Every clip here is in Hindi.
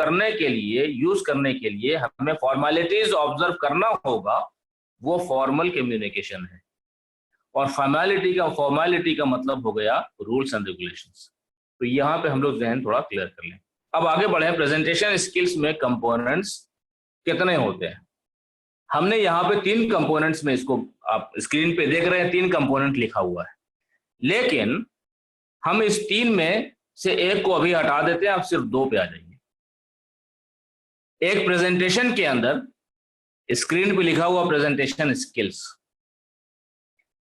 करने के लिए, यूज करने के लिए हमें फॉर्मेलिटीज ऑब्जर्व करना होगा, वो फॉर्मल कम्युनिकेशन है। और फॉर्मेलिटी का मतलब हो गया रूल्स एंड रेगुलेशंस। तो यहाँ पे हम लोग जहन थोड़ा क्लियर कर लें। अब आगे बढ़े, प्रेजेंटेशन स्किल्स में कंपोनेंट्स कितने होते हैं। हमने यहाँ पे 3 कंपोनेंट्स में, इसको आप स्क्रीन पे देख रहे हैं, 3 कंपोनेंट लिखा हुआ है, लेकिन हम इस 3 में से एक को अभी हटा देते हैं, आप सिर्फ 2 पे आ जाइए। एक प्रेजेंटेशन के अंदर स्क्रीन पे लिखा हुआ प्रेजेंटेशन स्किल्स।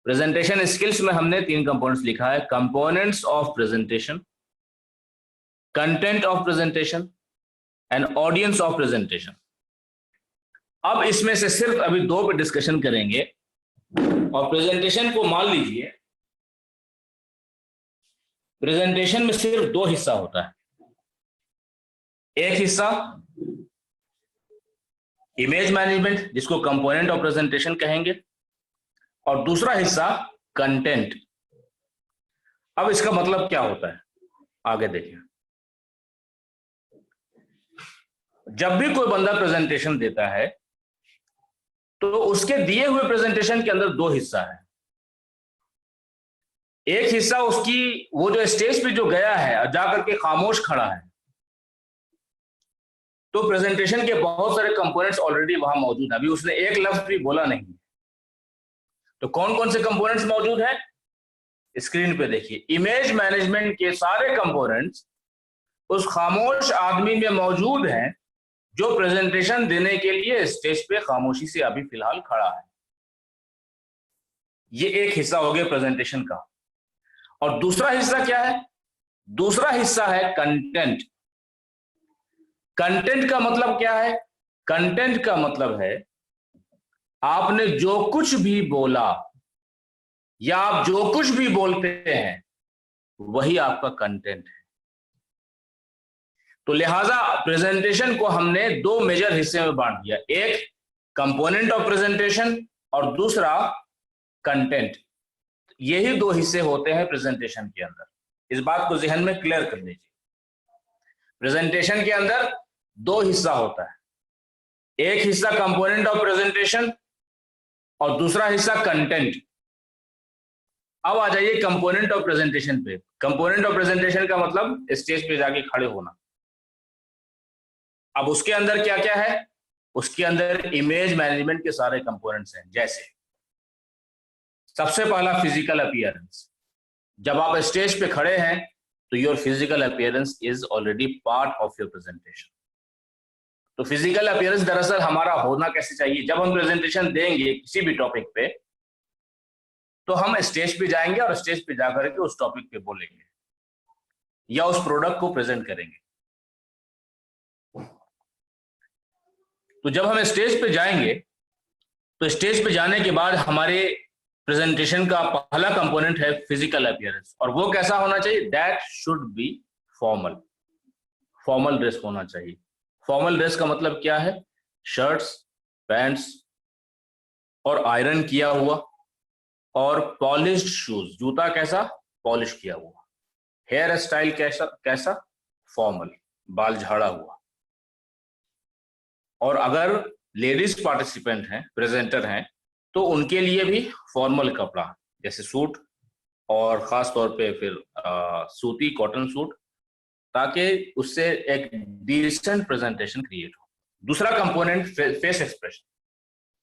प्रेजेंटेशन स्किल्स में हमने 3 कंपोनेंट्स लिखा है, components of presentation, content of presentation and audience of presentation. अब इसमें से सिर्फ अभी 2 पे डिस्कशन करेंगे। और प्रेजेंटेशन को मान लीजिए, प्रेजेंटेशन में सिर्फ 2 हिस्सा होता है। एक हिस्सा इमेज मैनेजमेंट, जिसको कंपोनेंट ऑफ प्रेजेंटेशन कहेंगे, और दूसरा हिस्सा कंटेंट। अब इसका मतलब क्या होता है, आगे देखिए। जब भी कोई बंदा प्रेजेंटेशन देता है तो उसके दिए हुए प्रेजेंटेशन के अंदर 2 हिस्सा है। एक हिस्सा उसकी, वो जो स्टेज पे जो गया है और जाकर के खामोश खड़ा है, तो प्रेजेंटेशन के बहुत सारे कंपोनेंट्स ऑलरेडी वहां मौजूद है, अभी उसने एक लफ्ज भी बोला नहीं। तो कौन कौन से कंपोनेंट्स मौजूद हैं, स्क्रीन पे देखिए। इमेज मैनेजमेंट के सारे कंपोनेंट्स उस खामोश आदमी में मौजूद हैं जो प्रेजेंटेशन देने के लिए स्टेज पे खामोशी से अभी फिलहाल खड़ा है। ये एक हिस्सा हो गया प्रेजेंटेशन का। और दूसरा हिस्सा क्या है, दूसरा हिस्सा है कंटेंट। कंटेंट का मतलब क्या है, कंटेंट का मतलब है आपने जो कुछ भी बोला या आप जो कुछ भी बोलते हैं वही आपका कंटेंट है। तो लिहाजा प्रेजेंटेशन को हमने 2 मेजर हिस्से में बांट दिया, एक कंपोनेंट ऑफ प्रेजेंटेशन और दूसरा कंटेंट। यही 2 हिस्से होते हैं प्रेजेंटेशन के अंदर। इस बात को जहन में क्लियर कर लीजिए। प्रेजेंटेशन के अंदर 2 हिस्सा होता है, एक हिस्सा कंपोनेंट ऑफ प्रेजेंटेशन और दूसरा हिस्सा कंटेंट। अब आ जाइए कंपोनेंट ऑफ प्रेजेंटेशन पे। कंपोनेंट ऑफ प्रेजेंटेशन का मतलब स्टेज पे जाके खड़े होना। अब उसके अंदर क्या क्या है, उसके अंदर इमेज मैनेजमेंट के सारे कंपोनेंट्स हैं। जैसे सबसे पहला फिजिकल अपीयरेंस। जब आप स्टेज पे खड़े हैं तो your physical appearance is already part of your presentation. तो फिजिकल अपीयरेंस दरअसल हमारा होना कैसे चाहिए, जब हम प्रेजेंटेशन देंगे किसी भी टॉपिक पे तो हम स्टेज पे जाएंगे और स्टेज पे जाकर के उस टॉपिक पे बोलेंगे या उस प्रोडक्ट को प्रेजेंट करेंगे। तो जब हम स्टेज पे जाएंगे तो स्टेज पे जाने के बाद हमारे प्रेजेंटेशन का पहला कंपोनेंट है फिजिकल अपीयरेंस। और वो कैसा होना चाहिए, that should B formal. Formal dress होना चाहिए। फॉर्मल ड्रेस का मतलब क्या है, शर्ट्स, पैंट्स और आयरन किया हुआ और पॉलिश्ड शूज, जूता कैसा, पॉलिश किया हुआ। हेयर स्टाइल कैसा कैसा, फॉर्मल, बाल झाड़ा हुआ। और अगर लेडीज पार्टिसिपेंट हैं, प्रेजेंटर हैं, तो उनके लिए भी फॉर्मल कपड़ा जैसे सूट और खास तौर पे फिर सूती कॉटन सूट, ताकि उससे एक डिसेंट प्रेजेंटेशन क्रिएट हो। दूसरा कंपोनेंट फेस एक्सप्रेशन।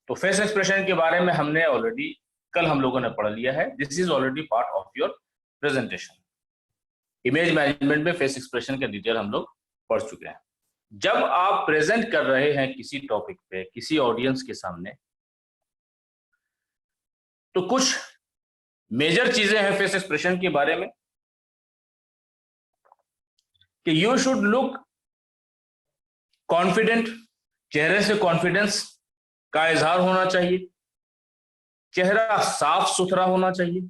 तो फेस एक्सप्रेशन के बारे में हमने ऑलरेडी कल हम लोगों ने पढ़ लिया है। This is already part of your presentation. Image management में फेस एक्सप्रेशन के डिटेल हम लोग पढ़ चुके हैं। जब आप प्रेजेंट कर रहे हैं किसी टॉपिक पे किसी ऑडियंस के सामने, तो कुछ मेजर चीजें हैं फेस एक्सप्रेशन के बारे में कि यू शुड लुक कॉन्फिडेंट। चेहरे से कॉन्फिडेंस का इजहार होना चाहिए। चेहरा साफ सुथरा होना चाहिए,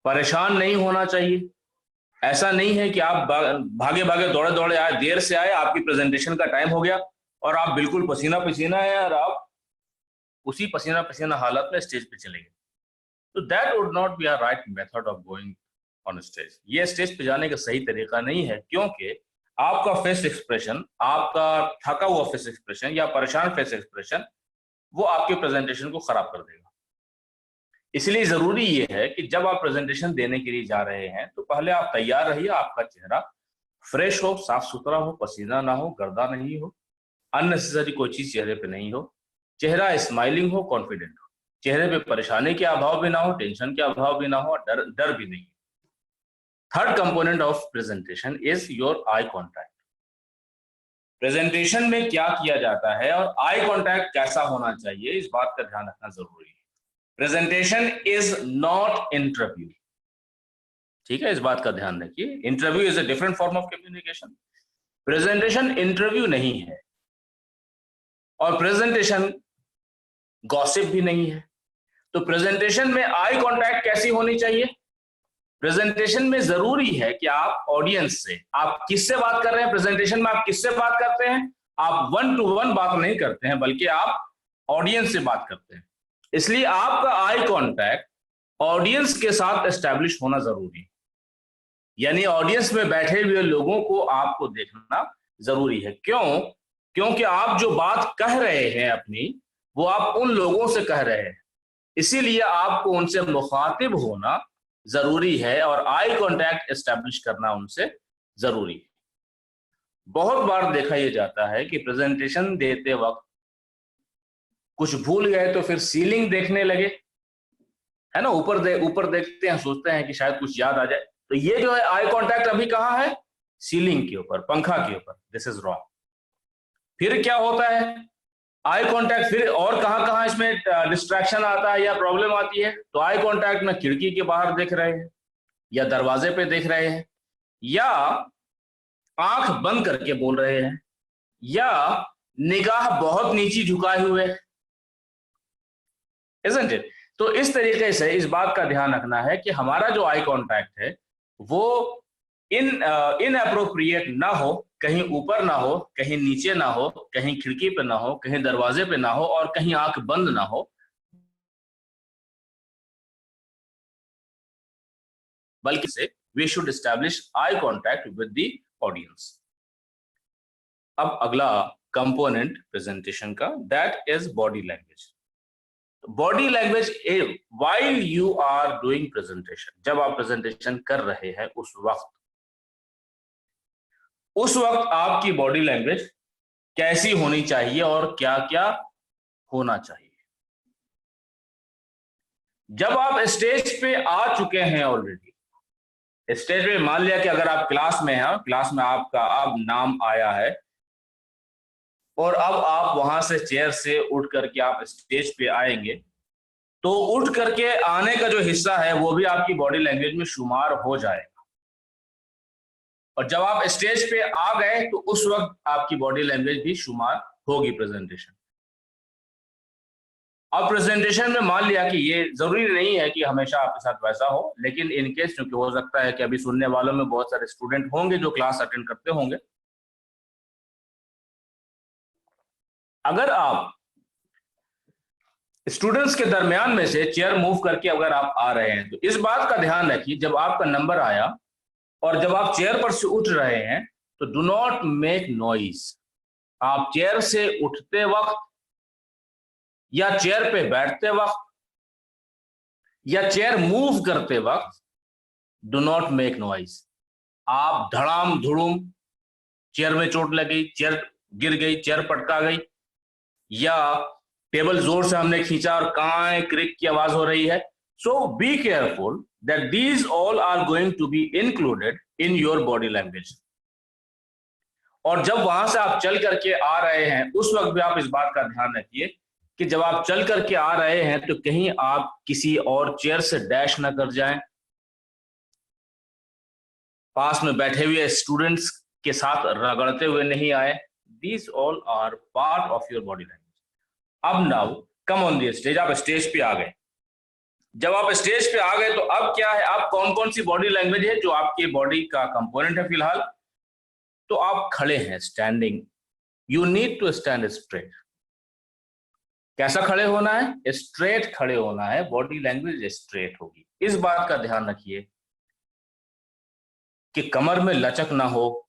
परेशान नहीं होना चाहिए। ऐसा नहीं है कि आप भागे भागे दौड़े दौड़े आए, देर से आए, आपकी प्रेजेंटेशन का टाइम हो गया और आप बिल्कुल पसीना पसीना है और आप उसी पसीना पसीना हालत में स्टेज पे चले गए। तो that would not be a right method of going on stage. ये स्टेज पे जाने का सही तरीका नहीं है, क्योंकि आपका फेस एक्सप्रेशन, आपका थका हुआ फेस एक्सप्रेशन या परेशान फेस एक्सप्रेशन, वो आपके प्रेजेंटेशन को खराब कर देगा। इसलिए जरूरी ये है कि जब आप प्रेजेंटेशन देने के लिए जा रहे हैं तो पहले आप तैयार रहिए, आपका चेहरा फ्रेश हो, साफ सुथरा हो, पसीना ना हो, गर्दा नहीं हो, अननेसेसरी कोई चीज चेहरे पे नहीं हो, चेहरा स्माइलिंग हो, कॉन्फिडेंट हो, चेहरे पे परेशानी के अभाव भी ना हो, टेंशन के अभाव भी ना हो, डर डर भी नहीं। Third component of presentation is your eye contact. Presentation में क्या किया जाता है और आई कॉन्टैक्ट कैसा होना चाहिए, इस बात का ध्यान रखना जरूरी है। प्रेजेंटेशन इज नॉट इंटरव्यू, ठीक है, इस बात का ध्यान रखिए। Interview is a different form of communication, presentation interview नहीं है, और प्रेजेंटेशन गॉसिप भी नहीं है। तो प्रेजेंटेशन में आई कांटेक्ट कैसी होनी चाहिए? प्रेजेंटेशन में जरूरी है कि आप ऑडियंस से, आप किससे बात कर रहे हैं, प्रेजेंटेशन में आप किससे बात करते हैं, आप 1 to 1 बात नहीं करते हैं, बल्कि आप ऑडियंस से बात करते हैं। इसलिए आपका आई कांटेक्ट ऑडियंस के साथ एस्टैब्लिश होना जरूरी है, यानी ऑडियंस में बैठे हुए लोगों को आपको देखना जरूरी है। क्यों? क्योंकि आप जो बात कह रहे हैं अपनी, वो आप उन लोगों से कह रहे हैं, इसीलिए आपको उनसे मुखातिब होना जरूरी है और आई कांटेक्ट एस्टैब्लिश करना उनसे जरूरी है। बहुत बार देखा यह जाता है कि प्रेजेंटेशन देते वक्त कुछ भूल गए तो फिर सीलिंग देखने लगे, है ना, ऊपर देखते हैं, सोचते हैं कि शायद कुछ याद आ जाए, तो ये जो है आई कांटेक्ट अभी कहाँ है? सीलिंग के ऊपर, पंखा के ऊपर। This is wrong. फिर क्या होता है आई कांटेक्ट, फिर और कहां इसमें डिस्ट्रैक्शन आता है या प्रॉब्लम आती है? तो आई कांटेक्ट में खिड़की के बाहर देख रहे हैं, या दरवाजे पे देख रहे हैं, या आंख बंद करके बोल रहे हैं, या निगाह बहुत नीची झुकाए हुए, isn't it? तो इस तरीके से इस बात का ध्यान रखना है कि हमारा जो आई कांटेक्ट है वो इनअप्रोप्रिएट ना हो, कहीं ऊपर ना हो, कहीं नीचे ना हो, कहीं खिड़की पे ना हो, कहीं दरवाजे पे ना हो, और कहीं आंख बंद ना हो, बल्कि से we should establish eye contact with the audience. अब अगला कंपोनेंट प्रेजेंटेशन का, that is body language. Body language while you are doing presentation, जब आप प्रेजेंटेशन कर रहे हैं उस वक्त आपकी बॉडी लैंग्वेज कैसी होनी चाहिए और क्या क्या होना चाहिए। जब आप स्टेज पे आ चुके हैं ऑलरेडी, स्टेज पे मान लिया कि अगर आप क्लास में हैं, क्लास में आपका अब नाम आया है और अब आप वहां से चेयर से उठ करके आप स्टेज पे आएंगे, तो उठ करके आने का जो हिस्सा है वो भी आपकी बॉडी लैंग्वेज में शुमार हो जाएगा। और जब आप स्टेज पे आ गए तो उस वक्त आपकी बॉडी लैंग्वेज भी शुमार होगी प्रेजेंटेशन। अब प्रेजेंटेशन में मान लिया कि ये जरूरी नहीं है कि हमेशा आपके साथ वैसा हो, लेकिन इन केस, क्योंकि हो सकता है कि अभी सुनने वालों में बहुत सारे स्टूडेंट होंगे जो क्लास अटेंड करते होंगे, अगर आप स्टूडेंट्स के दरमियान में से चेयर मूव करके अगर आप आ रहे हैं, तो इस बात का ध्यान रखिए जब आपका नंबर आया और जब आप चेयर पर से उठ रहे हैं तो डू नॉट मेक नॉइज। आप चेयर से उठते वक्त या चेयर पे बैठते वक्त या चेयर मूव करते वक्त डू नॉट मेक नॉइज। आप धड़ाम धुड़ुम, चेयर में चोट लगी, चेयर गिर गई, चेयर पटका गई, या टेबल जोर से हमने खींचा और कां क्रिक की आवाज हो रही है, so be careful that these all are going to be included in your body language. और जब वहां से आप चल करके आ रहे हैं उस वक्त भी आप इस बात का ध्यान रखिए कि जब आप चल करके आ रहे हैं तो कहीं आप किसी और चेयर से डैश ना कर जाएं, पास में बैठे हुए स्टूडेंट्स के साथ रगड़ते हुए नहीं आए। These all are part of your body language. अब now come on the stage, आप स्टेज पे आ गए। जब आप स्टेज पे आ गए तो अब क्या है, आप कौन कौन सी बॉडी लैंग्वेज है जो आपके बॉडी का कंपोनेंट है फिलहाल? तो आप खड़े हैं, standing. You need to stand straight. कैसा खड़े होना है? स्ट्रेट खड़े होना है, बॉडी लैंग्वेज स्ट्रेट होगी। इस बात का ध्यान रखिए कि कमर में लचक ना हो,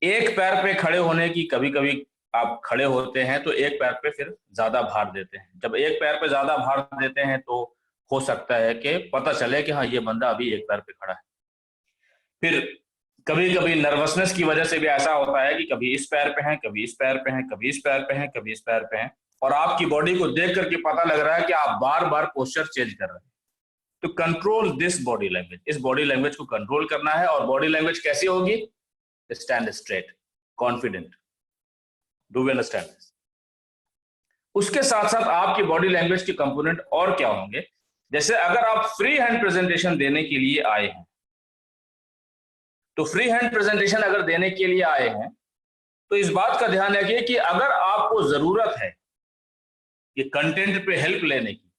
एक पैर पे खड़े होने की, कभी कभी आप खड़े होते हैं तो एक पैर पे फिर ज्यादा भार देते हैं। जब एक पैर पे ज्यादा भार देते हैं तो हो सकता है कि पता चले कि हाँ ये बंदा अभी एक पैर पे खड़ा है। फिर कभी कभी नर्वसनेस की वजह से भी ऐसा होता है कि कभी इस पैर पे हैं, कभी इस पैर पे हैं, कभी इस पैर पे हैं, कभी इस पैर पे हैं, और आपकी बॉडी को देख करके पता लग रहा है कि आप बार बार पोस्चर चेंज कर रहे हैं। तो कंट्रोल दिस बॉडी लैंग्वेज, इस बॉडी लैंग्वेज को कंट्रोल करना है। और बॉडी लैंग्वेज कैसी होगी? Stand straight, confident. Do we understand this? उसके साथ साथ आपकी बॉडी लैंग्वेज के कंपोनेंट और क्या होंगे? जैसे अगर आप फ्री हैंड प्रेजेंटेशन देने के लिए आए हैं, तो फ्री हैंड प्रेजेंटेशन अगर देने के लिए आए हैं तो इस बात का ध्यान रखिए कि अगर आपको जरूरत है कि कंटेंट पे हेल्प लेने की,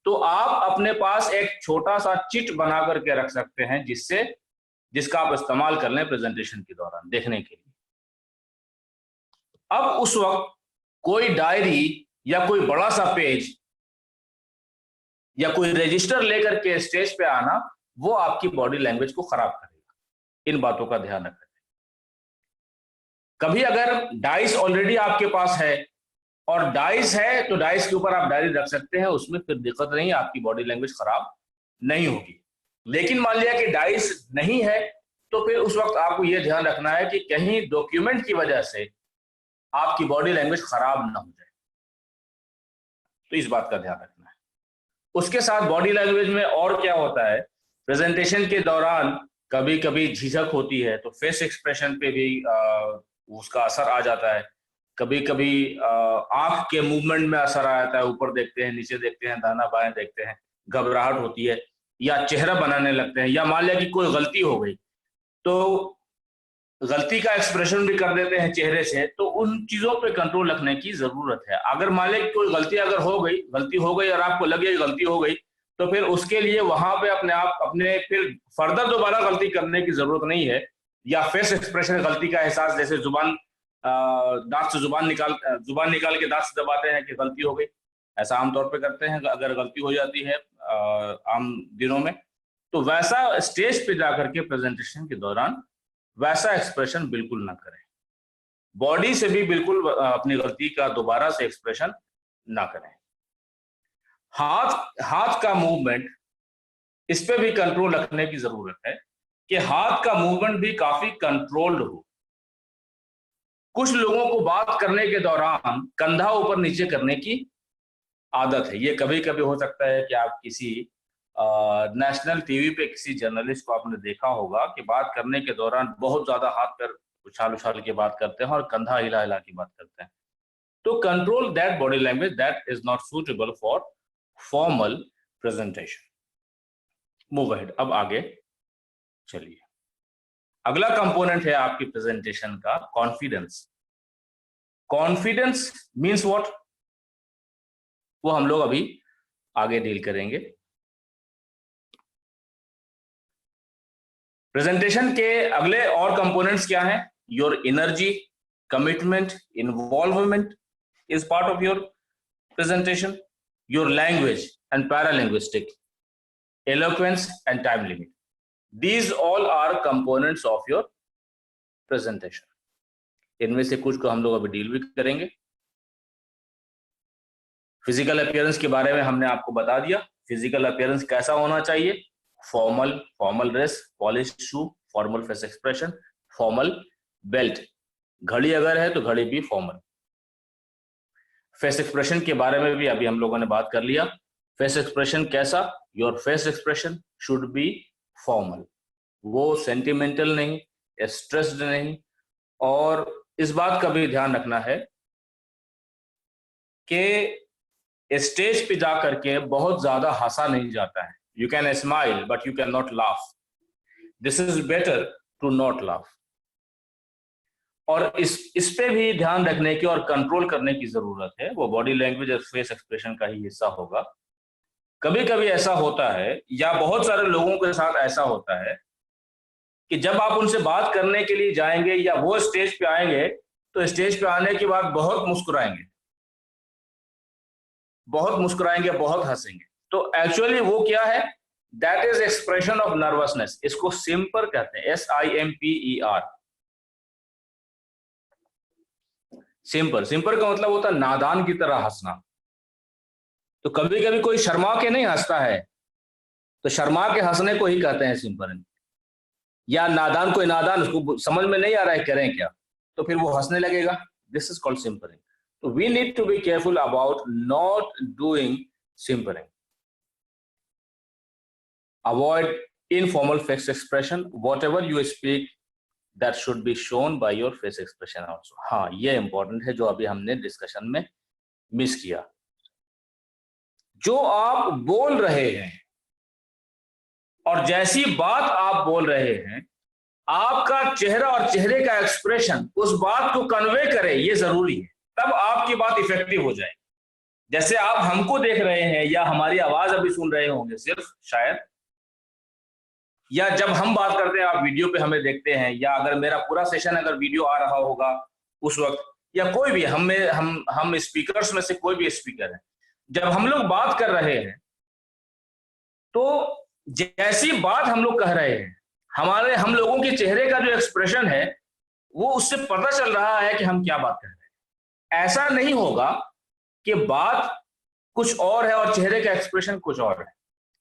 तो आप अपने पास एक छोटा सा चिट बना करके रख सकते हैं जिसका आप इस्तेमाल कर लें प्रेजेंटेशन के दौरान देखने के लिए। अब उस वक्त कोई डायरी या कोई बड़ा सा पेज या कोई रजिस्टर लेकर के स्टेज पे आना, वो आपकी बॉडी लैंग्वेज को खराब करेगा। इन बातों का ध्यान रखें। कभी अगर डाइस ऑलरेडी आपके पास है और डाइस है तो डाइस के ऊपर आप डायरी रख सकते हैं, उसमें फिर दिक्कत नहीं, आपकी बॉडी लैंग्वेज खराब नहीं होगी। लेकिन मान लिया कि डाइस नहीं है, तो फिर उस वक्त आपको यह ध्यान रखना है कि कहीं डॉक्यूमेंट की वजह से आपकी बॉडी लैंग्वेज खराब ना हो जाए। तो इस बात का ध्यान रखना है। उसके साथ बॉडी लैंग्वेज में और क्या होता है, प्रेजेंटेशन के दौरान कभी कभी झिझक होती है तो फेस एक्सप्रेशन पे भी उसका असर आ जाता है। कभी कभी आंख के मूवमेंट में असर आ जाता है, ऊपर देखते हैं, नीचे देखते हैं, दाना बाएं देखते हैं, घबराहट होती है, या चेहरा बनाने लगते हैं, या मान लिया कि कोई गलती हो गई तो गलती का एक्सप्रेशन भी कर देते हैं चेहरे से। तो उन चीजों पे कंट्रोल रखने की जरूरत है। अगर मान लिया कोई गलती अगर गलती हो गई और आपको लगे गलती हो गई, तो फिर उसके लिए वहां पे अपने फिर फर्दर दोबारा गलती करने की जरूरत नहीं है। या फेस एक्सप्रेशन, गलती का एहसास, जैसे दांत से जुबान निकाल के दांत से दबाते हैं कि गलती हो गई, ऐसा आमतौर पे करते हैं अगर गलती हो जाती है आम दिनों में। तो वैसा स्टेज पे जाकर के प्रेजेंटेशन के दौरान वैसा एक्सप्रेशन बिल्कुल ना करें। बॉडी से भी बिल्कुल अपनी गलती का दोबारा से एक्सप्रेशन ना करें। हाथ का मूवमेंट, इस पे भी कंट्रोल रखने की जरूरत है कि हाथ का मूवमेंट भी काफी कंट्रोल्ड हो। कुछ लोगों को बात करने के दौरान कंधा ऊपर नीचे करने की आदत है। ये कभी कभी हो सकता है कि आप किसी नेशनल टीवी पे किसी जर्नलिस्ट को आपने देखा होगा कि बात करने के दौरान बहुत ज्यादा हाथ पैर उछाल उछाल के बात करते हैं और कंधा हिला हिला के बात करते हैं। तो control that body language, that is not suitable for formal presentation. Move ahead, अब आगे चलिए। अगला कंपोनेंट है आपकी प्रेजेंटेशन का कॉन्फिडेंस। कॉन्फिडेंस मीन्स व्हाट, वो हम लोग अभी आगे डील करेंगे। प्रेजेंटेशन के अगले और कंपोनेंट्स क्या हैं? Your energy, commitment, involvement is part of your presentation. Your language and paralinguistic, eloquence and time limit. These all are components of your presentation. इनमें से कुछ को हम लोग अभी डील भी करेंगे। फिजिकल अपीयरेंस के बारे में हमने आपको बता दिया। फिजिकल अपीयरेंस कैसा होना चाहिए? Formal dress, polish shoe, formal face expression, formal belt, घड़ी अगर है तो घड़ी भी फॉर्मल। फेस एक्सप्रेशन के बारे में भी अभी हम लोगों ने बात कर लिया। फेस एक्सप्रेशन कैसा? Your face expression should be formal, वो सेंटिमेंटल नहीं, स्ट्रेस्ड नहीं। और इस बात का भी ध्यान रखना है कि स्टेज पे जा करके बहुत ज्यादा हंसा नहीं जाता है। You can smile but you can not laugh. This is better to not laugh. और इस पे भी ध्यान रखने की और कंट्रोल करने की जरूरत है। वो बॉडी लैंग्वेज और फेस एक्सप्रेशन का ही हिस्सा होगा। कभी कभी ऐसा होता है, या बहुत सारे लोगों के साथ ऐसा होता है, कि जब आप उनसे बात करने के लिए जाएंगे या वो स्टेज पे आएंगे तो स्टेज पे आने के बाद बहुत मुस्कुराएंगे, बहुत हंसेंगे। तो एक्चुअली वो क्या है? That is expression of nervousness. इसको सिम्पर कहते हैं, SIMPER। सिंपर, सिंपर का मतलब होता है नादान की तरह हंसना। तो कभी कभी कोई शर्मा के नहीं हंसता है, तो शर्मा के हंसने को ही कहते हैं सिंपरिंग। या नादान, कोई नादान, उसको समझ में नहीं आ रहा है करें क्या, तो फिर वो हंसने लगेगा। This is called simpering. तो we need to be careful about not doing simpering. Avoid informal face expression, whatever you speak that should be shown by your face expression also. हाँ, ये इंपॉर्टेंट है जो अभी हमने डिस्कशन में मिस किया। जो आप बोल रहे हैं और जैसी बात आप बोल रहे हैं, आपका चेहरा और चेहरे का एक्सप्रेशन उस बात को कन्वे करे, ये जरूरी है, तब आपकी बात इफेक्टिव हो जाए। जैसे आप हमको देख रहे हैं या हमारी आवाज अभी सुन रहे होंगे सिर्फ शायद, या जब हम बात करते हैं आप वीडियो पे हमें देखते हैं, या अगर मेरा पूरा सेशन अगर वीडियो आ रहा होगा उस वक्त, या कोई भी हम स्पीकर्स में से कोई भी स्पीकर है, जब हम लोग बात कर रहे हैं तो जैसी बात हम लोग कह रहे हैं, हम लोगों के चेहरे का जो एक्सप्रेशन है वो उससे पता चल रहा है कि हम क्या बात कर रहे हैं। ऐसा नहीं होगा कि बात कुछ और है और चेहरे का एक्सप्रेशन कुछ और है,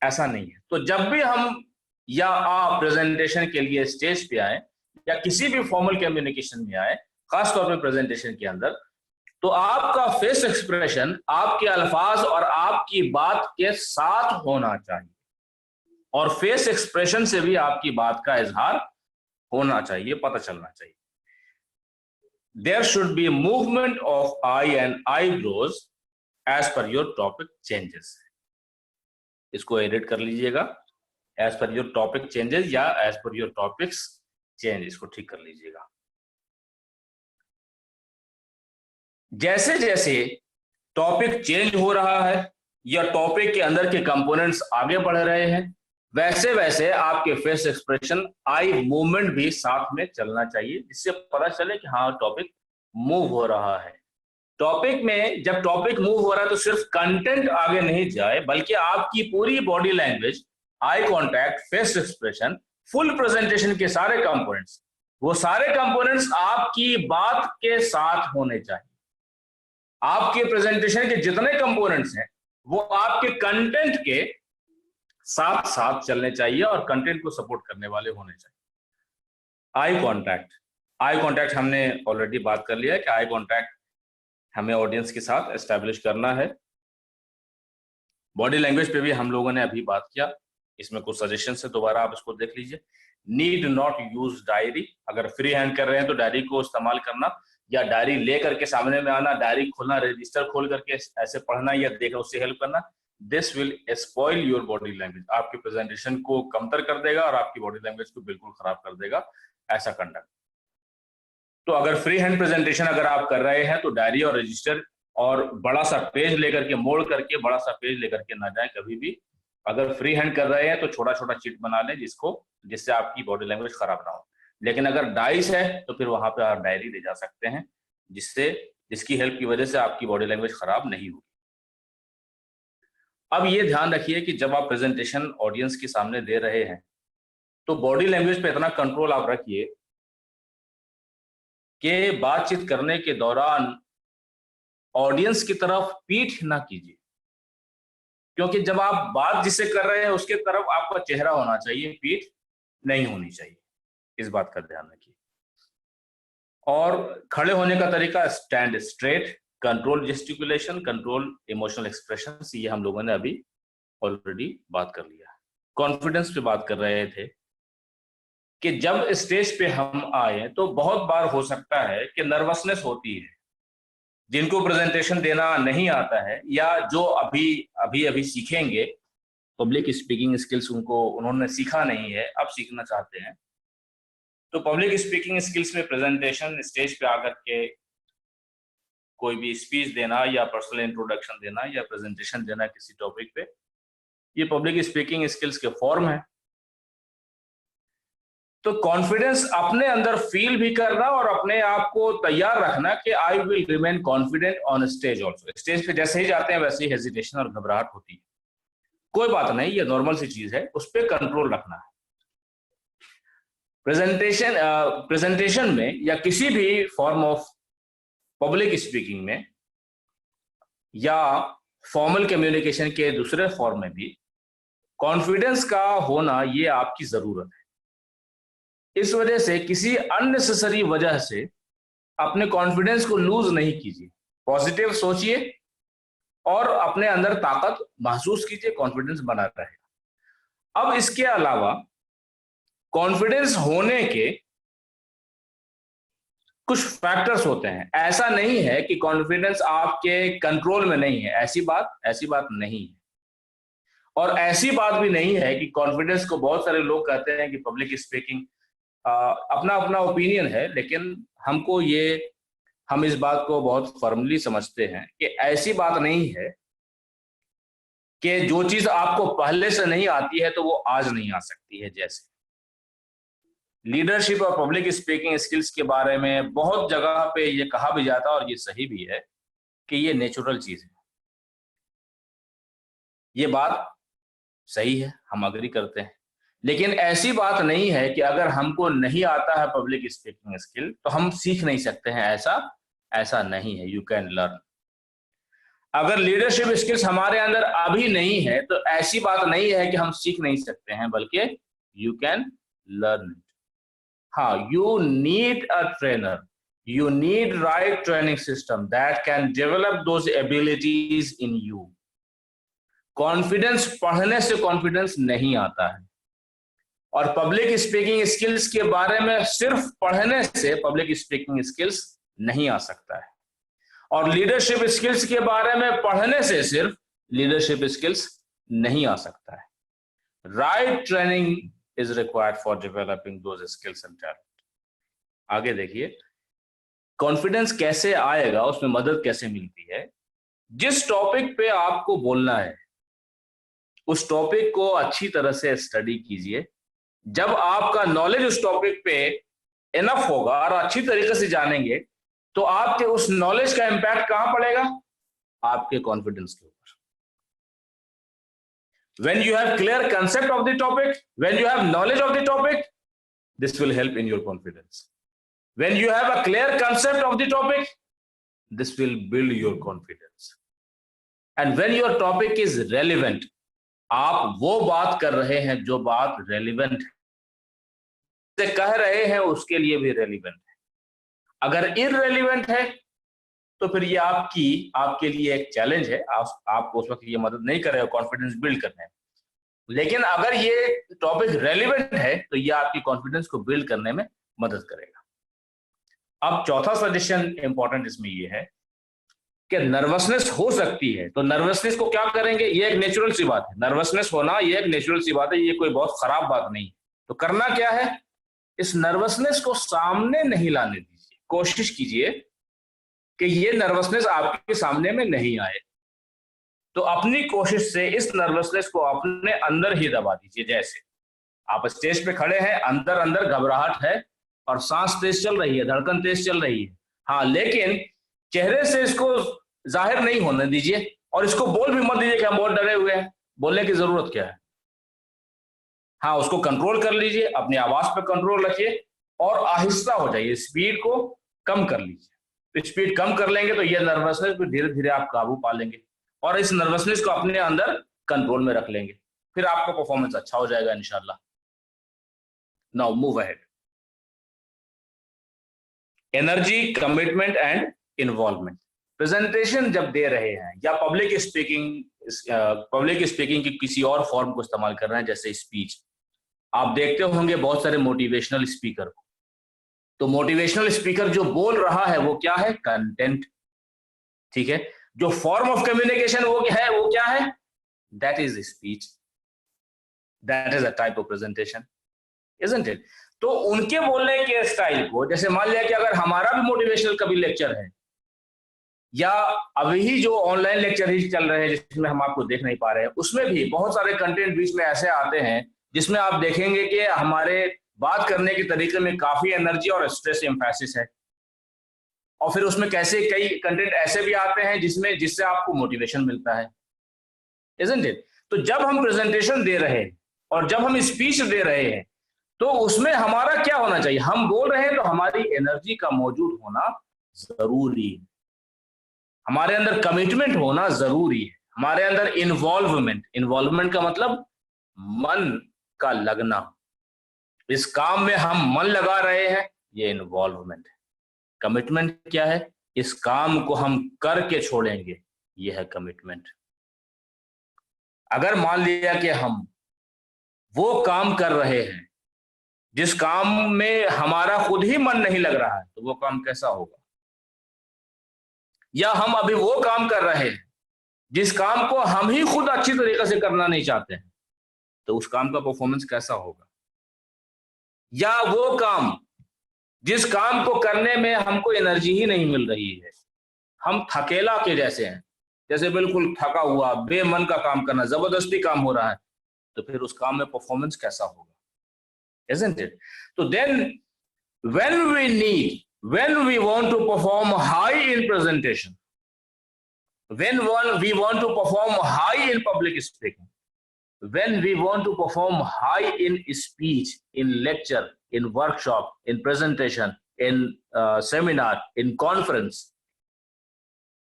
ऐसा नहीं है। तो जब भी हम या आप प्रेजेंटेशन के लिए स्टेज पे आए या किसी भी फॉर्मल कम्युनिकेशन में आए, खासतौर पर प्रेजेंटेशन के अंदर, तो आपका फेस एक्सप्रेशन आपके अल्फाज और आपकी बात के साथ होना चाहिए, और फेस एक्सप्रेशन से भी आपकी बात का इजहार होना चाहिए, पता चलना चाहिए। There should be movement of eye and eyebrows as per your topic changes. इसको एडिट कर लीजिएगा, as per your topic changes या as per your topics change, इसको ठीक कर लीजिएगा। जैसे जैसे टॉपिक चेंज हो रहा है या टॉपिक के अंदर के कंपोनेंट्स आगे बढ़ रहे हैं, वैसे वैसे आपके फेस एक्सप्रेशन, आई मूवमेंट भी साथ में चलना चाहिए, जिससे पता चले कि हाँ टॉपिक मूव हो रहा है। टॉपिक में जब टॉपिक मूव हो रहा है तो सिर्फ कंटेंट आगे नहीं जाए, बल्कि आपकी पूरी body language, eye contact, face expression, full presentation के सारे कंपोनेंट्स, वो सारे कंपोनेंट्स आपकी बात के साथ होने चाहिए। आपके प्रेजेंटेशन के जितने कंपोनेंट्स हैं वो आपके कंटेंट के साथ साथ चलने चाहिए और कंटेंट को सपोर्ट करने वाले होने चाहिए। आई कॉन्टैक्ट, आई कॉन्टैक्ट हमने ऑलरेडी बात कर लिया है कि आई कॉन्टैक्ट हमें ऑडियंस के साथ एस्टैब्लिश करना है। बॉडी लैंग्वेज पे भी हम लोगों ने अभी बात किया, इसमें कुछ सजेशन है, दोबारा आप इसको देख लीजिए। नीड नॉट यूज डायरी, अगर फ्री हैंड कर रहे हैं तो डायरी को इस्तेमाल करना, या डायरी ले करके सामने में आना, डायरी खोलना, रजिस्टर खोल करके ऐसे पढ़ना या देखना, उससे हेल्प करना, this will spoil your body language, आपके प्रेजेंटेशन को कमतर कर देगा और आपकी बॉडी लैंग्वेज को बिल्कुल खराब कर देगा ऐसा कंडक्ट। तो अगर फ्री हैंड प्रेजेंटेशन अगर आप कर रहे हैं तो डायरी और रजिस्टर और बड़ा सा पेज लेकर के, मोड़ करके बड़ा सा पेज लेकर के ना जाए कभी भी। अगर फ्री हैंड कर रहे हैं तो छोटा छोटा चिट बना लें जिससे आपकी बॉडी लैंग्वेज खराब ना हो। लेकिन अगर डाइस है तो फिर वहां पे आप डायरी ले जा सकते हैं, जिसकी हेल्प की वजह से आपकी बॉडी लैंग्वेज खराब नहीं होगी। अब ये ध्यान रखिए कि जब आप प्रेजेंटेशन ऑडियंस के सामने दे रहे हैं तो बॉडी लैंग्वेज पे इतना कंट्रोल आप रखिए कि बातचीत करने के दौरान ऑडियंस की तरफ पीठ ना कीजिए, क्योंकि जब आप बात जिससे कर रहे हैं उसके तरफ आपका चेहरा होना चाहिए, पीठ नहीं होनी चाहिए। इस बात का ध्यान रखिए। और खड़े होने का तरीका, stand straight, control gesticulation, control emotional expression, ये हम लोगों ने अभी ऑलरेडी बात कर लिया। कॉन्फिडेंस पे बात कर रहे थे कि जब स्टेज पे हम आए तो बहुत बार हो सकता है कि नर्वसनेस होती है, जिनको प्रेजेंटेशन देना नहीं आता है या जो अभी अभी अभी सीखेंगे, पब्लिक स्पीकिंग स्किल्स उन्होंने सीखा नहीं है, अब सीखना चाहते हैं, तो पब्लिक स्पीकिंग स्किल्स में प्रेजेंटेशन, स्टेज पे आकर के कोई भी स्पीच देना या पर्सनल इंट्रोडक्शन देना या प्रेजेंटेशन देना किसी टॉपिक पे, ये पब्लिक स्पीकिंग स्किल्स के फॉर्म है। तो कॉन्फिडेंस अपने अंदर फील भी करना और अपने आप को तैयार रखना कि I will remain confident on stage also. Stage पे जैसे ही जाते हैं वैसे ही हेजिटेशन और घबराहट होती है, कोई बात नहीं, ये नॉर्मल सी चीज है, उस पर कंट्रोल रखना है। प्रेजेंटेशन में या किसी भी फॉर्म ऑफ पब्लिक स्पीकिंग में या फॉर्मल कम्युनिकेशन के दूसरे फॉर्म में भी कॉन्फिडेंस का होना ये आपकी जरूरत है। इस वजह से किसी अननेसेसरी वजह से अपने कॉन्फिडेंस को लूज नहीं कीजिए, पॉजिटिव सोचिए और अपने अंदर ताकत महसूस कीजिए, कॉन्फिडेंस बना रहेगा। अब इसके अलावा कॉन्फिडेंस होने के कुछ फैक्टर्स होते हैं। ऐसा नहीं है कि कॉन्फिडेंस आपके कंट्रोल में नहीं है, ऐसी बात नहीं है। और ऐसी बात भी नहीं है कि कॉन्फिडेंस को, बहुत सारे लोग कहते हैं कि पब्लिक स्पीकिंग अपना अपना ओपिनियन है, लेकिन हम इस बात को बहुत फर्मली समझते हैं कि ऐसी बात नहीं है कि जो चीज आपको पहले से नहीं आती है तो वो आज नहीं आ सकती है। जैसे लीडरशिप और पब्लिक स्पीकिंग स्किल्स के बारे में बहुत जगह पे ये कहा भी जाता है और ये सही भी है कि ये नेचुरल चीज है। ये बात सही है, हम अग्री करते हैं, लेकिन ऐसी बात नहीं है कि अगर हमको नहीं आता है पब्लिक स्पीकिंग स्किल तो हम सीख नहीं सकते हैं। ऐसा नहीं है। You can learn. अगर लीडरशिप स्किल्स हमारे अंदर अभी नहीं है तो ऐसी बात नहीं है कि हम सीख नहीं सकते हैं, बल्कि यू कैन लर्न। हाँ, you need a trainer. You need right training system that can develop those abilities in you. Confidence पढ़ने से कॉन्फिडेंस नहीं आता है, और पब्लिक स्पीकिंग स्किल्स के बारे में सिर्फ पढ़ने से पब्लिक स्पीकिंग स्किल्स नहीं आ सकता है, और लीडरशिप स्किल्स के बारे में पढ़ने से सिर्फ लीडरशिप स्किल्स नहीं आ सकता है। Right training is required for developing those skills and talent. आगे देखिए, कॉन्फिडेंस कैसे आएगा, उसमें मदद कैसे मिलती है। जिस टॉपिक पे आपको बोलना है उस टॉपिक को अच्छी तरह से स्टडी कीजिए। जब आपका नॉलेज उस टॉपिक पे इनफ होगा और अच्छी तरीके से जानेंगे तो आपके उस नॉलेज का इंपैक्ट कहां पड़ेगा? आपके कॉन्फिडेंस के ऊपर। When you have clear concept of the topic, when you have knowledge of the topic, this will help in your confidence. When you have a clear concept of the topic, this will build your confidence. And when your topic is relevant, आप वो बात कर रहे हैं जो बात relevant है, कह रहे हैं उसके लिए भी relevant है। अगर irrelevant है तो फिर ये आपके लिए एक चैलेंज है, आपको उस वक्त ये मदद नहीं करेगा कॉन्फिडेंस बिल्ड करने में। लेकिन अगर ये टॉपिक रेलिवेंट है तो ये आपकी कॉन्फिडेंस को बिल्ड करने में मदद करेगा। अब चौथा सजेशन इंपॉर्टेंट इसमें ये है कि नर्वसनेस हो सकती है, तो नर्वसनेस को क्या करेंगे? ये एक नेचुरल सी बात है, नर्वसनेस होना ये एक नेचुरल सी बात है, ये कोई बहुत खराब बात नहीं। तो करना क्या है? इस नर्वसनेस को सामने नहीं लाने दीजिए। कोशिश कीजिए कि ये नर्वसनेस आपके सामने में नहीं आए। तो अपनी कोशिश से इस नर्वसनेस को अपने अंदर ही दबा दीजिए। जैसे आप स्टेज पे खड़े हैं, अंदर अंदर घबराहट है और सांस तेज चल रही है, धड़कन तेज चल रही है, हाँ, लेकिन चेहरे से इसको जाहिर नहीं होने दीजिए और इसको बोल भी मत दीजिए कि हम बहुत डरे हुए हैं। बोलने की जरूरत क्या है? हाँ, उसको कंट्रोल कर लीजिए, अपनी आवाज पे कंट्रोल रखिए और आहिस्ता हो जाइए, स्पीड को कम कर लीजिए। तो स्पीड कम कर लेंगे तो ये नर्वसनेस पे धीरे धीरे आप काबू पा लेंगे और इस नर्वसनेस को अपने अंदर कंट्रोल में रख लेंगे, फिर आपका परफॉर्मेंस अच्छा हो जाएगा इंशाल्लाह। Now move ahead. Energy, commitment and involvement. Presentation जब दे रहे हैं या पब्लिक स्पीकिंग की किसी और फॉर्म को इस्तेमाल कर रहे हैं जैसे स्पीच, आप देखते होंगे बहुत सारे मोटिवेशनल स्पीकर को। तो मोटिवेशनल स्पीकर जो बोल रहा है वो क्या है? कंटेंट, ठीक है। जो फॉर्म ऑफ कम्युनिकेशन वो क्या है? That is speech, that is a type of presentation, isn't it? तो उनके बोलने के स्टाइल को, जैसे मान लिया कि अगर हमारा भी मोटिवेशनल कभी लेक्चर है या अभी ही जो ऑनलाइन लेक्चर ही चल रहे हैं जिसमें हम आपको देख नहीं पा रहे हैं, उसमें भी बहुत सारे कंटेंट बीच में ऐसे आते हैं जिसमें आप देखेंगे कि हमारे बात करने के तरीके में काफी एनर्जी और स्ट्रेस एम्फेसिस है, और फिर उसमें कई कंटेंट ऐसे भी आते हैं जिससे आपको मोटिवेशन मिलता है, इजंट इट? तो जब हम प्रेजेंटेशन दे रहे हैं और जब हम स्पीच दे रहे हैं तो उसमें हमारा क्या होना चाहिए? हम बोल रहे हैं तो हमारी एनर्जी का मौजूद होना जरूरी है। हमारे अंदर कमिटमेंट होना जरूरी है, हमारे अंदर इन्वॉल्वमेंट का मतलब मन का लगना, इस काम में हम मन लगा रहे हैं, ये इन्वॉल्वमेंट है। कमिटमेंट क्या है? इस काम को हम करके छोड़ेंगे, ये है कमिटमेंट। अगर मान लिया कि हम वो काम कर रहे हैं जिस काम में हमारा खुद ही मन नहीं लग रहा है, तो वो काम कैसा होगा? या हम अभी वो काम कर रहे हैं जिस काम को हम ही खुद अच्छी तरीके से करना नहीं चाहते हैं, तो उस काम का परफॉर्मेंस कैसा होगा? या वो काम जिस काम को करने में हमको एनर्जी ही नहीं मिल रही है, हम थकेला के जैसे हैं, जैसे बिल्कुल थका हुआ बेमन का काम करना, जबरदस्ती काम हो रहा है, तो फिर उस काम में परफॉर्मेंस कैसा होगा? Isn't it? So then when we want to perform high in presentation, when we want to perform high in public speaking, when we want to perform high in speech, in lecture, in workshop, in presentation, in seminar, in conference,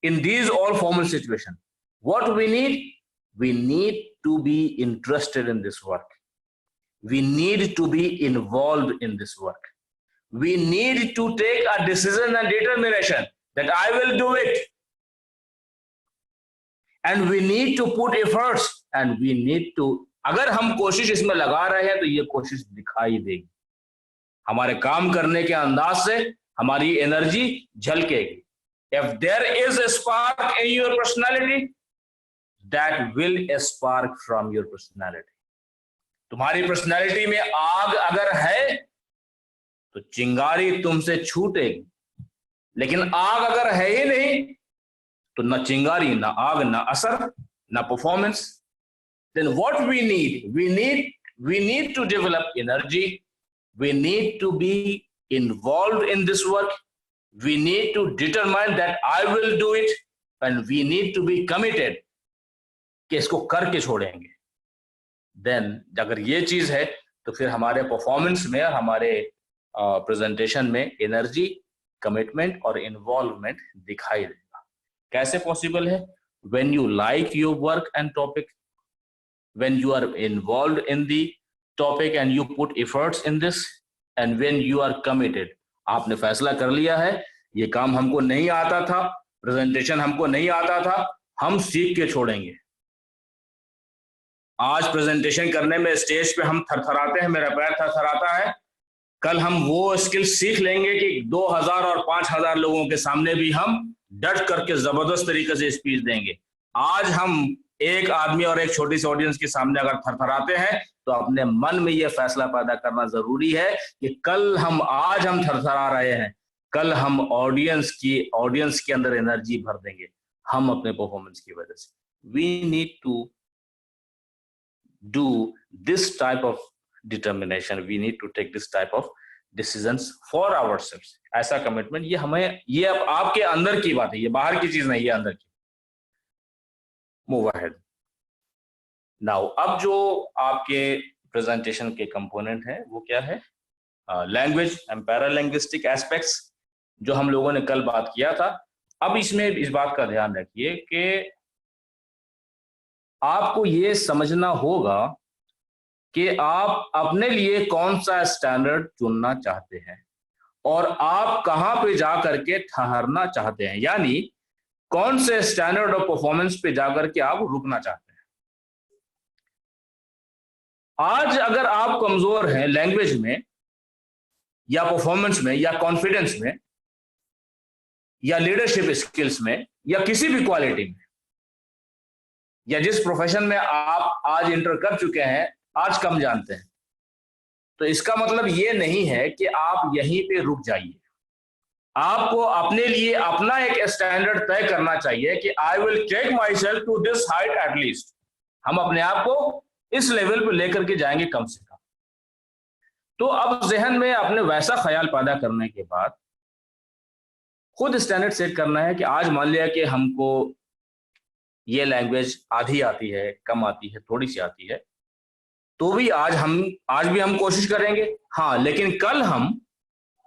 in these all formal situations, what we need to be interested in this work. We need to be involved in this work. We need to take a decision and determination that I will do it. And we need to put efforts and we need to, अगर हम कोशिश इसमें लगा रहे हैं तो ये कोशिश दिखाई देगी, हमारे काम करने के अंदाज से हमारी energy झलकेगी। If there is a spark in your personality, that will spark from your personality. तुम्हारी पर्सनैलिटी में आग अगर है तो चिंगारी तुमसे छूटेगी, लेकिन आग अगर है ही नहीं तो न चिंगारी, न आग, न असर, न performance. Then what we need to develop energy, we need to be involved in this work, we need to determine that I will do it, and we need to be committed कि इसको करके छोड़ेंगे। देन अगर ये चीज है तो फिर हमारे परफॉर्मेंस में और हमारे प्रेजेंटेशन में एनर्जी, कमिटमेंट और इन्वॉल्वमेंट दिखाई देगा। कैसे पॉसिबल है? When you like your work and topic, when you are involved in the topic and you put efforts in this, and when you are committed. आपने फैसला कर लिया है ये काम हमको नहीं आता था, प्रेजेंटेशन हमको नहीं आता था, हम सीख के छोड़ेंगे। आज प्रेजेंटेशन करने में स्टेज पे हम थरथराते हैं, मेरा पैर थरथराता है, कल हम वो स्किल सीख लेंगे कि 2000 और 5000 लोगों के सामने भी हम डट करके जबरदस्त तरीके से स्पीच देंगे। आज हम एक आदमी और एक छोटी सी ऑडियंस के सामने अगर थरथराते हैं तो अपने मन में यह फैसला पैदा करना जरूरी है कि आज हम थरथरा रहे हैं, कल हम ऑडियंस के अंदर एनर्जी भर देंगे हम अपने परफॉर्मेंस की वजह से। We need to do this type of determination, we need to take this type of decisions for ourselves। ऐसा कमिटमेंट ये अब आपके अंदर की बात है, ये बाहर की चीज नहीं, ये अंदर की। Move ahead now. अब जो आपके प्रेजेंटेशन के कंपोनेंट हैं वो क्या है? लैंग्वेज एंड पैरालैंग्विस्टिक एस्पेक्ट्स, जो हम लोगों ने कल बात किया था। अब इसमें इस बात का ध्यान रखिए कि आपको ये समझना होगा कि आप अपने लिए कौन सा स्टैंडर्ड चुनना चाहते हैं और आप कहां पे जाकर के ठहरना चाहते हैं, यानी कौन से स्टैंडर्ड ऑफ परफॉर्मेंस पे जाकर के आप रुकना चाहते हैं। आज अगर आप कमजोर हैं लैंग्वेज में या परफॉर्मेंस में या कॉन्फिडेंस में या लीडरशिप स्किल्स में या किसी भी क्वालिटी में, या जिस प्रोफेशन में आप आज इंटर कर चुके हैं आज कम जानते हैं, तो इसका मतलब ये नहीं है कि आप यहीं पे रुक जाइए। आपको अपने लिए अपना एक स्टैंडर्ड तय करना चाहिए कि I will take my self to this height at least. हम अपने आप को इस लेवल पे लेकर के जाएंगे कम से कम। तो अब जहन में अपने वैसा ख्याल पैदा करने के बाद खुद स्टैंडर्ड सेट करना है कि आज मान लिया कि हमको ये लैंग्वेज आधी आती है, कम आती है, थोड़ी सी आती है, तो भी आज भी हम कोशिश करेंगे, हाँ, लेकिन कल हम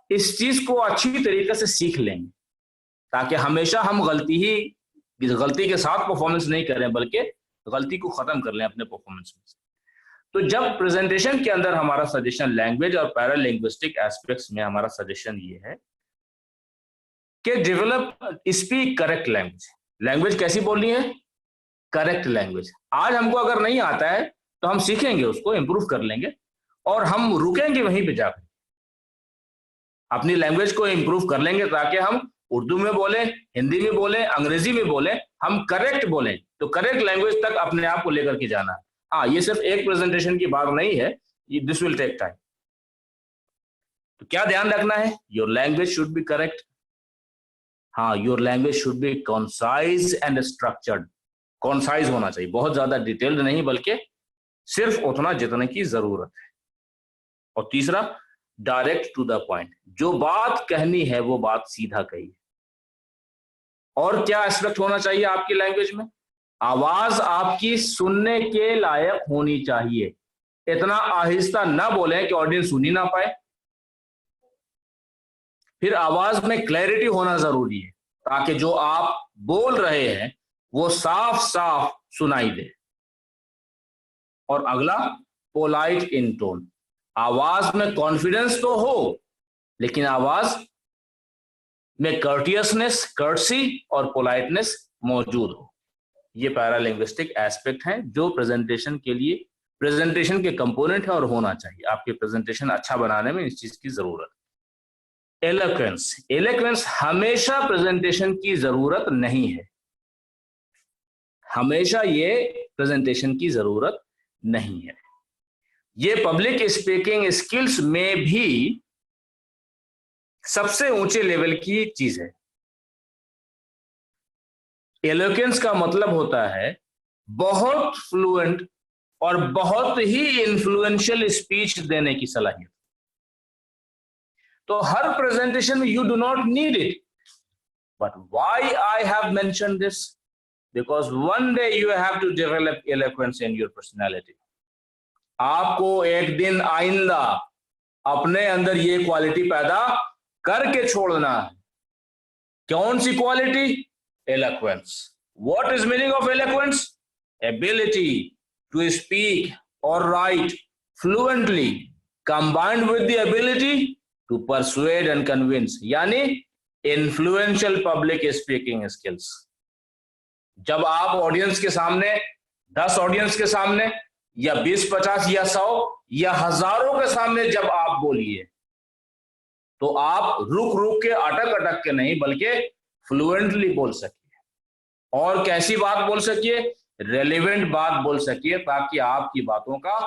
इस चीज को अच्छी तरीके से सीख लेंगे। ताकि हमेशा हम गलती के साथ परफॉर्मेंस नहीं करें, बल्कि गलती को खत्म कर लें अपने परफॉर्मेंस में। तो जब प्रेजेंटेशन के अंदर हमारा सजेशन लैंग्वेज और पैरालिंग्विस्टिक एस्पेक्ट्स में हमारा सजेशन ये है कि develop speak correct language. Language कैसी बोलनी है? Correct language. आज हमको अगर नहीं आता है तो हम सीखेंगे, उसको इंप्रूव कर लेंगे और हम रुकेंगे वहीं पे जाकर, अपनी लैंग्वेज को इंप्रूव कर लेंगे ताकि हम उर्दू में बोलें, हिंदी में बोलें, अंग्रेजी में बोलें, हम करेक्ट बोलें। तो करेक्ट लैंग्वेज तक अपने आप को लेकर के जाना। हाँ, ये सिर्फ एक प्रेजेंटेशन की बात नहीं है, दिस विल टेक टाइम। तो क्या ध्यान रखना है? Your language should be correct. हाँ, your language should be concise and structured. Concise होना चाहिए, बहुत ज्यादा डिटेल्ड नहीं, बल्कि सिर्फ उतना जितने की जरूरत है। और तीसरा, डायरेक्ट टू द पॉइंट। जो बात कहनी है वो बात सीधा कही। और क्या एस्पेक्ट होना चाहिए आपकी लैंग्वेज में? आवाज आपकी सुनने के लायक होनी चाहिए। इतना आहिस्ता ना बोलें कि ऑडियंस सुन ही ना पाए। फिर आवाज में क्लैरिटी होना जरूरी है ताकि जो आप बोल रहे हैं वो साफ साफ सुनाई दे। और अगला, पोलाइट इन टोन। आवाज में कॉन्फिडेंस तो हो, लेकिन आवाज में कर्टियसनेस, कर्टसी और पोलाइटनेस मौजूद हो। ये पैरालिंग्विस्टिक एस्पेक्ट हैं जो प्रेजेंटेशन के लिए, प्रेजेंटेशन के कंपोनेंट है और होना चाहिए। आपके प्रेजेंटेशन अच्छा बनाने में इस चीज की जरूरत है। एलोक्वेंस। एलोक्वेंस हमेशा प्रेजेंटेशन की जरूरत नहीं है, हमेशा ये प्रेजेंटेशन की जरूरत नहीं है। ये पब्लिक स्पीकिंग स्किल्स में भी सबसे ऊंचे लेवल की चीज है। एलोक्वेंस का मतलब होता है बहुत फ्लुएंट और बहुत ही इन्फ्लुएंशियल स्पीच देने की सलाहियत। तो हर प्रेजेंटेशन में you do not need it, but why I have mentioned this? Because one day you have to develop eloquence in your personality. आपको एक दिन आइंदा अपने अंदर ये क्वालिटी पैदा करके छोड़ना है। कौन सी quality? Eloquence. What is meaning of eloquence? Ability to speak और write fluently combined with the ability to persuade and convince, यानी influential public speaking skills। जब आप ऑडियंस के सामने, 10 ऑडियंस के सामने या 20, 50 या 100 या हजारों के सामने जब आप बोलिए तो आप रुक रुक के, अटक अटक के नहीं, बल्कि फ्लुएंटली बोल सकिए। और कैसी बात बोल सकिए? रेलेवेंट बात बोल सकिए, ताकि आपकी बातों का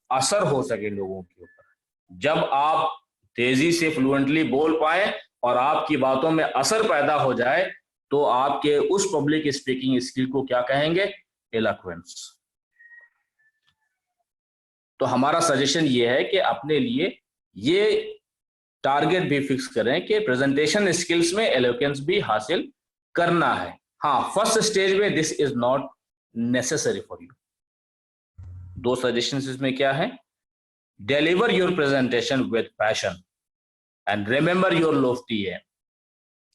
असर हो सके लोगों के ऊपर। जब आप तेजी से फ्लुएंटली बोल पाए और आपकी बातों में असर पैदा हो जाए तो आपके उस पब्लिक स्पीकिंग स्किल को क्या कहेंगे? एलोक्वेंस। तो हमारा सजेशन ये है कि अपने लिए ये टारगेट भी फिक्स करें कि प्रेजेंटेशन स्किल्स में एलोक्वेंस भी हासिल करना है। हाँ, फर्स्ट स्टेज में this is not necessary for you. 2 suggestions इसमें क्या है? Deliver your presentation with passion and remember your lofty aim।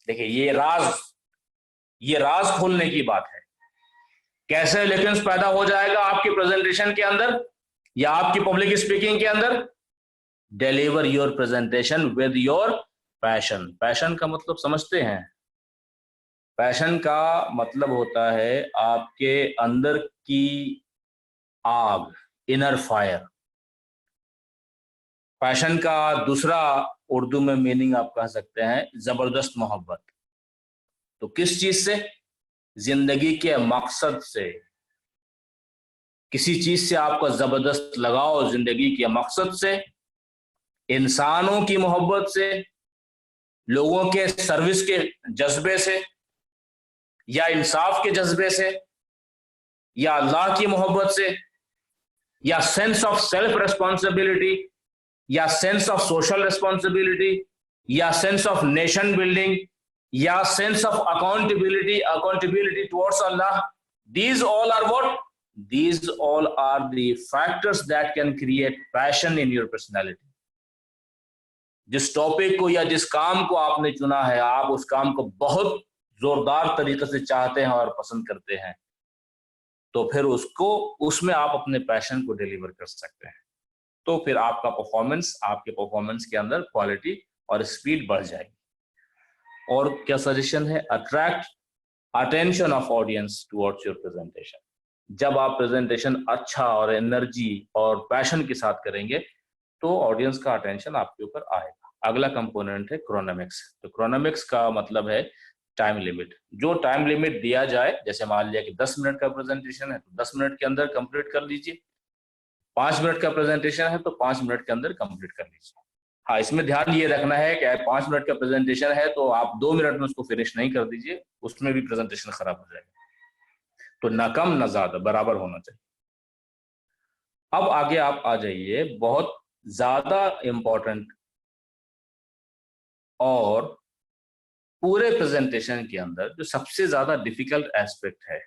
देखिए, ये राज खोलने की बात है। कैसे एलोक्वेंस पैदा हो जाएगा आपकी प्रेजेंटेशन के अंदर या आपकी पब्लिक स्पीकिंग के अंदर? Deliver your presentation with your passion। Passion का मतलब समझते हैं? पैशन का मतलब होता है आपके अंदर की आग, इनर फायर। पैशन का दूसरा उर्दू में मीनिंग आप कह सकते हैं जबरदस्त मोहब्बत। तो किस चीज से? जिंदगी के मकसद से। किसी चीज से आपका जबरदस्त लगाव जिंदगी के मकसद से, इंसानों की मोहब्बत से, लोगों के सर्विस के जज्बे से, या इंसाफ के जज्बे से, या अल्लाह की मोहब्बत से, या सेंस ऑफ सेल्फ रिस्पॉन्सिबिलिटी, या सेंस ऑफ सोशल रिस्पॉन्सिबिलिटी, या सेंस ऑफ नेशन बिल्डिंग, या sense of accountability towards Allah. These all are what? These all are the factors that can create passion in your personality। जिस टॉपिक को या जिस काम को आपने चुना है, आप उस काम को बहुत जोरदार तरीके से चाहते हैं और पसंद करते हैं, तो फिर उसमें आप अपने पैशन को डिलीवर कर सकते हैं। तो फिर आपके परफॉर्मेंस के अंदर क्वालिटी और स्पीड बढ़ जाएगी। और क्या सजेशन है? Attract attention of audience towards your presentation. जब आप प्रेजेंटेशन अच्छा और एनर्जी और पैशन के साथ करेंगे तो ऑडियंस का अटेंशन आपके ऊपर आएगा। अगला कंपोनेंट है क्रोनोमिक्स। तो क्रोनोमिक्स का मतलब है टाइम लिमिट। जो टाइम लिमिट दिया जाए, जैसे मान लिया कि 10 मिनट का प्रेजेंटेशन है तो 10 मिनट के अंदर कंप्लीट कर लीजिए, 5 मिनट का प्रेजेंटेशन है तो 5 मिनट के अंदर कंप्लीट कर लीजिए। हाँ, इसमें ध्यान ये रखना है कि 5 मिनट का प्रेजेंटेशन है तो आप 2 मिनट में उसको फिनिश नहीं कर दीजिए, उसमें भी प्रेजेंटेशन खराब हो जाएगा। तो ना कम ना ज्यादा, बराबर होना चाहिए। अब आगे आप आ जाइए, बहुत ज्यादा इंपॉर्टेंट और पूरे प्रेजेंटेशन के अंदर जो सबसे ज्यादा डिफिकल्ट एस्पेक्ट है,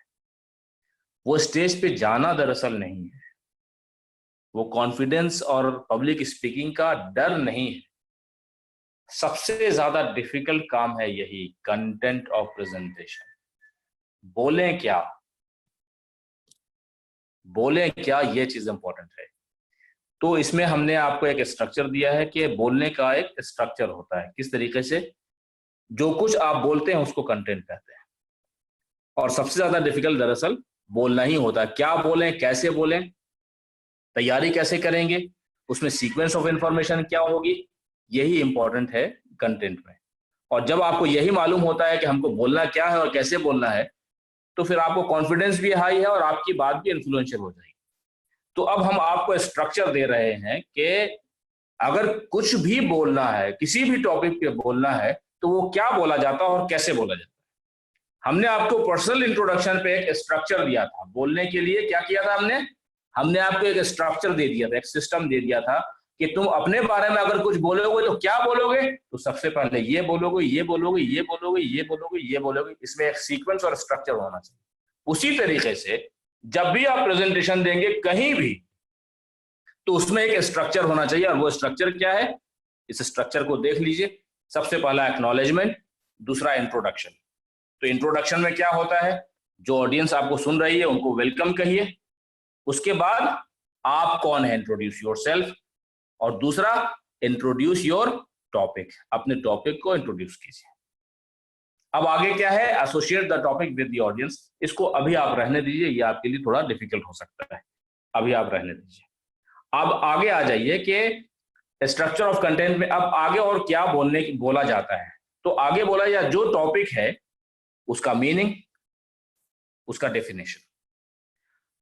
वो स्टेज पे जाना दरअसल नहीं है, वो कॉन्फिडेंस और पब्लिक स्पीकिंग का डर नहीं है। सबसे ज्यादा डिफिकल्ट काम है यही, कंटेंट ऑफ प्रेजेंटेशन। बोलें क्या, ये चीज इंपॉर्टेंट है। तो इसमें हमने आपको एक स्ट्रक्चर दिया है कि बोलने का एक स्ट्रक्चर होता है, किस तरीके से जो कुछ आप बोलते हैं उसको कंटेंट कहते हैं। और सबसे ज्यादा डिफिकल्ट दरअसल बोलना ही होता है। क्या बोलें, कैसे बोलें, तैयारी कैसे करेंगे, उसमें सीक्वेंस ऑफ इंफॉर्मेशन क्या होगी, यही इंपॉर्टेंट है कंटेंट में। और जब आपको यही मालूम होता है कि हमको बोलना क्या है और कैसे बोलना है, तो फिर आपको कॉन्फिडेंस भी हाई है और आपकी बात भी इन्फ्लुएंशियल हो जाएगी। तो अब हम आपको स्ट्रक्चर दे रहे हैं कि अगर कुछ भी बोलना है, किसी भी टॉपिक पे बोलना है, तो वो क्या बोला जाता है और कैसे बोला जाता है। हमने आपको पर्सनल इंट्रोडक्शन पे एक स्ट्रक्चर दिया था। बोलने के लिए क्या किया था हमने आपको एक स्ट्रक्चर दे दिया था, एक सिस्टम दे दिया था कि तुम अपने बारे में अगर कुछ बोलोगे तो क्या बोलोगे, तो सबसे पहले ये बोलोगे, ये बोलोगे, ये बोलोगे, ये बोलोगे, ये बोलोगे। इसमें एक सीक्वेंस और स्ट्रक्चर होना चाहिए। उसी तरीके से जब भी आप प्रेजेंटेशन देंगे कहीं भी, तो उसमें एक स्ट्रक्चर होना चाहिए। और वो स्ट्रक्चर क्या है, इस स्ट्रक्चर को देख लीजिए। सबसे पहला एक्नॉलेजमेंट, दूसरा इंट्रोडक्शन। तो इंट्रोडक्शन में क्या होता है, जो ऑडियंस आपको सुन रही है उनको वेलकम कहिए। उसके बाद आप कौन है, इंट्रोड्यूस योरसेल्फ। और दूसरा, इंट्रोड्यूस योर टॉपिक, अपने टॉपिक को इंट्रोड्यूस कीजिए। अब आगे क्या है, associate the topic with the audience. इसको अभी आप रहने दीजिए, ये आपके लिए थोड़ा डिफिकल्ट हो सकता है, अभी आप रहने दीजिए। अब आगे आ जाइए कि स्ट्रक्चर ऑफ कंटेंट में अब आगे और क्या बोला जाता है। तो आगे बोला जाए जो टॉपिक है उसका मीनिंग, उसका डेफिनेशन।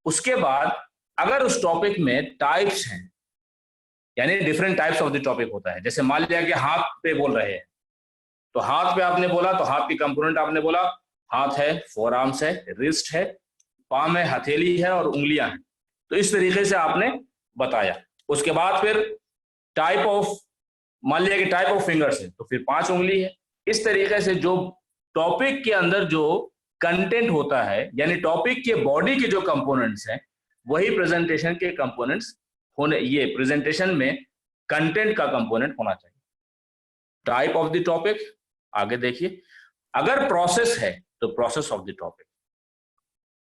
उसके बाद अगर उस टॉपिक में टाइप्स हैं, यानी different types of the topic होता है। जैसे मान लिया कि हाथ पे बोल रहे हैं, तो हाथ पे आपने बोला तो हाथ की कंपोनेंट आपने बोला, हाथ है, फोर आर्म्स है, रिस्ट है, पाम है, हथेली है और उंगलियां हैं। तो इस तरीके से आपने बताया। उसके बाद फिर टाइप ऑफ, मान लिया कि टाइप ऑफ फिंगर्स है तो फिर 5 उंगली है। इस तरीके से जो टॉपिक के अंदर जो कंटेंट होता है, यानी टॉपिक के बॉडी के जो कंपोनेंट्स हैं, वही प्रेजेंटेशन के कंपोनेंट्स होने, ये प्रेजेंटेशन में कंटेंट का कंपोनेंट होना चाहिए। टाइप ऑफ द टॉपिक, आगे देखिए। अगर प्रोसेस है तो प्रोसेस ऑफ द टॉपिक।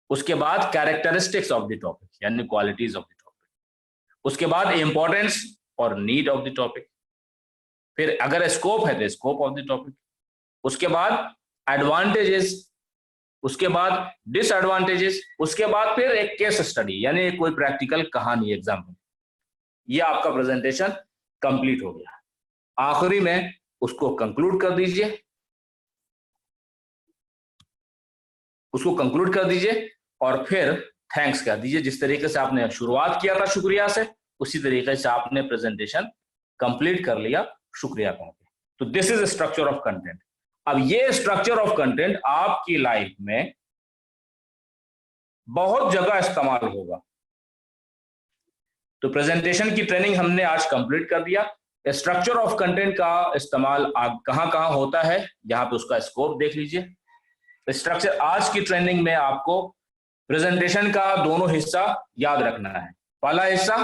उसके बाद कैरेक्टरिस्टिक्स ऑफ द टॉपिक, यानी क्वालिटीज ऑफ द टॉपिक। उसके बाद इंपॉर्टेंस और नीड ऑफ द टॉपिक। फिर अगर स्कोप है तो स्कोप ऑफ द टॉपिक। उसके बाद एडवांटेजेस, उसके बाद डिसएडवांटेजेस, उसके बाद फिर एक केस स्टडी, यानी कोई प्रैक्टिकल कहानी, एग्जाम्पल। ये आपका प्रेजेंटेशन कंप्लीट हो गया। आखिरी में उसको कंक्लूड कर दीजिए, उसको कंक्लूड कर दीजिए और फिर थैंक्स कह दीजिए। जिस तरीके से आपने शुरुआत किया था शुक्रिया से, उसी तरीके से आपने प्रेजेंटेशन कंप्लीट कर लिया शुक्रिया कह के। तो this is structure of content. अब ये स्ट्रक्चर ऑफ कंटेंट आपकी लाइफ में बहुत जगह इस्तेमाल होगा। तो प्रेजेंटेशन की ट्रेनिंग हमने आज कंप्लीट कर दिया। स्ट्रक्चर ऑफ कंटेंट का इस्तेमाल कहां कहां होता है, यहां पे उसका स्कोप देख लीजिए। स्ट्रक्चर, आज की ट्रेनिंग में आपको प्रेजेंटेशन का दोनों हिस्सा याद रखना है। पहला हिस्सा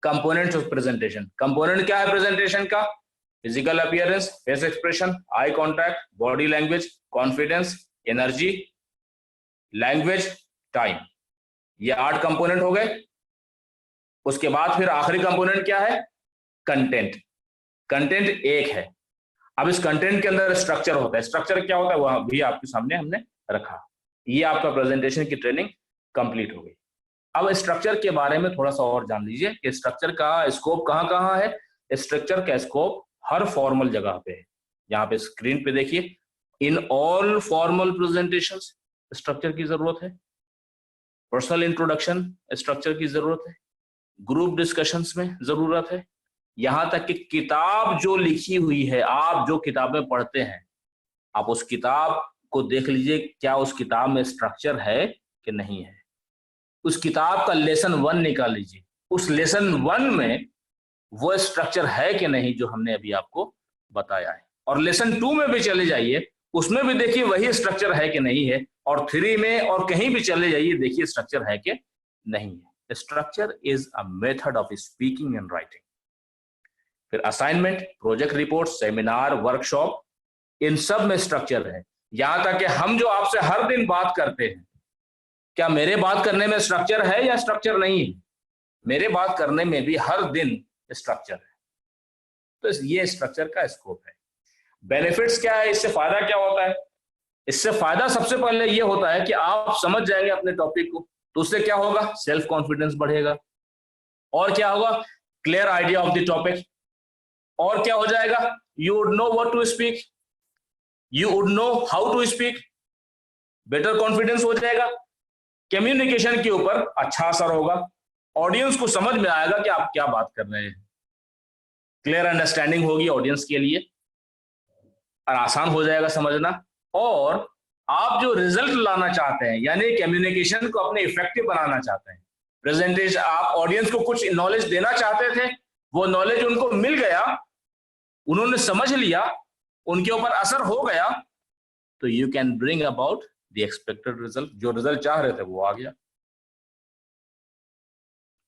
कंपोनेंट्स ऑफ प्रेजेंटेशन। कंपोनेंट क्या है प्रेजेंटेशन का, physical appearance, face expression, eye contact, body language, confidence, energy, language, time. ये 8 कंपोनेंट हो गए। उसके बाद फिर आखिरी कंपोनेंट क्या है? कंटेंट। कंटेंट एक है। अब इस कंटेंट के अंदर स्ट्रक्चर होता है। स्ट्रक्चर क्या होता है वह भी आपके सामने हमने रखा। ये आपका प्रेजेंटेशन की ट्रेनिंग कंप्लीट हो गई। अब स्ट्रक्चर के बारे में थोड़ा सा और जान लीजिए कि स्ट्रक्चर का स्कोप कहाँ कहाँ है। स्ट्रक्चर का स्कोप हर फॉर्मल जगह पे है। यहाँ पे स्क्रीन पे देखिए, in all formal presentations structure की जरूरत है। पर्सनल इंट्रोडक्शन स्ट्रक्चर की जरूरत है। ग्रुप डिस्कशंस में जरूरत है। यहां तक कि किताब जो लिखी हुई है, आप जो किताबें पढ़ते हैं, आप उस किताब को देख लीजिए, क्या उस किताब में स्ट्रक्चर है कि नहीं है। उस किताब का लेसन 1 निकाल लीजिए, उस लेसन 1 में वो स्ट्रक्चर है कि नहीं जो हमने अभी आपको बताया है। और लेसन 2 में भी चले जाइए, उसमें भी देखिए वही स्ट्रक्चर है कि नहीं है। और 3 में और कहीं भी चले जाइए, देखिए स्ट्रक्चर है कि नहीं है। Structure is a method of speaking and writing. फिर assignment, project report, seminar, workshop, इन सब में स्ट्रक्चर है। यहां तक कि हम जो आपसे हर दिन बात करते हैं, क्या मेरे बात करने में स्ट्रक्चर है या स्ट्रक्चर नहीं है? मेरे बात करने में भी हर दिन स्ट्रक्चर है। तो ये स्ट्रक्चर का स्कोप है। बेनिफिट्स क्या है, इससे फायदा क्या होता है? इससे फायदा सबसे पहले ये होता है कि आप समझ जाएंगे अपने टॉपिक को, तो उससे क्या होगा? सेल्फ कॉन्फिडेंस बढ़ेगा। और क्या होगा? Clear idea of the topic. और क्या हो जाएगा? You would know what to speak, you would know how to speak. Better confidence हो जाएगा। कम्युनिकेशन के ऊपर अच्छा असर होगा। ऑडियंस को समझ में आएगा कि आप क्या बात कर रहे हैं। क्लियर अंडरस्टैंडिंग होगी ऑडियंस के लिए और आसान हो जाएगा समझना। और आप जो रिजल्ट लाना चाहते हैं, यानी कम्युनिकेशन को अपने इफेक्टिव बनाना चाहते हैं, प्रेजेंटेशन, आप ऑडियंस को कुछ नॉलेज देना चाहते थे, वो नॉलेज उनको मिल गया, उन्होंने समझ लिया, उनके ऊपर असर हो गया, तो you can bring about the expected result. जो रिजल्ट चाह रहे थे वो आ गया।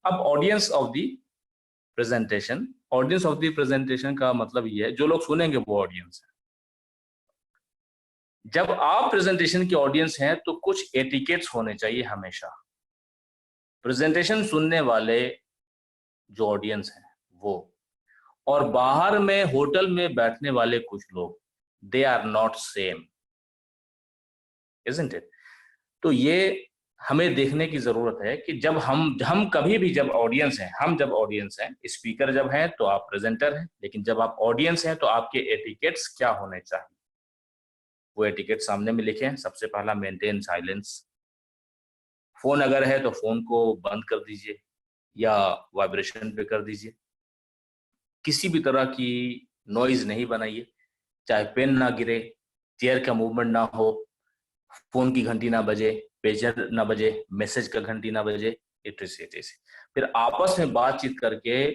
अब audience of the presentation, audience of the presentation का मतलब ये है जो लोग सुनेंगे वो ऑडियंस है। जब आप प्रेजेंटेशन की ऑडियंस हैं तो कुछ एटिकेट्स होने चाहिए हमेशा। प्रेजेंटेशन सुनने वाले जो ऑडियंस हैं वो, और बाहर में होटल में बैठने वाले कुछ लोग, they are not same, isn't it? तो ये हमें देखने की जरूरत है कि जब हम कभी भी, जब ऑडियंस हैं, हम जब ऑडियंस हैं, स्पीकर जब हैं तो आप प्रेजेंटर हैं, लेकिन जब आप ऑडियंस हैं तो आपके एटिकेट्स क्या होने चाहिए, वो एटिकेट सामने में लिखें। सबसे पहला, मेंटेन साइलेंस। फोन अगर है तो फोन को बंद कर दीजिए या वाइब्रेशन पे कर दीजिए। किसी भी तरह की नॉइज नहीं बनाइए, चाहे पेन ना गिरे, चेयर का मूवमेंट ना हो, फोन की घंटी ना बजे, पेजर ना बजे, मैसेज का घंटी ना बजे, इट्स। फिर आपस में बातचीत करके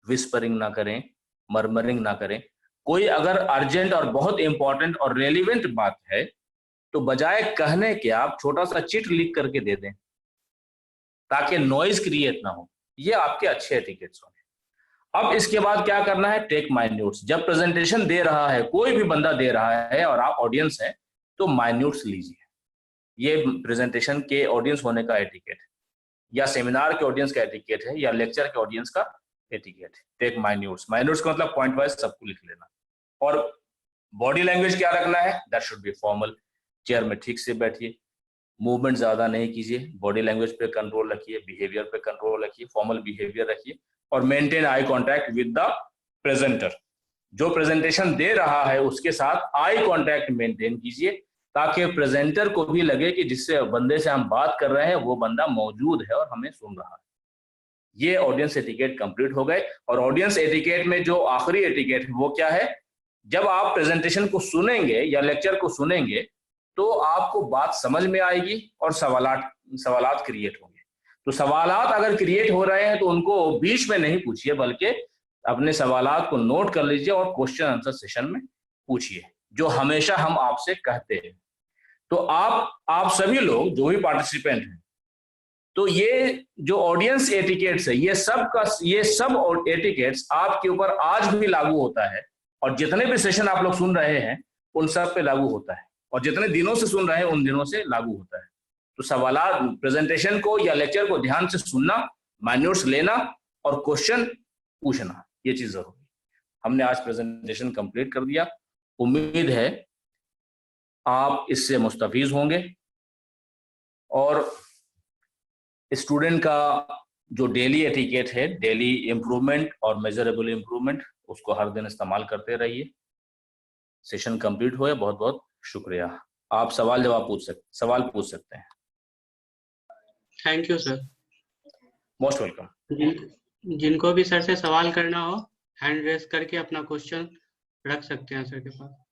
विस्परिंग ना करें, मर्मरिंग ना करें। कोई अगर अर्जेंट और बहुत इंपॉर्टेंट और रेलिवेंट बात है तो बजाय कहने के आप छोटा सा चिट लिख करके दे दें ताकि नॉइज क्रिएट ना हो। ये आपके अच्छे एटिकेट्स होंगे। अब इसके बाद क्या करना है? टेक माइन्यूट्स। जब प्रेजेंटेशन दे रहा है, कोई भी बंदा दे रहा है और आप ऑडियंस हैं, तो माइन्यूट्स लीजिए। ये प्रेजेंटेशन के ऑडियंस होने का एटिकेट है, या सेमिनार के ऑडियंस का एटिकेट है, या लेक्चर के ऑडियंस का एटिकेट है। टेक माइन्यूट्स। माइन्यूट्स का मतलब पॉइंट वाइज सबको लिख लेना। और बॉडी लैंग्वेज क्या रखना है? That should B formal. Chair में ठीक से बैठिए, मूवमेंट ज्यादा नहीं कीजिए, बॉडी लैंग्वेज पे कंट्रोल रखिए, बिहेवियर पे कंट्रोल रखिए, फॉर्मल बिहेवियर रखिए, और maintain I contact with the presenter. जो प्रेजेंटेशन दे रहा है उसके साथ आई कांटेक्ट मेंटेन कीजिए ताकि प्रेजेंटर को भी लगे कि जिससे बंदे से हम बात कर रहे हैं वो बंदा मौजूद है और हमें सुन रहा है। ये ऑडियंस एटिकेट कंप्लीट हो गए। और ऑडियंस एटिकेट में जो आखिरी एटिकेट है वो क्या है? जब आप प्रेजेंटेशन को सुनेंगे या लेक्चर को सुनेंगे तो आपको बात समझ में आएगी और सवालात क्रिएट होंगे। तो सवालात अगर क्रिएट हो रहे हैं तो उनको बीच में नहीं पूछिए, बल्कि अपने सवालात को नोट कर लीजिए और क्वेश्चन आंसर सेशन में पूछिए, जो हमेशा हम आपसे कहते हैं। तो आप सभी लोग जो भी पार्टिसिपेंट हैं, तो ये जो ऑडियंस एटिकेट्स है, ये सब एटिकेट्स आपके ऊपर आज भी लागू होता है, और जितने भी सेशन आप लोग सुन रहे हैं उन सब पे लागू होता है। और जितने दिनों से सुन रहे हैं उन दिनों से लागू होता है। तो सवालात, प्रेजेंटेशन को या लेक्चर को ध्यान से सुनना, माइन्यूट्स लेना और क्वेश्चन पूछना, ये चीज जरूरी। हमने आज प्रेजेंटेशन कंप्लीट कर दिया। उम्मीद है आप इससे मुस्तफीज होंगे और स्टूडेंट का जो डेली एटिकेट है, डेली इंप्रूवमेंट और मेजरेबल इंप्रूवमेंट, उसको हर दिन इस्तेमाल करते रहिए। सेशन कंप्लीट हुए, बहुत बहुत शुक्रिया। आप सवाल पूछ सकते हैं। Thank you sir. Most welcome. जिनको भी सर से सवाल करना हो हैंड रेस करके अपना क्वेश्चन रख सकते हैं सर के पास।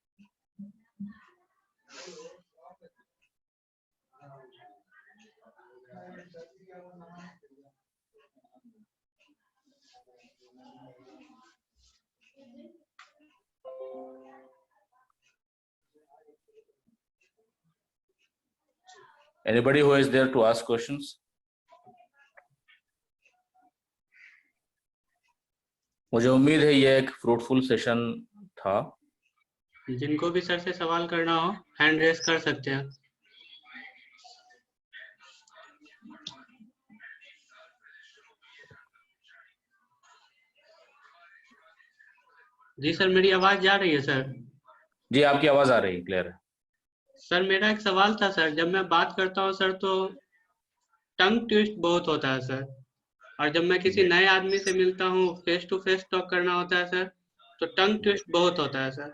Anybody who is there to ask questions? मुझे उम्मीद है ये एक फ्रूटफुल सेशन था। जिनको भी सर से सवाल करना हो हैंड रेस कर सकते हैं। जी सर, मेरी आवाज जा रही है सर? जी आपकी आवाज आ रही है, क्लियर है। सर मेरा एक सवाल था सर, जब मैं बात करता हूँ सर तो टंग ट्विस्ट बहुत होता है सर, और जब मैं किसी नए आदमी से मिलता हूँ, फेस टू फेस टॉक करना होता है सर, तो टंग ट्विस्ट बहुत होता है सर।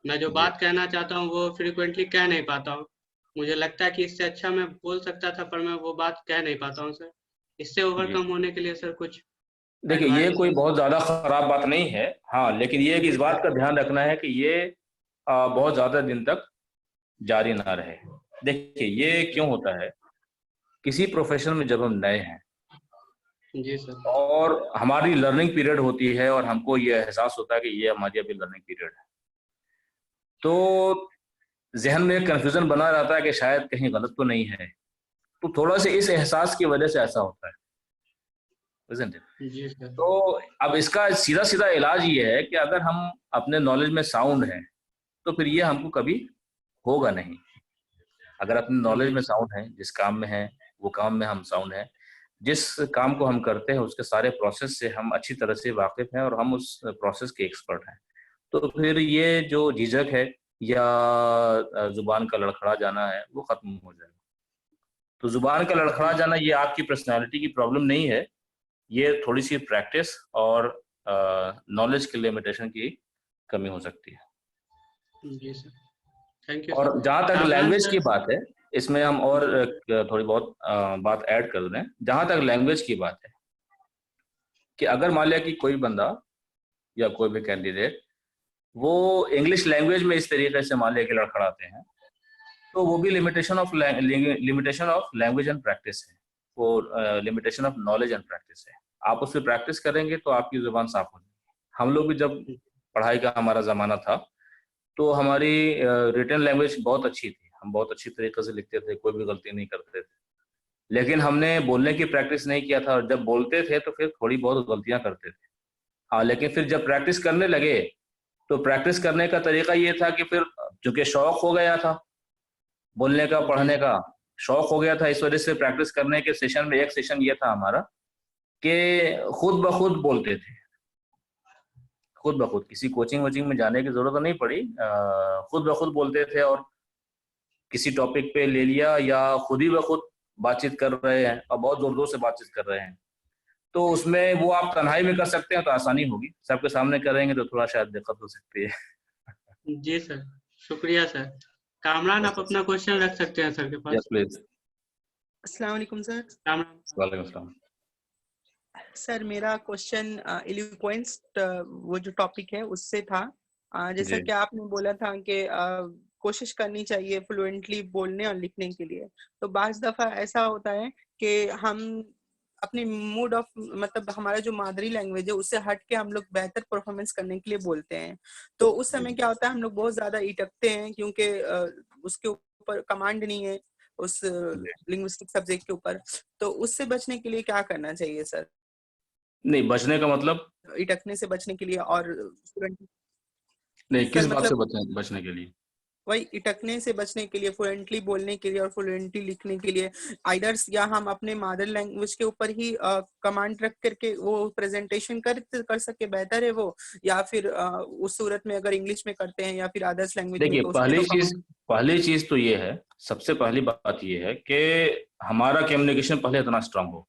मैं जो बात कहना चाहता हूँ वो फ्रीक्वेंटली कह नहीं पाता हूँ। मुझे लगता है कि इससे अच्छा मैं बोल सकता था, पर मैं वो बात कह नहीं पाता हूँ सर। इससे ओवरकम होने के लिए सर कुछ देखिए, ये एडवाइस? कोई बहुत ज्यादा खराब बात नहीं है। हाँ, लेकिन ये कि इस बात का ध्यान रखना है कि ये बहुत ज्यादा दिन तक जारी ना रहे। देखिए, ये क्यों होता है, किसी प्रोफेशन में जब हम नए हैं जी सर, और हमारी लर्निंग पीरियड होती है और हमको ये एहसास होता है कि ये हमारी अभी लर्निंग पीरियड है, तो जहन में कंफ्यूजन बना रहता है कि शायद कहीं गलत तो नहीं है। तो थोड़ा सा इस एहसास की वजह से ऐसा होता है, isn't it? Ji sir. तो अब इसका सीधा सीधा इलाज ये है कि अगर हम अपने नॉलेज में साउंड हैं तो फिर ये हमको कभी होगा नहीं। अगर अपने नॉलेज में साउंड है, जिस काम में है वो काम में हम साउंड है, जिस काम को हम करते हैं उसके सारे प्रोसेस से हम अच्छी तरह से वाकिफ हैं और हम उस प्रोसेस के एक्सपर्ट हैं, तो फिर ये जो झिझक है या जुबान का लड़खड़ा जाना है वो खत्म हो जाएगा। तो जुबान का लड़खड़ा जाना ये आपकी पर्सनालिटी की प्रॉब्लम नहीं है, ये थोड़ी सी प्रैक्टिस और नॉलेज के लिमिटेशन की कमी हो सकती है। जी सर, थैंक यू। और जहाँ तक लैंग्वेज की बात है, इसमें हम और थोड़ी बहुत बात ऐड कर दें। जहाँ तक लैंग्वेज की बात है कि अगर मान लिया कि कोई बंदा या कोई भी कैंडिडेट वो इंग्लिश लैंग्वेज में इस तरीके से मान लिया कि लड़खड़ाते हैं, तो वो भी limitation of language and practice है, वो limitation of knowledge and practice है। आप उस पर प्रैक्टिस करेंगे तो आपकी जुबान साफ हो जाएगी। हम लोग भी जब पढ़ाई का हमारा ज़माना था तो हमारी रिटन लैंग्वेज बहुत अच्छी थी, हम बहुत अच्छी तरीके से लिखते थे, कोई भी गलती नहीं करते थे, लेकिन हमने बोलने की प्रैक्टिस नहीं किया था और जब बोलते थे तो फिर थोड़ी बहुत गलतियां करते थे। हाँ, लेकिन फिर जब प्रैक्टिस करने लगे तो प्रैक्टिस करने का तरीका ये था कि फिर चूंकि शौक हो गया था बोलने का, पढ़ने का शौक हो गया था, इस वजह से प्रैक्टिस करने के सेशन में एक सेशन ये था हमारा कि खुद ब खुद बोलते थे, खुद ब खुद, किसी कोचिंग वोचिंग में जाने की जरूरत नहीं पड़ी, खुद ब खुद बोलते थे और किसी टॉपिक पे ले लिया या खुद ही ब खुद बातचीत कर रहे हैं और बहुत जोर जोर से बातचीत कर रहे हैं, तो उसमें वो आप तन्हाई में कर सकते हैं तो आसानी होगी, सबके सामने करेंगे तो थोड़ा शायद दिक्कत हो सकती है। जी सर, शुक्रिया सर। कामरान, आप अपना क्वेश्चन रख सकते हैं सर के पास। Yes please. अस्सलाम वालेकुम सर। वालेकुम अस्सलाम। सर मेरा क्वेश्चन एलोक्वेंस वो जो टॉपिक है उससे था। जैसा कि आपने बोला था कि कोशिश करनी चाहिए फ्लुएंटली बोलने और लिखने के लिए, तो बाज़ दफ़ा ऐसा होता है कि हम अपनी मूड ऑफ मतलब हमारा जो मादरी लैंग्वेज है उससे हट के हम लोग बेहतर परफॉर्मेंस करने के लिए बोलते हैं, तो उस समय क्या होता है हम लोग बहुत ज़्यादा इटकते हैं क्योंकि उसके ऊपर कमांड नहीं है उस लिंग्विस्टिक सब्जेक्ट के ऊपर, तो उससे बचने के लिए क्या करना चाहिए सर? नहीं, बचने का मतलब इटकने से बचने के लिए और नहीं, किस बात मतलब से बचने के लिए? वही इटकने से बचने के लिए, फ्लुएंटली बोलने के लिए और फ्लुएंटली लिखने के लिए आइदर्स या हम अपने मदर लैंग्वेज के ऊपर ही कमांड रख करके वो प्रेजेंटेशन कर सके, बेहतर है वो, या फिर उस सूरत में अगर इंग्लिश में करते हैं या फिर अदर्स लैंग्वेज में, देखिए, तो पहली चीज तो ये है, सबसे पहली बात ये है कि हमारा कम्युनिकेशन पहले इतना स्ट्रांग हो।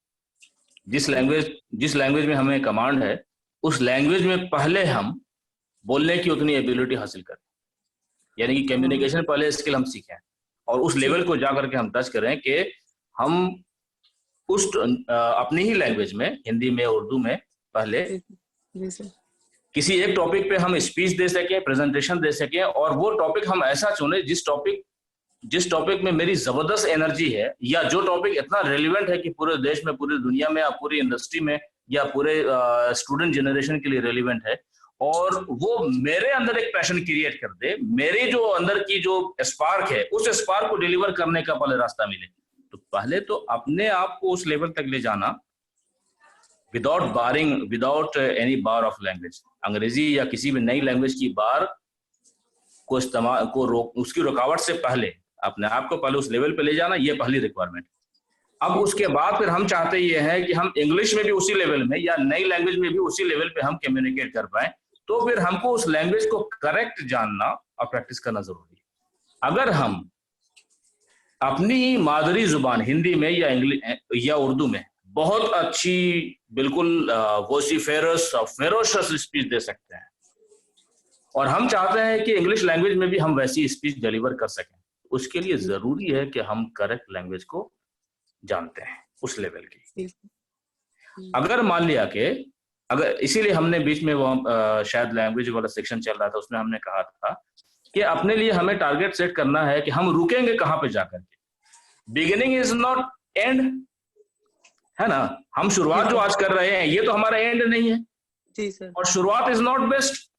जिस लैंग्वेज में हमें कमांड है, उस लैंग्वेज में पहले हम बोलने की उतनी एबिलिटी हासिल करें, यानी कि कम्युनिकेशन पहले स्किल हम सीखें और उस लेवल को जाकर के हम टच करें कि हम उस अपनी ही लैंग्वेज में, हिंदी में, उर्दू में, पहले किसी एक टॉपिक पे हम स्पीच दे सकें, प्रेजेंटेशन दे सकें, और वो टॉपिक हम ऐसा चुने जिस टॉपिक में मेरी जबरदस्त एनर्जी है, या जो टॉपिक इतना रेलिवेंट है कि पूरे देश में, पूरी दुनिया में, या पूरी इंडस्ट्री में, या पूरे स्टूडेंट जनरेशन के लिए रेलिवेंट है, और वो मेरे अंदर एक पैशन क्रिएट कर दे, मेरी जो अंदर की जो स्पार्क है, उस स्पार्क को डिलीवर करने का पहले रास्ता मिले। तो पहले तो अपने आप को उस लेवल तक ले जाना, without any bar of language, अंग्रेजी या किसी भी नई लैंग्वेज की बार को इस्तेमाल उसकी रुकावट से पहले अपने आप को पहले उस लेवल पे ले जाना, ये पहली रिक्वायरमेंट। अब उसके बाद फिर हम चाहते ये हैं कि हम इंग्लिश में भी उसी लेवल में या नई लैंग्वेज में भी उसी लेवल पे हम कम्युनिकेट कर पाए, तो फिर हमको उस लैंग्वेज को करेक्ट जानना और प्रैक्टिस करना जरूरी है। अगर हम अपनी मादरी जुबान हिंदी में या इंग्लिश या उर्दू में बहुत अच्छी, बिल्कुल फेरोशियस स्पीच दे सकते हैं, और हम चाहते हैं कि इंग्लिश लैंग्वेज में भी हम वैसी स्पीच डिलीवर कर सकें, उसके लिए जरूरी है कि हम करेक्ट लैंग्वेज को जानते हैं उस लेवल की। अगर मान लिया कि इसीलिए हमने बीच में वो शायद लैंग्वेज वाला सेक्शन चल रहा था, उसमें हमने कहा था कि अपने लिए हमें टारगेट सेट करना है कि हम रुकेंगे कहाँ पे जाकर के। बिगिनिंग इज नॉट एंड, है ना। हम शुरुआत जो आज कर रहे हैं ये तो हमारा एंड नहीं है जी सर, और शुरुआत इज नॉट बेस्ट।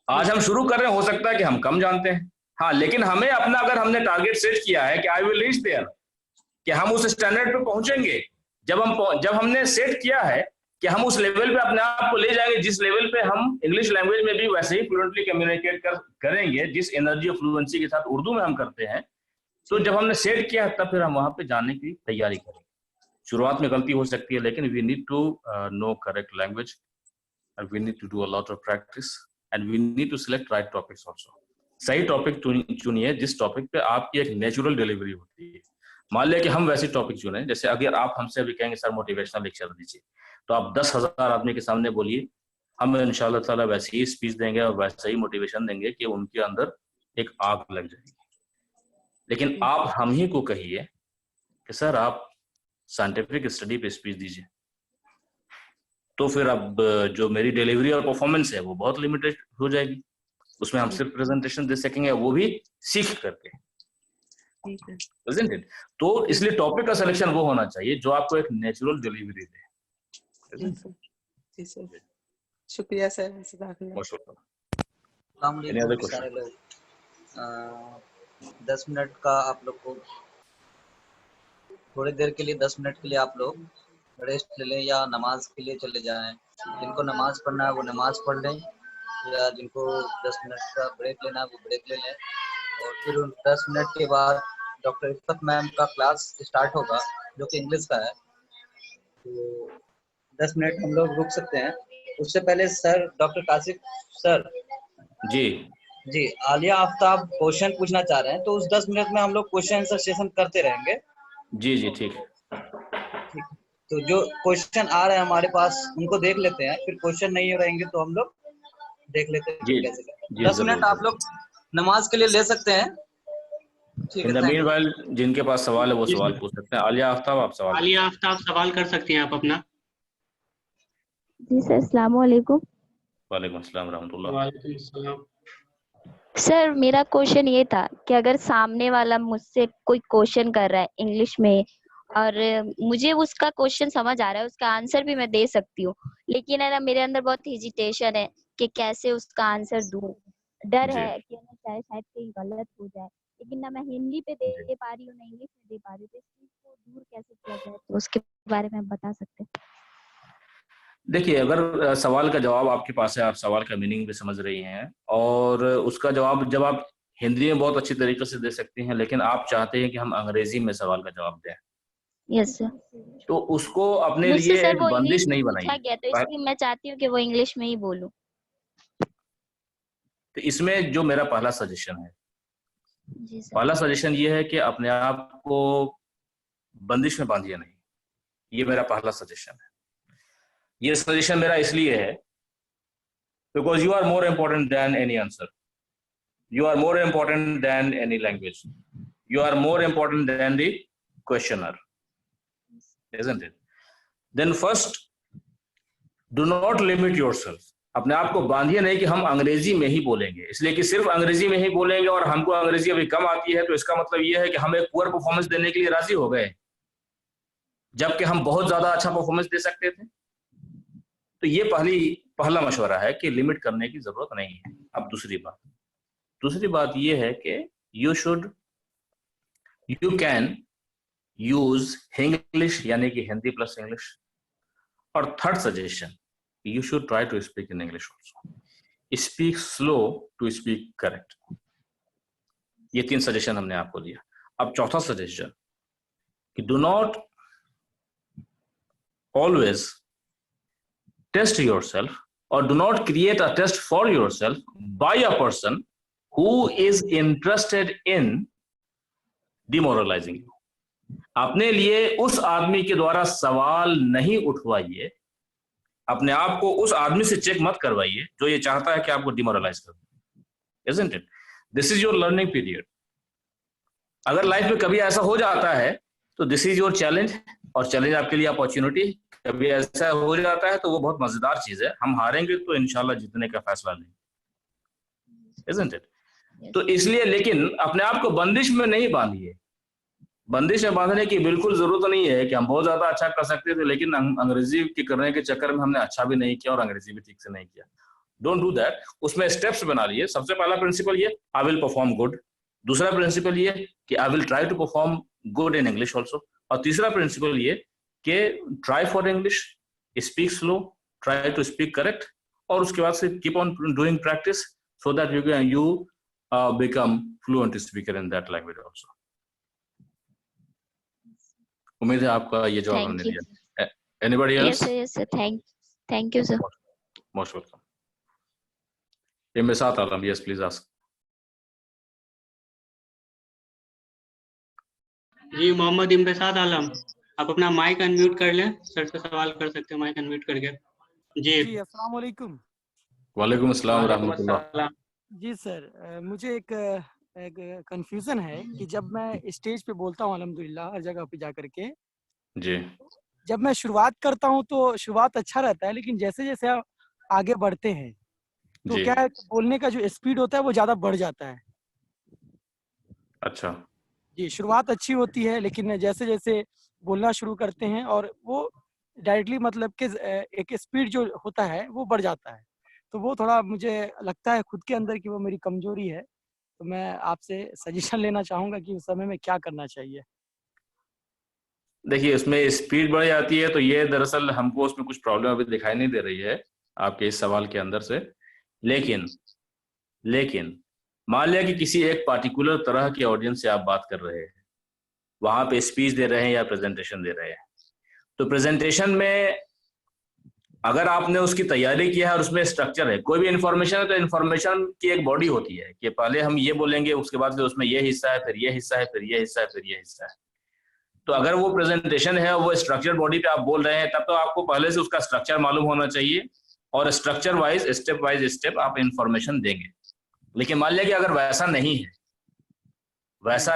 आज हम शुरू कर रहे हैं, हो सकता है कि हम कम जानते हैं, हाँ, लेकिन हमें अपना, अगर हमने टारगेट सेट किया है कि आई विल रीच देयर, कि हम उस स्टैंडर्ड पे पहुंचेंगे, जब हमने सेट किया है कि हम उस लेवल पे अपने आप को ले जाएंगे जिस लेवल पे हम इंग्लिश लैंग्वेज में भी वैसे ही फ्लुएंटली कम्युनिकेट करेंगे जिस एनर्जी और फ्लुएंसी के साथ उर्दू में हम करते हैं, तो जब हमने सेट किया तब फिर हम वहां पे जाने की तैयारी करेंगे। शुरुआत में गलती हो सकती है, लेकिन we need to know correct language and we need to do a lot of practice and we need to select right topics also. सही टॉपिक चुनिए जिस टॉपिक पे आपकी एक नेचुरल डिलीवरी होती है। मान लिया कि हम वैसे टॉपिक चुने, जैसे अगर आप हमसे अभी कहेंगे सर मोटिवेशनल लेक्चर दीजिए, तो आप 10,000 आदमी के सामने बोलिए, हम इंशाल्लाह ताला वैसे ही स्पीच देंगे और वैसे ही मोटिवेशन देंगे कि उनके अंदर एक आग लग जाएगी। लेकिन आप हम ही को कहिए कि सर आप साइंटिफिक स्टडी पे स्पीच दीजिए, तो फिर अब जो मेरी डिलीवरी और परफॉर्मेंस है वो बहुत लिमिटेड हो जाएगी। उसमें हम सिर्फ प्रेजेंटेशन दे सकेंगे, वो भी सीख करके, isn't it? तो इसलिए टॉपिक का सिलेक्शन वो होना चाहिए जो आपको एक नेचुरल डिलीवरी दे। जी सर, शुक्रिया सर। सारे लोग 10 मिनट का आप लोग को, थोड़ी देर के लिए 10 मिनट के लिए आप लोग रेस्ट ले लें या नमाज के लिए चले जाएं। जिनको नमाज पढ़ना है वो नमाज पढ़ लें, या जिनको 10 मिनट का ब्रेक लेना है वो ब्रेक ले लें। और फिर 10 मिनट के बाद डॉक्टर इफ़त मैम का क्लास स्टार्ट होगा जो कि इंग्लिश का है, तो 10 मिनट हम लोग रुक सकते हैं। उससे पहले सर, डॉक्टर कासिफ सर जी आलिया आफ्ताब क्वेश्चन पूछना चाह रहे हैं, तो उस 10 मिनट में हम लोग क्वेश्चन आंसर सेशन करते रहेंगे। जी ठीक। तो जो क्वेश्चन आ रहे हैं हमारे पास उनको देख लेते हैं, फिर क्वेश्चन नहीं रहेंगे तो हम लोग देख लेते हैं कैसे। 10 मिनट आप लोग नमाज के लिए ले सकते हैं। जिनके पास सवाल है वो सवाल पूछ सकते हैं। आलिया आफ्ताब आप सवाल कर सकती हैं आप अपना। जी सर, अस्सलाम वालेकुम। वालेकुम अस्सलाम रहमतुल्लाह। वालेकुम अस्सलाम। सर मेरा क्वेश्चन ये था कि अगर सामने वाला मुझसे कोई क्वेश्चन कर रहा है इंग्लिश में और मुझे उसका क्वेश्चन समझ आ रहा है, उसका आंसर भी मैं दे सकती हूँ, लेकिन है ना मेरे अंदर बहुत हेजिटेशन है कि कैसे उसका आंसर दूं। डर है कि ना शायद कहीं गलत हो जाए, लेकिन ना मैं हिंदी पे दे पा रही हूँ ना इंग्लिश में दे पा रही हूँ, तो इस चीज को दूर कैसे किया जाए, तो उसके बारे में आप बता सकते हैं? देखिए, अगर सवाल का जवाब आपके पास है, आप सवाल का मीनिंग भी समझ रही हैं और उसका जवाब जब आप हिंदी में बहुत अच्छी तरीके से दे सकती हैं, लेकिन आप चाहते हैं कि हम अंग्रेजी में सवाल का जवाब दें, यस सर। तो उसको अपने मुझसे लिए सर एक वो बंदिश इंग्लिश में नहीं पूछा बनाइए। गया, तो इसलिए मैं चाहती हूँ कि वो इंग्लिश में ही बोलूं। तो इसमें जो मेरा पहला सजेशन है, जी सर। पहला सजेशन ये है कि अपने आप को बंदिश में बांधिए नहीं। ये मेरा पहला सजेशन है। ये सजेशन मेरा इसलिए है because you are more important than any answer, you are more important than any language, you are more important than the questioner, isn't it? Then first, do not limit yourself. अपने आप को बांधिए नहीं कि हम अंग्रेजी में ही बोलेंगे, इसलिए कि सिर्फ अंग्रेजी में ही बोलेंगे और हमको अंग्रेजी अभी कम आती है, तो इसका मतलब ये है कि हम एक पुअर परफॉर्मेंस देने के लिए राजी हो गए, जबकि हम बहुत ज्यादा अच्छा परफॉर्मेंस दे सकते थे। तो ये पहला मशवरा है कि लिमिट करने की जरूरत नहीं है। अब दूसरी बात ये है कि यू कैन यूज इंग्लिश, यानी कि हिंदी प्लस इंग्लिश। और third suggestion, you should try to speak in English also. Speak slow to speak correct. ये 3 सजेशन हमने आपको दिया। अब चौथा सजेशन कि do not always test yourself or do not create a test for yourself by a person who is interested in demoralizing you. अपने लिए उस आदमी के द्वारा सवाल नहीं उठवाइए, अपने आप को उस आदमी से चेक मत करवाइए जो ये चाहता है कि आपको डिमोरलाइज कर दे। Isn't it? This is your learning period. अगर लाइफ में कभी ऐसा हो जाता है तो दिस इज योर चैलेंज, और चैलेंज आपके लिए अपॉर्चुनिटी। कभी ऐसा हो जाता है तो वो बहुत मजेदार चीज है, हम हारेंगे तो इंशाल्लाह जीतने का फैसला लेंगे। Isn't it? तो इसलिए, लेकिन अपने आप को बंदिश में नहीं बांधिए। बंदिश में बांधने की बिल्कुल जरूरत नहीं है कि हम बहुत ज्यादा अच्छा कर सकते थे, लेकिन अंग्रेजी के करने के चक्कर में हमने अच्छा भी नहीं किया और अंग्रेजी भी ठीक से नहीं किया। Don't do that. उसमें स्टेप्स बना लिए। सबसे पहला प्रिंसिपल ये, आई विल परफॉर्म गुड। दूसरा प्रिंसिपल ये कि I will try to perform good in English also. और तीसरा प्रिंसिपल ये कि try for English, speak slow, try to speak correct, और उसके बाद से keep on doing practice so that you become fluent speaker in that language also. उम्मीद है आपका ये जवाब हमने दिया। Anybody else? Yes sir, thank you sir. Most welcome. Imtisat Alam, yes please ask. जी, मोहम्मद इम्तिसात आलम, आप अपना माइक अनम्यूट कर लें, सर से सवाल कर सकते हैं माइक अनम्यूट करके। जी अस्सलाम वालेकुम। वालेकुम अस्सलाम रहमतुल्लाह। जी सर, मुझे एक कंफ्यूजन है कि जब मैं स्टेज पे बोलता हूँ अल्हम्दुलिल्लाह हर जगह पे जा करके, जी, जब मैं शुरुआत करता हूँ तो शुरुआत अच्छा रहता है, लेकिन जैसे जैसे आप आगे बढ़ते हैं तो जी। क्या है, बोलने का जो स्पीड होता है वो ज्यादा बढ़ जाता है। अच्छा। जी, शुरुआत अच्छी होती है, लेकिन जैसे जैसे बोलना शुरू करते हैं और वो डायरेक्टली मतलब कि एक स्पीड जो होता है वो बढ़ जाता है, तो वो थोड़ा मुझे लगता है खुद के अंदर कि वो मेरी कमजोरी है। तो मैं आपसे सजेशन लेना चाहूंगा कि उस समय में क्या करना चाहिए। देखिए, उसमें स्पीड बढ़ जाती है तो ये दरअसल हमको उसमें कुछ प्रॉब्लम अभी दिखाई नहीं दे रही है आपके इस सवाल के अंदर से। लेकिन मान लिया कि किसी एक पार्टिकुलर तरह के ऑडियंस से आप बात कर रहे हैं, वहां पे स्पीच दे रहे हैं या प्रेजेंटेशन दे रहे हैं, तो प्रेजेंटेशन में अगर आपने उसकी तैयारी किया है और उसमें स्ट्रक्चर है, कोई भी इंफॉर्मेशन है तो इंफॉर्मेशन की एक बॉडी होती है कि पहले हम ये बोलेंगे, उसके बाद फिर उसमें ये हिस्सा है, फिर ये हिस्सा है, फिर ये हिस्सा है, फिर ये हिस्सा है। तो अगर वो प्रेजेंटेशन है और वो स्ट्रक्चर बॉडी पे आप बोल रहे हैं, तब तो आपको पहले से उसका स्ट्रक्चर मालूम होना चाहिए और स्ट्रक्चर वाइज स्टेप आप इंफॉर्मेशन देंगे। लेकिन मान लिया कि अगर वैसा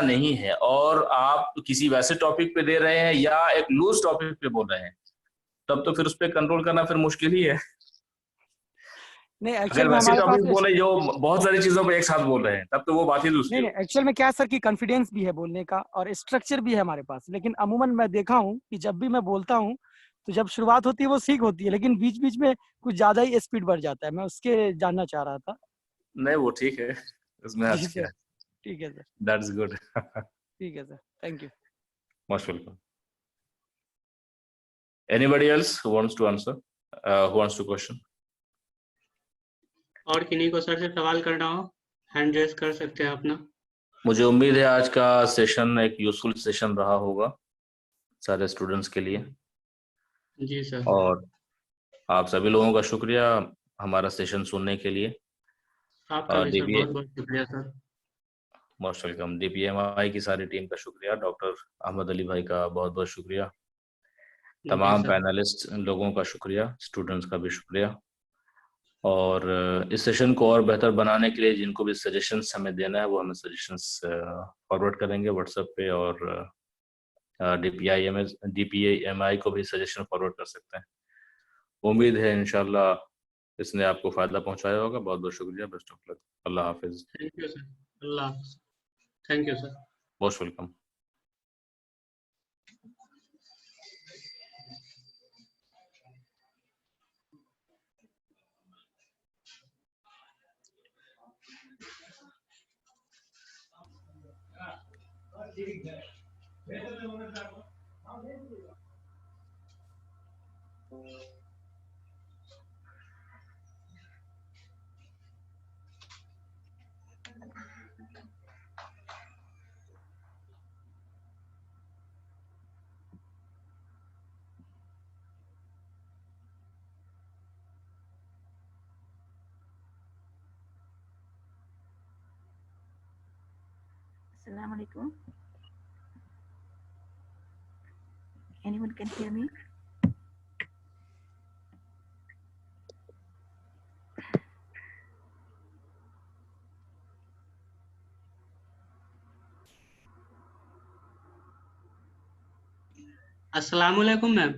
नहीं है और आप किसी वैसे टॉपिक पे दे रहे हैं या एक लूज टॉपिक पे बोल रहे हैं, तब तो फिर उस पर कंट्रोल करना फिर मुश्किल ही है। नहीं, अगर एक्चुअल में वैसे हमारे टॉपिक पास बोले जो बहुत सारी चीजों पे एक साथ बोल रहे हैं, तब तो वो बात ही दूसरी नहीं, एक्चुअल में क्या है सर कि कॉन्फिडेंस भी है बोलने का और स्ट्रक्चर भी है हमारे पास, लेकिन अमूमन मैं देखा हूँ कि जब भी मैं बोलता हूँ तो जब शुरुआत होती है वो ठीक होती है, लेकिन बीच बीच में कुछ ज्यादा ही स्पीड बढ़ जाता है। मैं उसके जानना चाह रहा था। नहीं, वो ठीक है, उसमें जी आज क्या सर, है। ठीक है सर, दैट्स गुड। ठीक है sir, thank you. Most welcome. Anybody else who wants to answer, who wants to question? और किन्हीं को सर से सवाल करना हो? हैंड रेस कर सकते हैं अपना। मुझे उम्मीद है आज का सेशन एक यूजफुल सेशन रहा होगा सारे स्टूडेंट्स के लिए, जी सर। और आप सभी लोगों का शुक्रिया हमारा सेशन सुनने के लिए। आपका भी सर डीपीए बहुत बहुत शुक्रिया सर। Most welcome. डीपीएमआई की सारी टीम का शुक्रिया, डॉक्टर अहमद अली भाई का बहुत बहुत शुक्रिया, जी तमाम सर। पैनलिस्ट लोगों का शुक्रिया, स्टूडेंट्स का भी शुक्रिया। और इस सेशन को और बेहतर बनाने के लिए जिनको भी सजेशंस हमें देना है वो हमें सजेशंस फॉरवर्ड करेंगे व्हाट्सएप पे, और डीपीएमआई को भी सजेशन फॉरवर्ड कर सकते हैं। उम्मीद है इंशाल्लाह इसने आपको फायदा पहुंचाया होगा। बहुत बहुत शुक्रिया, बेस्ट ऑफ लक, अल्लाह हाफिज, थैंक यू सर। अल्लाह हाफ़िज़। Thank you sir. Most welcome. Assalamu alaikum. Anyone can hear me? अस्सलाम वालेकुम मैम।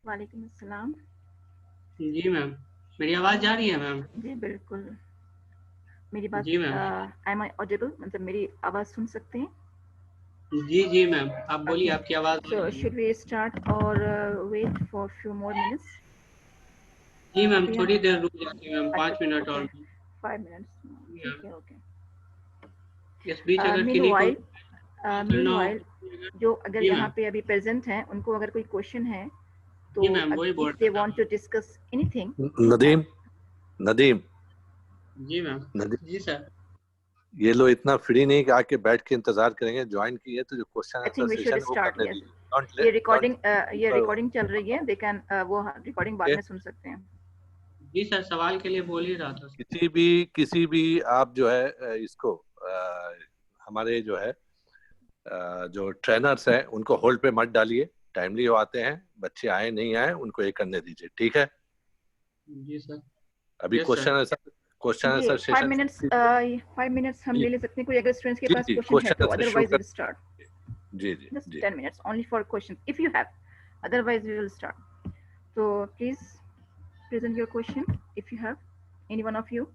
वालेकुम अस्सलाम। जी मैम, मेरी आवाज़ जा रही है मैम? जी बिल्कुल। मेरी बात जी मैम। am I audible? मतलब मेरी आवाज़ सुन सकते हैं? जी जी मैम, आप बोलिए, Okay. आपकी आवाज़ आ So रही है। should we start or wait for few more minutes? जी मैम, We थोड़ी have देर रुक जाती है मैम, 5 मिनट और। okay 5 minutes. ठीक है okay. इस बीच अगर किन्हीं को करना हो। Meanwhile जो अगर जी यहाँ मैम। पे अभी प्रेजेंट हैं उनको अगर कोई क्वेश्चन है तो जी मैम, वही बोल if they रहा था want to discuss anything. Nadeem Nadeem ji ma'am. Nadeem, ji sir. ये लोग इतना फ्री नहीं कि आके बैठ के इंतजार करेंगे। ज्वाइन किए तो जो question I think answer we should session है वो start. करने Yes. दीजिए। ये रिकॉर्डिंग चल रही है, they can वो रिकॉर्डिंग बाद में सुन सकते हैं। जी सर, सवाल के लिए बोल ही रहा था। किसी भी आप जो है इसको हमारे जो है जो ट्रेनर्स हैं उनको होल्ड पे मत डालिए। टाइमली वो आते हैं, बच्चे आए नहीं आए उनको ये करने दीजिए, ठीक है? जी सर। अभी Yes, question answer session 5 minutes हम ले सकते हैं। कोई अगर स्टूडेंट्स के जी पास जी क्वेश्चन है तो क्वेश्चन शुरू otherwise कर we'll start. Ji ji Just ji 10 minutes only for questions if you have. Otherwise we will start. So please present your question if you have, any one of you.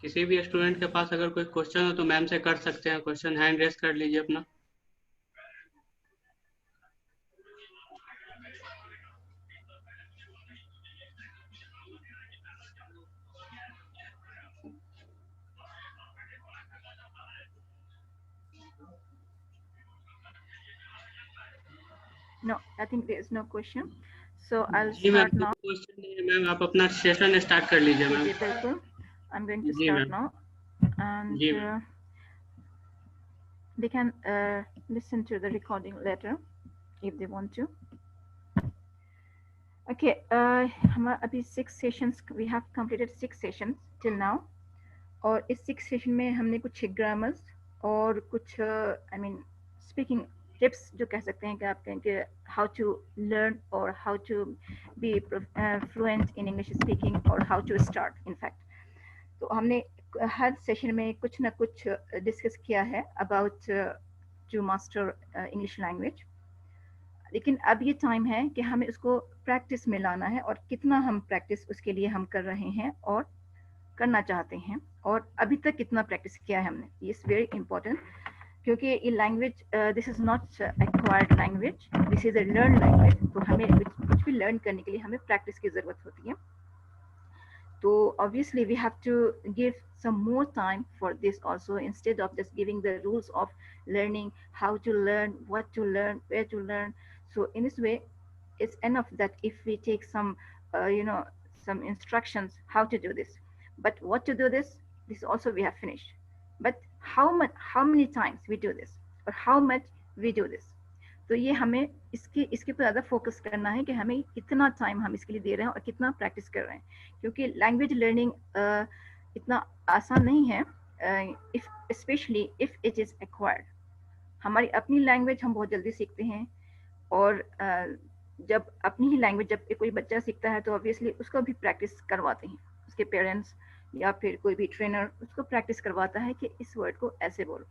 किसी भी स्टूडेंट के पास अगर कोई क्वेश्चन हो तो मैम से कर सकते हैं क्वेश्चन, हैंड रेस कर लीजिए अपना। No, I think there is no question. So I'll ji ma'am, start now. Question नहीं है मैम, आप अपना सेशन स्टार्ट कर लीजिए मैम। जी बिल्कुल। I'm going to जी start मैम। now, and जी ma'am. they can listen to the recording later if they want to. Okay, हम अभी 6 sessions we have completed 6 sessions till now, और इस 6 session में हमने कुछ grammars और कुछ I mean speaking tips जो कह सकते हैं कि आप कहेंगे how to learn or how to be fluent in English speaking or how to start in fact. तो हमने हर सेशन में कुछ ना कुछ डिस्कस किया है about to master English language. लेकिन अब ये टाइम है कि हमें उसको प्रैक्टिस में लाना है, और कितना हम प्रैक्टिस उसके लिए हम कर रहे हैं और करना चाहते हैं, और अभी तक कितना प्रैक्टिस किया है हमने। ये इज वेरी इंपॉर्टेंट, क्योंकि ये language this is not acquired language, this is a learn language. तो हमें कुछ भी लर्न करने के लिए हमें प्रैक्टिस की ज़रूरत होती है। तो obviously we have to give some more time for this also, instead of just giving the rules of learning, how to learn, what to learn, where to learn. So in this way it's enough that if we take some some instructions how to do this. But what to do this also we have finished. But how many times we do this or how much we do this. तो ये हमें इसके पर ज़्यादा फोकस करना है कि हमें कितना टाइम हम इसके लिए दे रहे हैं और कितना प्रैक्टिस कर रहे हैं, क्योंकि लैंग्वेज लर्निंग इतना आसान नहीं है, specially if it is acquired. हमारी अपनी लैंग्वेज हम बहुत जल्दी सीखते हैं, और जब अपनी ही लैंग्वेज जब कोई बच्चा सीखता है तो ऑब्वियसली उसको भी प्रैक्टिस करवाते हैं, उसके पेरेंट्स या फिर कोई भी ट्रेनर उसको प्रैक्टिस करवाता है कि इस वर्ड को ऐसे बोलो,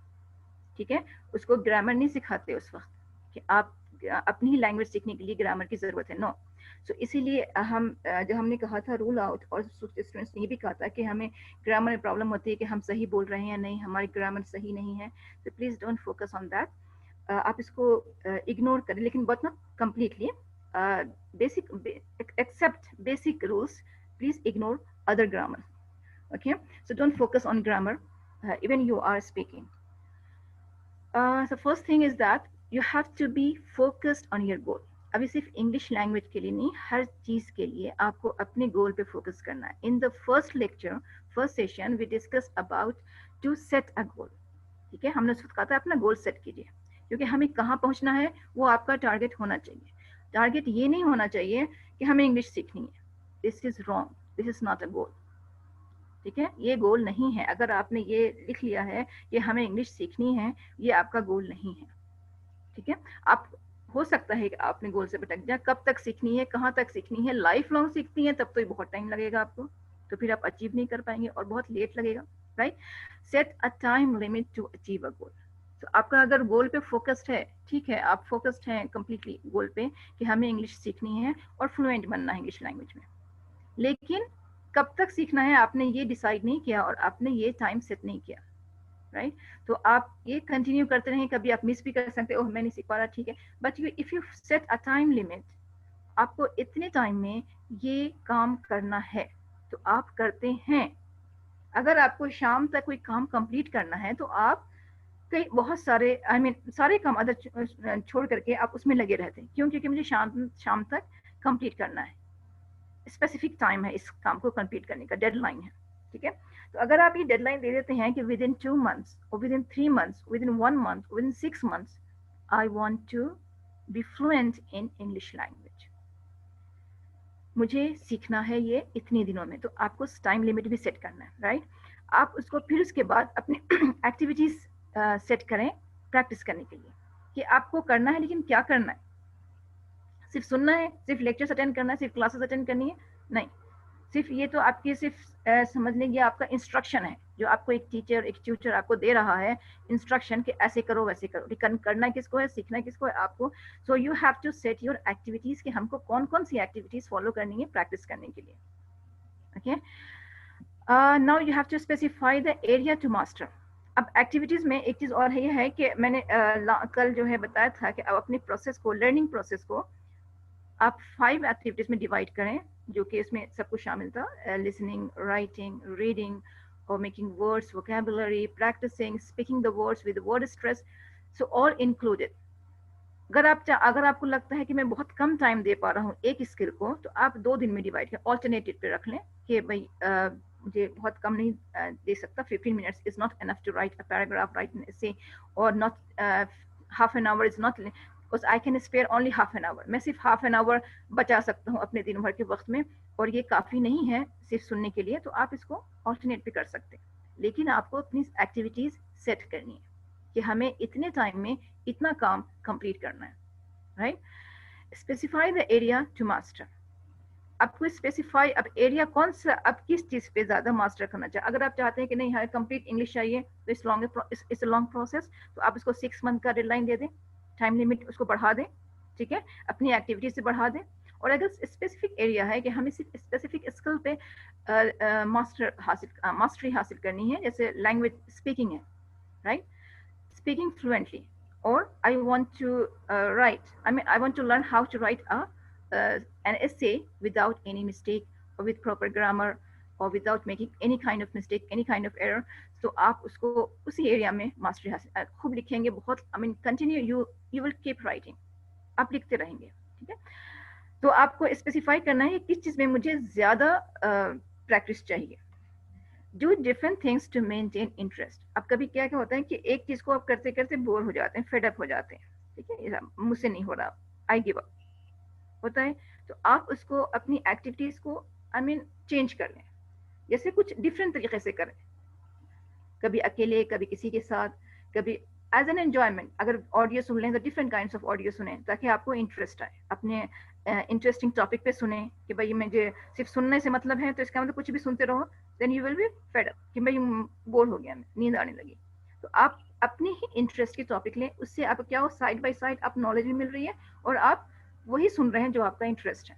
ठीक है। उसको ग्रामर नहीं सिखाते उस वक्त कि आप अपनी ही लैंग्वेज सीखने के लिए ग्रामर की ज़रूरत है, नो। सो इसीलिए हम जो हमने कहा था रूल आउट, और स्टूडेंट्स ने ये भी कहा था कि हमें ग्रामर में प्रॉब्लम होती है कि हम सही बोल रहे हैं या नहीं, हमारी ग्रामर सही नहीं है, तो please don't focus on that. आप इसको इग्नोर करें, लेकिन but not completely. Basic except basic rules, please ignore other grammar, okay? So don't focus on grammar even you are speaking. The first thing is that you have to be focused on your goal. अभी सिर्फ इंग्लिश लैंग्वेज के लिए नहीं, हर चीज के लिए आपको अपने गोल पे फोकस करना है। In the first lecture, first session, we discuss about to set a goal, ठीक है। हमने उसको कहा था अपना गोल सेट कीजिए, क्योंकि हमें कहाँ पहुंचना है वो आपका टारगेट होना चाहिए। टारगेट ये नहीं होना चाहिए कि हमें इंग्लिश सीखनी है, this is wrong, this is not a goal, ठीक है। ये गोल नहीं है। अगर आपने ये लिख लिया है कि हमें इंग्लिश सीखनी है, ये आपका गोल नहीं है, ठीक है। आप हो सकता है कि आपने गोल से भटक जाए, कब तक सीखनी है, कहाँ तक सीखनी है, लाइफ लॉन्ग सीखनी है तब तो ये बहुत टाइम लगेगा आपको, तो फिर आप अचीव नहीं कर पाएंगे और बहुत लेट लगेगा, right. Set a time limit to achieve a goal. तो आपका अगर गोल पे फोकस्ड है, ठीक है, आप फोकस्ड हैं कंप्लीटली गोल पे कि हमें इंग्लिश सीखनी है और फ्लुएंट बनना है इंग्लिश लैंग्वेज में, लेकिन कब तक सीखना है आपने ये डिसाइड नहीं किया और आपने ये टाइम सेट नहीं किया, राइट। तो आप ये कंटिन्यू करते रहें, कभी आप मिस भी कर सकते हो, मैं नहीं सीख पा रहा, ठीक है, but you if you set a time limit, आपको इतने टाइम में ये काम करना है तो आप करते हैं। अगर आपको शाम तक कोई काम कंप्लीट करना है तो आप कई बहुत सारे सारे काम अदर छोड़ करके आप उसमें लगे रहते हैं, क्यों? क्योंकि मुझे शाम तक कंप्लीट करना है, स्पेसिफिक टाइम है इस काम को कंप्लीट करने का, डेडलाइन है, ठीक है। तो अगर आप ये डेडलाइन दे देते हैं कि विद इन 2 months और within 3 months, within 1 month, within 6 months I want to be fluent in English language, मुझे सीखना है ये इतने दिनों में, तो आपको टाइम लिमिट भी सेट करना है, राइट। आप उसको फिर उसके बाद अपनी एक्टिविटीज सेट करें प्रैक्टिस करने के लिए कि आपको करना है, लेकिन क्या करना है? सिर्फ सुनना है, सिर्फ लेक्चर्स अटेंड करना है, सिर्फ क्लासेस अटेंड करनी है? नहीं, सिर्फ ये तो आपकी सिर्फ समझ लीजिए आपका इंस्ट्रक्शन है, जो आपको एक टीचर एक ट्यूटर आपको दे रहा है इंस्ट्रक्शन कि ऐसे करो वैसे करो, लेकिन करना किसको है, सीखना किसको है, आपको। So you have to set your activities कि हमको कौन कौन सी एक्टिविटीज फॉलो करनी है प्रैक्टिस करने के लिए, okay. Now you have to specify the area to master. अब एक्टिविटीज में एक चीज और है कि मैंने कल जो है बताया था कि आप अपनी प्रोसेस को, लर्निंग प्रोसेस को आप 5 एक्टिविटीज में डिवाइड करें, जो कि इसमें सब कुछ शामिल था, लिसनिंग, राइटिंग, रीडिंग और making words, vocabulary, practising, speaking the words with word stress, so all included. अगर आपको लगता है कि मैं बहुत कम टाइम दे पा रहा हूँ एक स्किल को, तो आप 2 दिन में डिवाइड करें, ऑल्टरनेटिव पे रख लें कि भाई मुझे बहुत कम नहीं दे सकता, 15 minutes is not enough to write a paragraph, write an essay, or not half an hour is not, because I can spare only half an hour, मैं सिर्फ half an hour बचा सकता हूँ अपने दिन भर के वक्त में, और ये काफ़ी नहीं है सिर्फ सुनने के लिए, तो आप इसको ऑल्टरनेट भी कर सकते हैं। लेकिन आपको अपनी एक्टिविटीज़ सेट करनी है कि हमें इतने टाइम में इतना काम कंप्लीट करना है, right. Specify the area to master. आपको स्पेसिफाई, अब एरिया कौन सा, अब किस चीज़ पे ज़्यादा मास्टर करना चाहिए। अगर आप चाहते हैं कि नहीं हमें कंप्लीट इंग्लिश चाहिए, तो इट्स अ लॉन्ग प्रोसेस, तो आप इसको 6 month का डेडलाइन दे दें, टाइम लिमिट उसको बढ़ा दें, ठीक है, अपनी एक्टिविटी से बढ़ा दें। और अगर स्पेसिफिक एरिया है कि हमें सिर्फ स्पेसिफिक स्किल पे मास्टरी हासिल करनी है, जैसे लैंग्वेज स्पीकिंग है, राइट, स्पीकिंग फ्लुएंटली, और I want to I want to learn how to write an essay without any mistake or with proper grammar or without making any kind of mistake, any kind of error, तो आप उसको उसी एरिया में मास्टरी हासिल, खूब लिखेंगे, बहुत continue you will keep writing, आप लिखते रहेंगे, ठीक है। तो आपको स्पेसिफाई करना है किस चीज़ में मुझे ज़्यादा प्रैक्टिस चाहिए। Do different things to maintain interest. अब कभी क्या क्या होता है कि एक चीज को आप करते करते बोर हो जाते हैं, फेड अप हो जाते हैं, ठीक है, मुझसे नहीं हो रहा, आई गिव अप होता है। तो आप उसको अपनी एक्टिविटीज को चेंज कर लें, जैसे कुछ डिफरेंट तरीके से करें, कभी अकेले, कभी किसी के साथ, कभी एज एन एंजॉयमेंट। अगर ऑडियो सुन लें तो डिफरेंट काइंड्स ऑफ ऑडियो सुने ताकि आपको इंटरेस्ट आए, अपने इंटरेस्टिंग टॉपिक पे सुने कि भाई मुझे सिर्फ सुनने से मतलब है तो इसका मतलब कुछ भी सुनते रहो, then you will be fed up कि भाई बोर हो गया, मैं नींद आने लगी। तो आप अपने ही इंटरेस्ट की टॉपिक लें, उससे आप क्या हो, साइड बाय साइड आप नॉलेज भी मिल रही है और आप वही सुन रहे हैं जो आपका इंटरेस्ट है,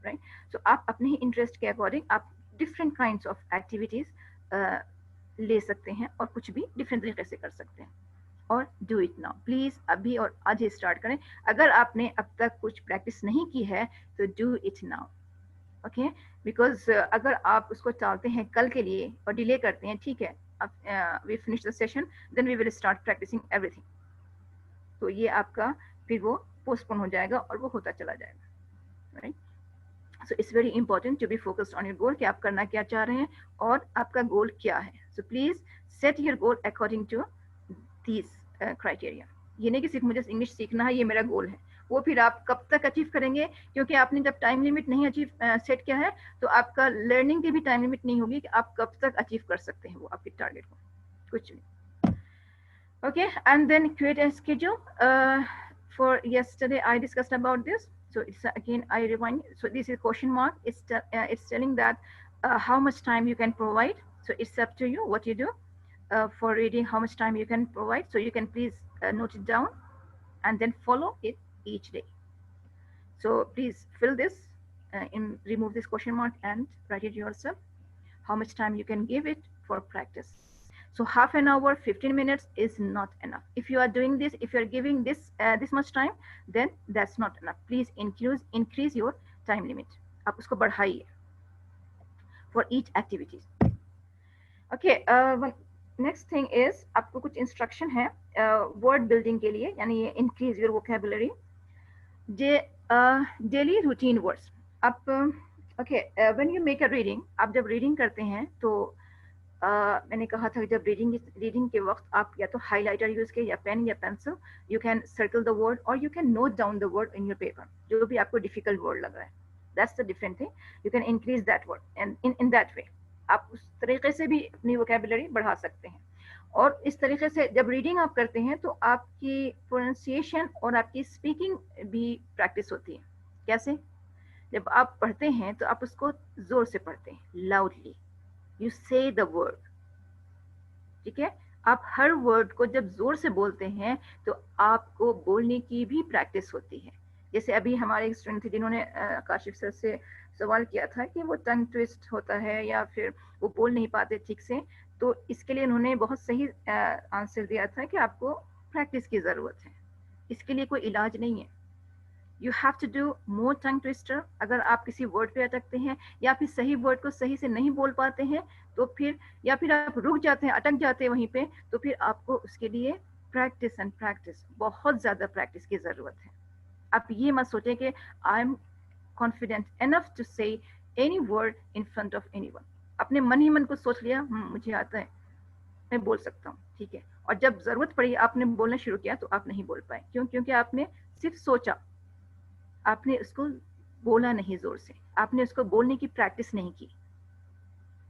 राइट। सो आप अपने ही इंटरेस्ट के अकॉर्डिंग आप डिफरेंट काइंड्स ऑफ एक्टिविटीज ले सकते हैं और कुछ भी डिफरेंट तरीके से कर सकते हैं। और डू इट नाउ, प्लीज अभी और आज ही स्टार्ट करें। अगर आपने अब तक कुछ प्रैक्टिस नहीं की है तो do it now, okay. Because अगर आप उसको टालते हैं कल के लिए और डिले करते हैं, ठीक है, we finish the session then we will start practising everything, तो ये आपका फिर वो पोस्टपोन हो जाएगा और वो होता चला जाएगा, right. So it's very important to be focused on your goal कि आप करना क्या चाह रहे हैं और आपका गोल क्या है। So please set your goal according to these criteria. ये नहीं कि सिर्फ मुझे इंग्लिश सीखना है, ये मेरा गोल है, वो फिर आप कब तक अचीव करेंगे, क्योंकि आपने जब टाइम लिमिट नहीं अचीव सेट किया है तो आपका लर्निंग की भी टाइम लिमिट नहीं होगी कि आप कब तक अचीव कर सकते हैं वो आपके टारगेट को, कुछ नहीं, okay. And then create a schedule for yesterday I discussed about this, so it's again I rewind. So this is question mark, it's telling that how much time you can provide, so it's up to you what you do for reading, how much time you can provide, so you can please note it down and then follow it each day. So please fill this remove this question mark and write it yourself, how much time you can give it for practice. So half an hour, 15 minutes is not enough. If you are doing this, if you are giving this this much time, then that's not enough. Please increase your time limit. आप उसको बढ़ाइए for each activity. Okay. Next thing is आपको कुछ instruction है word building के लिए, यानी ये increase your vocabulary. Daily routine words. आप okay, when you make a reading, आप जब reading करते हैं तो मैंने कहा था जब रीडिंग के वक्त आप या तो हाइलाइटर यूज किए या पेन या pencil, you can circle the word और you can note down the word in your paper, जो भी आपको डिफिकल्ट वर्ड लग रहा है, that's the different thing, you can increase that word and in that way आप उस तरीके से भी अपनी वोकैबुलरी बढ़ा सकते हैं। और इस तरीके से जब रीडिंग आप करते हैं तो आपकी प्रोनाउंसिएशन और आपकी स्पीकिंग भी प्रैक्टिस होती है। कैसे? जब आप पढ़ते हैं तो आप उसको जोर से पढ़ते हैं, लाउडली, यू से द वर्ड, ठीक है। आप हर वर्ड को जब जोर से बोलते हैं तो आपको बोलने की भी प्रैक्टिस होती है। जैसे अभी हमारे एक स्टूडेंट थे जिन्होंने काशिफ सर से सवाल किया था कि वो टंग ट्विस्ट होता है या फिर वो बोल नहीं पाते ठीक से, तो इसके लिए उन्होंने बहुत सही आंसर दिया था कि आपको प्रैक्टिस की ज़रूरत है, इसके लिए कोई इलाज नहीं है। You have to do more tongue twister. अगर आप किसी वर्ड पे अटकते हैं या फिर सही वर्ड को सही से नहीं बोल पाते हैं तो फिर या फिर आप रुक जाते हैं, अटक जाते हैं वहीं पे, तो फिर आपको उसके लिए प्रैक्टिस एंड प्रैक्टिस, बहुत ज़्यादा प्रैक्टिस की ज़रूरत है। आप ये मत सोचें कि I am confident enough to say any word in front of anyone. अपने मन ही मन को सोच लिया मुझे आता है, मैं बोल सकता हूँ, ठीक है, और जब ज़रूरत पड़ी आपने बोलना शुरू किया तो आप नहीं बोल पाए। क्यों? क्योंकि आपने सिर्फ सोचा, आपने उसको बोला नहीं जोर से, आपने उसको बोलने की प्रैक्टिस नहीं की,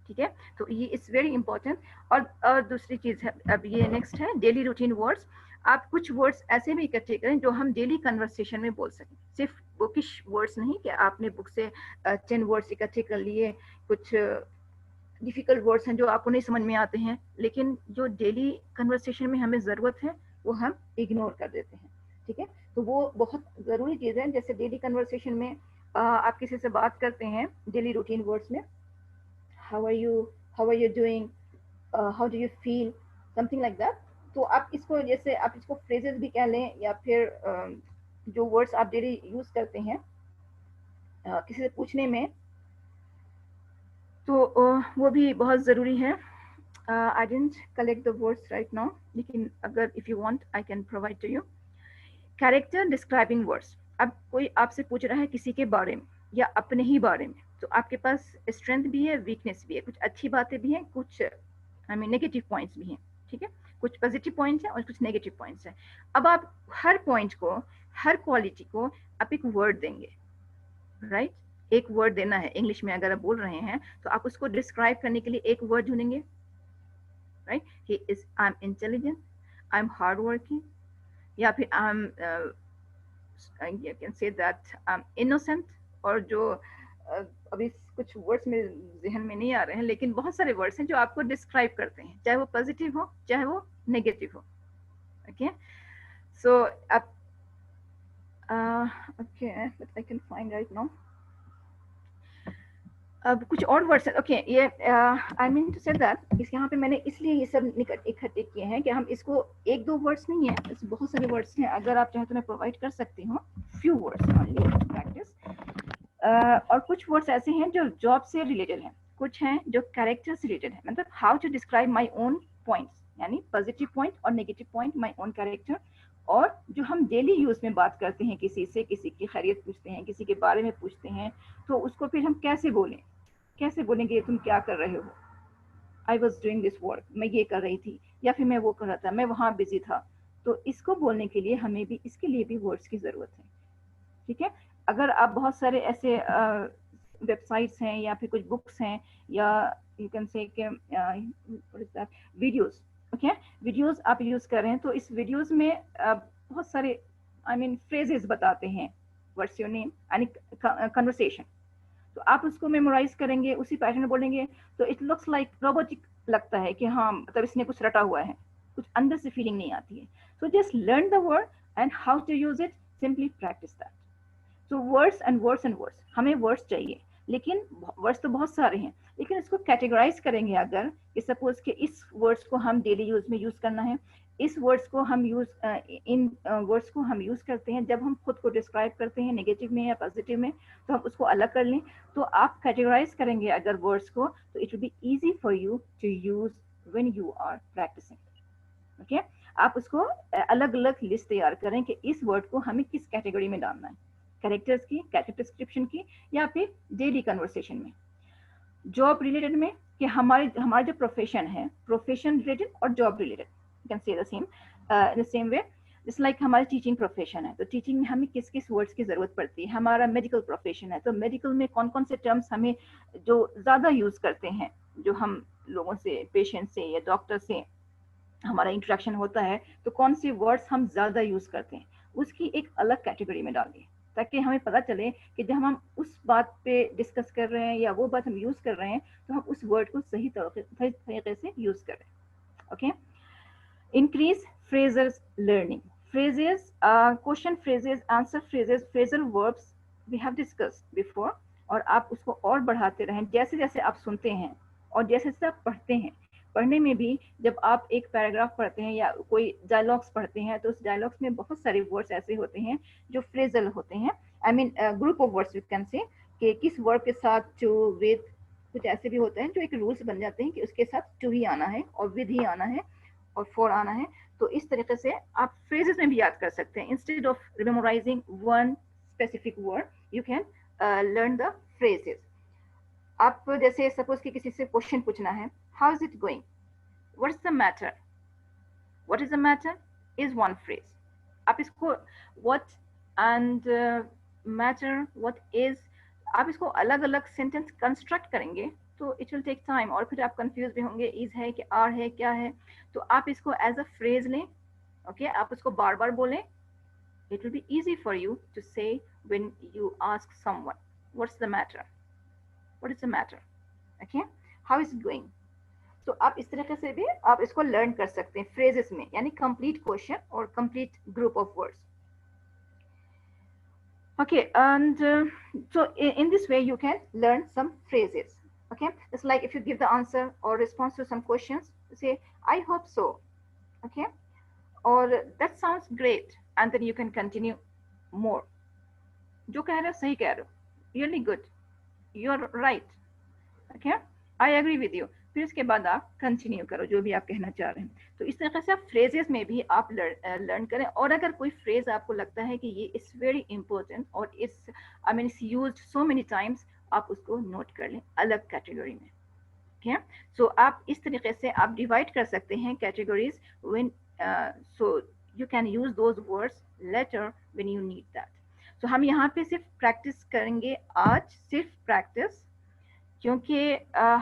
ठीक है। तो ये इट्स वेरी इंपॉर्टेंट। और दूसरी चीज़ है, अब ये नेक्स्ट है डेली रूटीन वर्ड्स। आप कुछ वर्ड्स ऐसे भी इकट्ठे करें जो हम डेली कन्वर्सेशन में बोल सकें, सिर्फ बुकिश वर्ड्स नहीं कि आपने बुक से 10 वर्ड्स इकट्ठे कर लिए। कुछ डिफिकल्ट वर्ड्स हैं जो आपको नहीं समझ में आते हैं, लेकिन जो डेली कन्वर्सेशन में हमें ज़रूरत है वो हम इग्नोर कर देते हैं, ठीक है। तो वो बहुत ज़रूरी चीज़ है। जैसे डेली कन्वर्सेशन में आप किसी से बात करते हैं डेली रूटीन वर्ड्स में, how are you doing, how do you feel, something like that. तो आप इसको, जैसे आप इसको फ्रेजेस भी कह लें या फिर जो वर्ड्स आप डेली यूज़ करते हैं किसी से पूछने में, तो वो भी बहुत ज़रूरी है। I didn't collect the words right now, लेकिन अगर if you want I can provide to you. Character describing words. अब कोई आपसे पूछ रहा है किसी के बारे में या अपने ही बारे में, तो आपके पास स्ट्रेंथ भी है, वीकनेस भी है, कुछ अच्छी बातें भी हैं, कुछ नेगेटिव पॉइंट्स भी हैं, ठीक है, कुछ पॉजिटिव पॉइंट्स हैं और कुछ नेगेटिव पॉइंट्स हैं। अब आप हर पॉइंट को, हर क्वालिटी को आप एक वर्ड देंगे, राइट? एक वर्ड देना है। इंग्लिश में अगर आप बोल रहे हैं तो आप उसको डिस्क्राइब करने के लिए एक वर्ड ढूंढेंगे, right? He is, I am intelligent, I am hard working, या फिर I am, you can say that innocent, और जो अभी कुछ वर्ड्स में जहन में नहीं आ रहे हैं, लेकिन बहुत सारे वर्ड्स हैं जो आपको डिस्क्राइब करते हैं, चाहे वो पॉजिटिव हो चाहे वो नेगेटिव हो। ओके, सो अब okay, but I can find right now. अब कुछ और वर्ड्स हैं। ओके, ये I mean to say that is यहाँ पे मैंने इसलिए ये सब इकट्ठे किए हैं कि हम इसको एक दो वर्ड्स नहीं है, इसमें बहुत सारे वर्ड्स हैं। अगर आप चाहें तो मैं प्रोवाइड कर सकती हूँ फ्यू वर्ड्स ओनली प्रैक्टिस। और कुछ वर्ड्स ऐसे हैं जो जॉब से रिलेटेड हैं, कुछ हैं जो कैरेक्टर से रिलेटेड है, मतलब how to describe my own points, यानी पॉजिटिव पॉइंट और negative point, my own character. और जो हम डेली यूज में बात करते हैं किसी से, किसी की खैरियत पूछते हैं, किसी के बारे में पूछते हैं, तो उसको फिर हम कैसे बोलें, कैसे बोलेंगे तुम क्या कर रहे हो, I was doing this work, मैं ये कर रही थी, या फिर मैं वो कर रहा था, मैं वहाँ बिजी था। तो इसको बोलने के लिए हमें भी इसके लिए भी वर्ड्स की जरूरत है, ठीक है। अगर आप बहुत सारे ऐसे वेबसाइट्स हैं या फिर कुछ बुक्स हैं, या you can say videos, okay, videos आप यूज कर रहे हैं, तो इस वीडियोस में बहुत सारे फ्रेजेस बताते हैं, व्हाट्स योर नेम, यानी कन्वर्सेशन। तो आप उसको मेमोराइज करेंगे, उसी पैटर्न में बोलेंगे, तो इट लुक्स लाइक रोबोटिक लगता है कि हाँ, मतलब इसने कुछ रटा हुआ है, कुछ अंदर से फीलिंग नहीं आती है। So just learn the word and how to use it, simply practise that. So words and words and words, हमें वर्ड्स चाहिए, लेकिन वर्ड्स तो बहुत सारे हैं, लेकिन इसको कैटेगराइज करेंगे अगर कि सपोज कि इस वर्ड्स को हम डेली यूज में यूज करना है, इस वर्ड्स को हम यूज इन वर्ड्स को हम यूज करते हैं जब हम खुद को डिस्क्राइब करते हैं नेगेटिव में या पॉजिटिव में, तो हम उसको अलग कर लें। तो आप कैटेगराइज करेंगे अगर वर्ड्स को, तो it will be easy for you to use when you are practising. Okay, आप उसको अलग अलग लिस्ट तैयार करें कि इस वर्ड को हमें किस कैटेगरी में डालना है, कैरेक्टर्स की, कैरेक्टर डिस्क्रिप्शन की, या फिर डेली कन्वर्सेशन में। जॉब रिलेटेड में कि हमारा जो प्रोफेशन है, प्रोफेशन रिलेटेड और job related, you can say the same in the same way. Just like हमारी टीचिंग प्रोफेशन है, तो टीचिंग में हमें किस किस वर्ड्स की जरूरत पड़ती है। हमारा मेडिकल प्रोफेशन है, तो मेडिकल में कौन कौन से टर्म्स हमें जो ज्यादा यूज करते हैं, जो हम लोगों से, पेशेंट से या डॉक्टर से हमारा इंटरेक्शन होता है, तो कौन से वर्ड्स हम ज्यादा यूज करते हैं, उसकी एक अलग कैटेगरी में डालिए, ताकि हमें पता चले कि जब हम उस बात पे डिस्कस कर रहे हैं या वो बात हम यूज कर रहे हैं, तो हम उस वर्ड को सही तरीके से यूज करें। Okay, increase phrases learning, phrases, question phrases, answer phrases, phrasal verbs we have discussed before, और आप उसको और बढ़ाते रहें जैसे जैसे आप सुनते हैं और जैसे जैसे आप पढ़ते हैं। पढ़ने में भी जब आप एक पैराग्राफ पढ़ते हैं या कोई डायलॉग्स पढ़ते हैं, तो उस डायलॉग्स में बहुत सारे वर्ड्स ऐसे होते हैं जो फ्रेजल होते हैं, group of words you can say, कि किस वर्ड के साथ टू, विद, कुछ ऐसे भी होते हैं जो एक रूल्स बन जाते हैं कि उसके साथ टू ही आना है और विद ही आना है और फॉर आना है। तो इस तरीके से आप फ्रेजेस में भी याद कर सकते हैं। Instead of memorising one specific word, you can learn the phrases. आप जैसे सपोज कि किसी से क्वेश्चन पूछना है, how is it going, what's the matter, what is the matter is one phrase. आप इसको what and matter, what is, आप इसको अलग अलग सेंटेंस कंस्ट्रक्ट करेंगे तो इट विल टेक टाइम, और फिर आप कंफ्यूज भी होंगे, इज है कि आर है, क्या है। तो आप इसको एज अ फ्रेज लें, ओके, आप उसको बार बार बोलें। It will be easy for you to say when you ask someone what's the matter, what is the matter, okay, how is it going। तो आप इस तरीके से भी आप इसको लर्न कर सकते हैं फ्रेजेस में, यानी कंप्लीट क्वेश्चन और complete group of words. Okay, and so in this way you can learn some phrases. Okay, it's like if you give the answer or response to some questions, say I hope so, okay, or that sounds great, and then you can continue more. जो कह रहे हो सही कह रहे हो, really good, you're right, okay, I agree with you। फिर उसके बाद आप कंटिन्यू करो जो भी आप कहना चाह रहे हैं। तो इस तरीके से आप फ्रेजेस में भी आप लर्न करें। और अगर कोई फ्रेज आपको लगता है कि ये इट्स वेरी इंपॉर्टेंट और it's it's used so many times, आप उसको नोट कर लें अलग कैटेगरी में। Okay? So आप इस तरीके से आप डिवाइड कर सकते हैं categories when so you can use those words later when you need that. So हम यहाँ पे सिर्फ प्रैक्टिस करेंगे आज, सिर्फ प्रैक्टिस, क्योंकि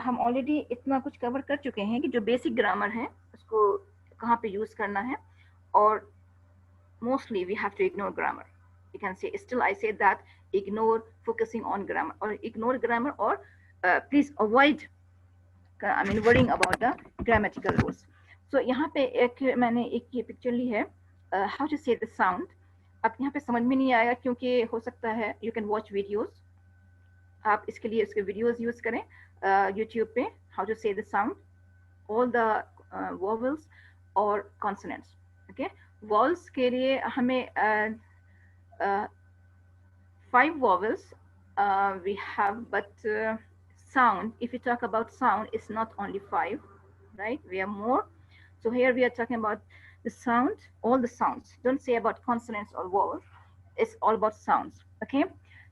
हम ऑलरेडी इतना कुछ कवर कर चुके हैं कि जो बेसिक ग्रामर है उसको कहाँ पे यूज करना है, और mostly we have to ignore grammar. You can say, still I say that ignore focusing on grammar, or ignore grammar, or please avoid worrying about the grammatical rules. So यहाँ पे एक मैंने एक ये पिक्चर ली है, how to say the sound. अब यहाँ पे समझ में नहीं आएगा क्योंकि हो सकता है you can watch videos. आप इसके लिए उसके videos यूज करें YouTube पे, how to say the sound, all the vowels और consonants. Okay, vowels के लिए हमें 5 vowels we have, but sound, if you talk about sound, it's not only 5, right? We have more. So here we are talking about the sound, all the sounds. Don't say about consonants or vowels. It's all about sounds. Okay.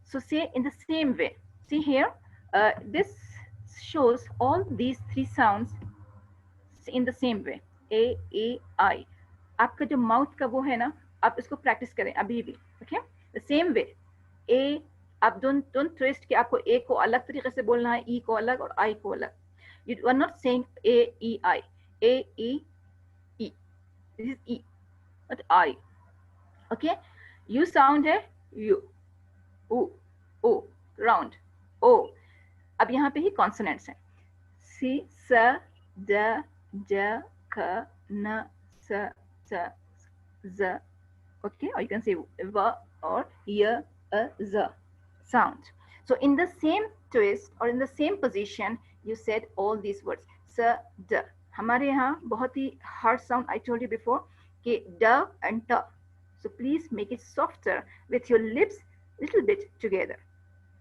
So say in the same way. See here, this shows all these 3 sounds in the same way. A, E, I. आपका जो माउथ का वो है ना, आप इसको प्रैक्टिस करें अभी भी. Okay. The same way. A, आप don't twist कि आपको A को अलग तरीके से बोलना है, E को अलग और I को अलग. You are not saying A, E, I. A, E, E. This is E, not I. Okay? U sound है U. U, O, round. O. अब यहाँ पे ही consonants हैं. C, S, D, J, K, N, S, S, Z. Okay? Or you can say V or Y, Z. Sound. So in the same twist or in the same position, you said all these words. S, D. हमारे यहाँ बहुत ही hard sound, I told you before, कि D and T. So please make it softer with your lips little bit together.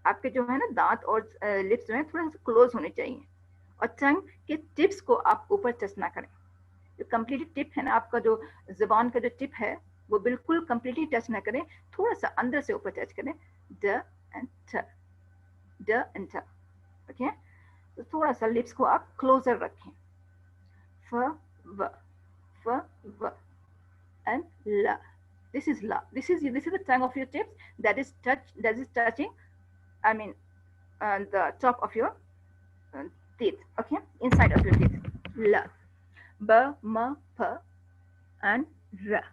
आपके जो है ना दांत और lips जो है थोड़ा सा close होने चाहिए, और tongue के tips को आप ऊपर टच ना करें. जो completely tip है ना, आपका जो ज़बान का जो tip है वो बिल्कुल completely टच ना करें, थोड़ा सा अंदर से ऊपर टच करें. D and T, D and T. Okay? तो थोड़ा सा lips को आप closer रखें. F, V, and La. This is La. This is the tongue of your tips that is touching. I mean, the top of your teeth. Okay, inside of your teeth. La, B, M, P, and R.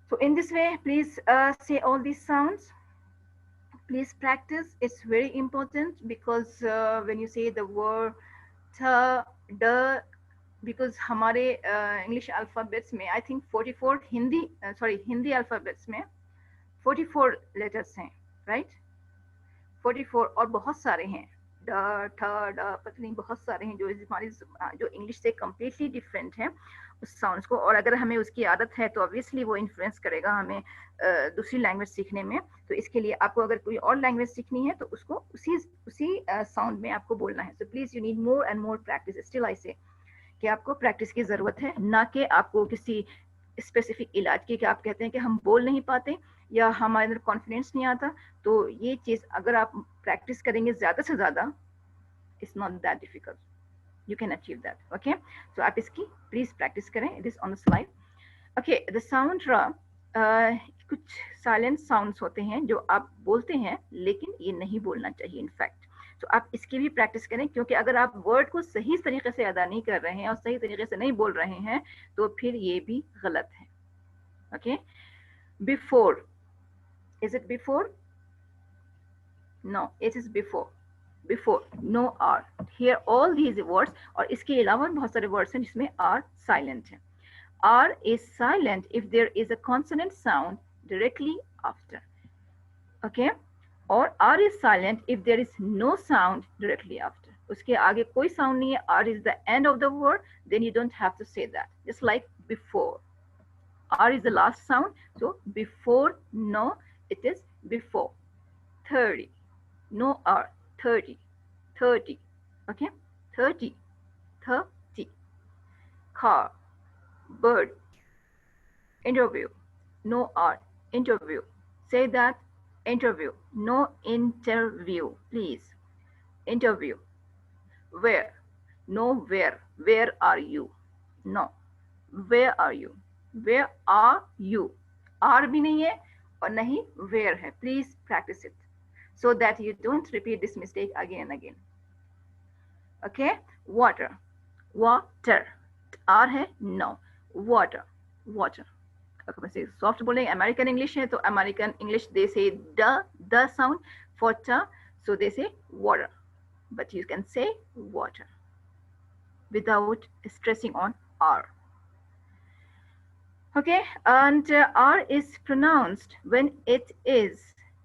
So in this way, please say all these sounds. Please practice. It's very important because when you say the word ta, da, because हमारे English alphabets में I think 44 हिंदी alphabets में 44 letters हैं, right? 44 और बहुत सारे हैं, ड, ठ, ड, पता नहीं बहुत सारे हैं जो हमारी जो इंग्लिश से completely different हैं उस साउंड्स को, और अगर हमें उसकी आदत है तो ऑब्वियसली वो इन्फ्लुएंस करेगा हमें दूसरी लैंग्वेज सीखने में. तो इसके लिए आपको अगर कोई और लैंग्वेज सीखनी है तो उसको उसी साउंड में आपको बोलना है. So please you need more and more practice. Still I से कि आपको प्रैक्टिस की जरूरत है, ना कि आपको किसी स्पेसिफिक इलाज की कि आप कहते हैं कि हम बोल नहीं पाते या हमारे अंदर कॉन्फिडेंस नहीं आता. तो ये चीज अगर आप प्रैक्टिस करेंगे ज्यादा से ज्यादा, it's not that difficult, you can achieve that. Okay, so आप इसकी please practice करें. It is on the slide. Okay, the sound ra, कुछ silent sounds होते हैं जो आप बोलते हैं लेकिन ये नहीं बोलना चाहिए in fact. तो आप इसकी भी प्रैक्टिस करें, क्योंकि अगर आप वर्ड को सही तरीके से अदा नहीं कर रहे हैं और सही तरीके से नहीं बोल रहे हैं तो फिर ये भी गलत है. Okay, before, is it before? No, it is before. Before, no R. Here all these words, और इसके अलावा बहुत सारे words हैं जिसमें R silent है. R is silent if there is a consonant sound directly after. Okay? और R is silent if there is no sound directly after. उसके आगे कोई sound नहीं है. R is the end of the word, then you don't have to say that. Just like before. R is the last sound, so before, no, it is before. 30, no R. 30, 30, okay, 30, 30, car, bird, interview, no R, interview. Say that Interview. No interview, please. Interview. Where? No where. Where are you? No. Where are you? Where are you? Are भी नहीं है और नहीं where है. Please practice it so that you don't repeat this mistake again and again. Okay? Water. Water. R है? No. Water. Water. Okay, soft बोलेंगे. American English है तो American English they say the sound for ta, so they say water. But you can say water without stressing on R. Okay, and R is pronounced when it is,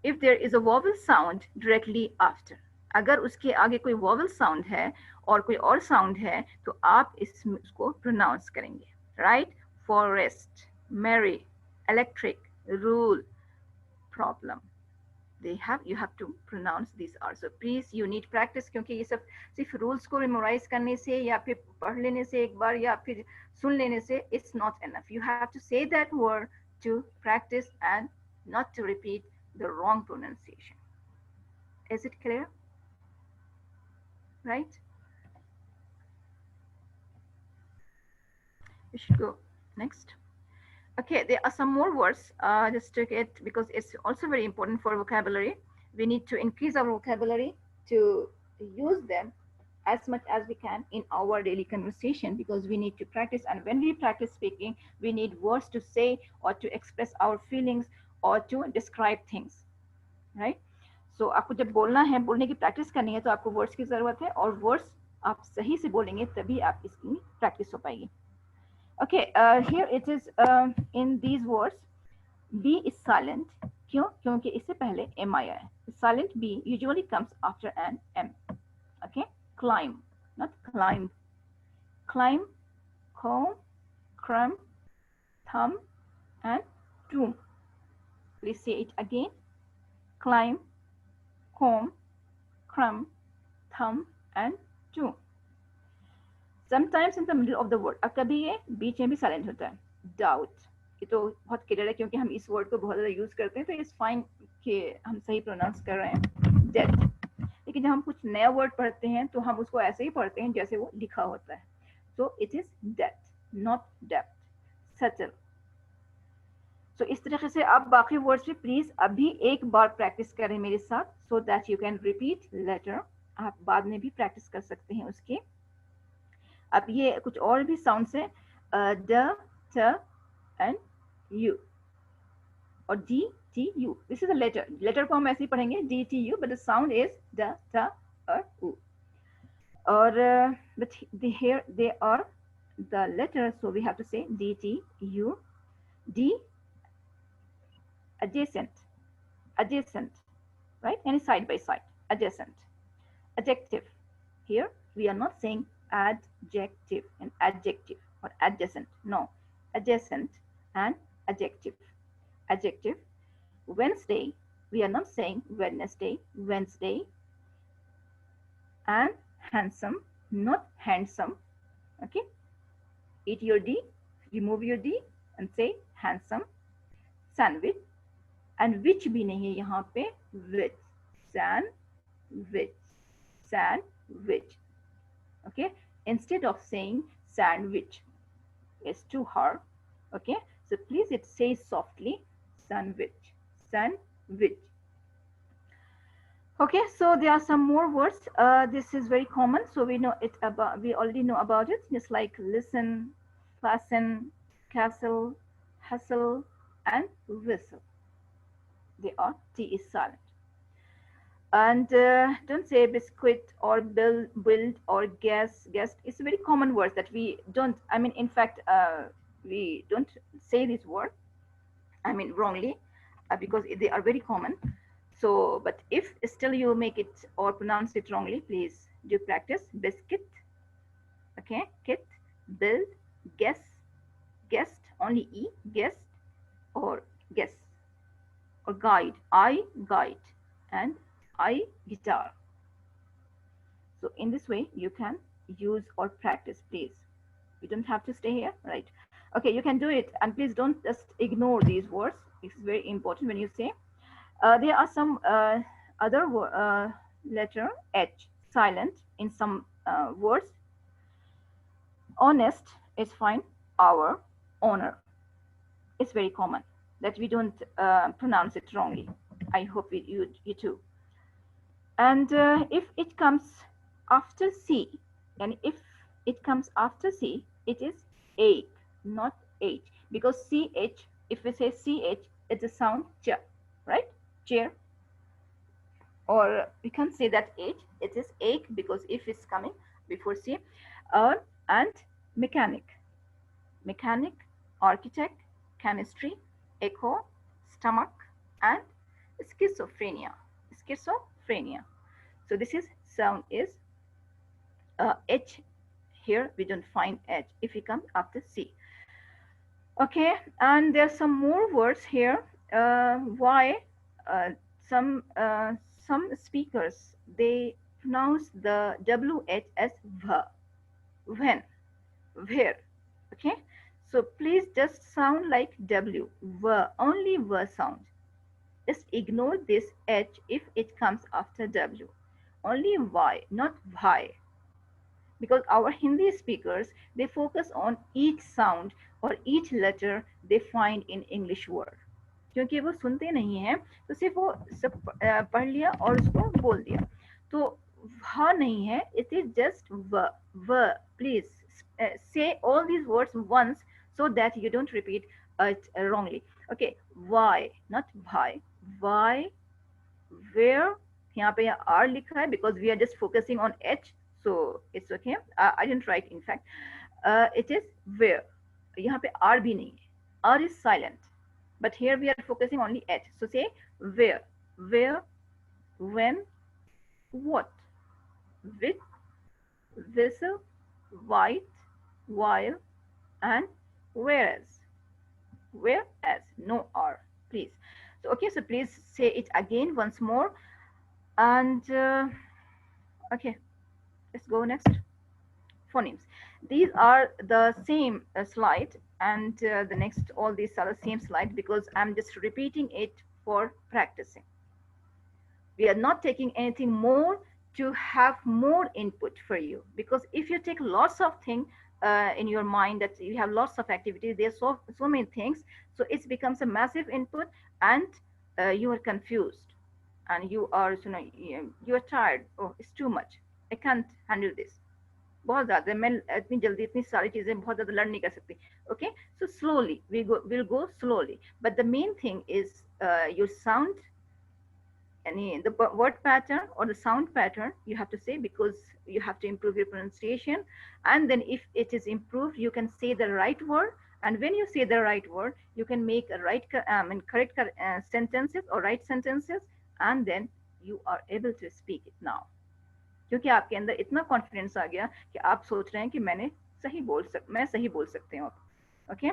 if there is a vowel sound directly after. अगर उसके आगे कोई vowel sound है और कोई और sound है तो आप इसको pronounce करेंगे. Right? Forest, marry, electric, rule, problem. You have to pronounce these R. So please you need practice क्योंकि ये सब सिर्फ rules को memorize करने से या फिर पढ़ लेने से एक बार या फिर सुन लेने से it's not enough. You have to say that word to practice and not to repeat the wrong pronunciation. Is it clear? Right? We should go next. Okay, there are some more words just to get, because it's also very important for vocabulary. We need to increase our vocabulary to use them as much as we can in our daily conversation, because we need to practice. And when we practice speaking, we need words to say or to express our feelings or to describe things, right? So आपको जब बोलना है, बोलने की प्रैक्टिस करनी है तो आपको वर्ड्स की जरूरत है, और वर्ड्स आप सही से बोलेंगे तभी आप इसकी प्रैक्टिस हो पाएगी. Okay, here it is in these words. B is silent. क्यों? क्योंकि इससे पहले M आया है. Silent B usually comes after an M. Okay, climb, not climb. Climb, comb, crumb, thumb, and tomb. Please say it again. Climb, comb, crumb, thumb, and tomb. Sometimes in the middle of the word. अब कभी ये बीच में भी silent होता है. Doubt. ये तो बहुत क्लियर है क्योंकि हम इस वर्ड को बहुत ज़्यादा यूज करते हैं, तो इट्स फाइन कि हम सही प्रोनाउंस कर रहे हैं. Death. लेकिन जब हम कुछ नया वर्ड पढ़ते हैं तो हम उसको ऐसे ही पढ़ते हैं जैसे वो लिखा होता है. So it is death, not depth. Settle. So इस तरीके से आप बाकी वर्ड्स भी प्लीज अभी एक बार प्रैक्टिस करें मेरे साथ, so that you can repeat later. आप बाद में भी प्रैक्टिस कर सकते हैं उसके. अब ये कुछ और भी साउंड्स है, ड, ट एंड यू और D T U. This is a letter. Letter को हम ऐसे ही पढ़ेंगे D T U, but the sound is ड, ट और उ. और but here they are the letters, so we have to say D T U. D, adjacent, adjacent, right? Any side by side, adjacent. Adjective. Here we are not saying adjective and adjective or adjacent. No, adjacent and adjective. Adjective. Wednesday, we are not saying Wednesday, Wednesday. And handsome, not handsome. Okay, eat your D, remove your D and say handsome. Sandwich, and which भी नहीं है यहाँ पे, which. Sandwich, sandwich. Okay, instead of saying sandwich, it's too hard. Okay, so please it says softly sandwich, sandwich. Okay, so there are some more words. This is very common, so we know it about. We already know about it. Just like listen, fasten, castle, hustle, and whistle. They are T is silent. And don't say biscuit or build or guess. Guest. It's a very common word that we don't. I mean, in fact, we don't say this word. I mean, wrongly, because they are very common. So, but if still you make it or pronounce it wrongly, please do practice. Biscuit, okay, kit, build, guess, guest, only E, guest, or guess, or guide, I, guide, and I, guitar. So in this way, you can use or practice, please. You don't have to stay here, right? Okay, you can do it, and please don't just ignore these words. It's very important when you say. There are some other letter H silent in some words. Honest is fine. Our, honor. It's very common that we don't pronounce it wrongly. I hope you too. And if it comes after C, and if it comes after C, it is ache, not H, because CH, if we say CH, it's a sound ch, right? Chair. Or we can say that H, it is ache because if it's coming before C. And mechanic, mechanic, architect, chemistry, echo, stomach, and schizophrenia, schizophrenia. So this is sound is H. Here we don't find H if we come after C. Okay, and there's some more words here. Why some speakers, they pronounce the WH as V, when, where. Okay, so please just sound like W, V, only V sound. Just ignore this H if it comes after W. Only Y, not Bhai. Because our Hindi speakers, they focus on each sound or each letter they find in English word. क्योंकि वो सुनते नहीं हैं, तो सिर्फ वो सब पढ़ लिया और उसको बोल दिया. तो हाँ नहीं है, it is just v. Please say all these words once so that you don't repeat it wrongly. Okay, why, not bhai. Why, where, यहाँ पे R लिखा है because we are just focusing on H, so it's okay. I didn't write, in fact. It is where. यहाँ पे R भी नहीं है. R is silent. But here we are focusing only H. So say where, when, what, with, whistle, white, while, and whereas. Whereas, no R, please. So okay, so please say it again once more. And okay, let's go next. Phonemes. These are the same slide, and the next, all these are the same slide because I'm just repeating it for practicing. We are not taking anything more to have more input for you, because if you take lots of things in your mind, that you have lots of activities, there's so many things, so it becomes a massive input, and you are confused, and you are, you are tired. Oh, it's too much, I can't handle this. बहुत ज़्यादा, मैं इतनी जल्दी इतनी सारी चीजें बहुत ज़्यादा लर्न नहीं कर सकती. Okay, so slowly we'll go slowly, but the main thing is your sound, and the word pattern or the sound pattern you have to say, because you have to improve your pronunciation. And then if it is improved, you can say the right word, and when you say the right word, you can make a right and correct sentences or right sentences, and then you are able to speak it now. क्योंकि आपके अंदर इतना कॉन्फिडेंस आ गया कि आप सोच रहे हैं कि मैं सही बोल सकते हूँ. Okay,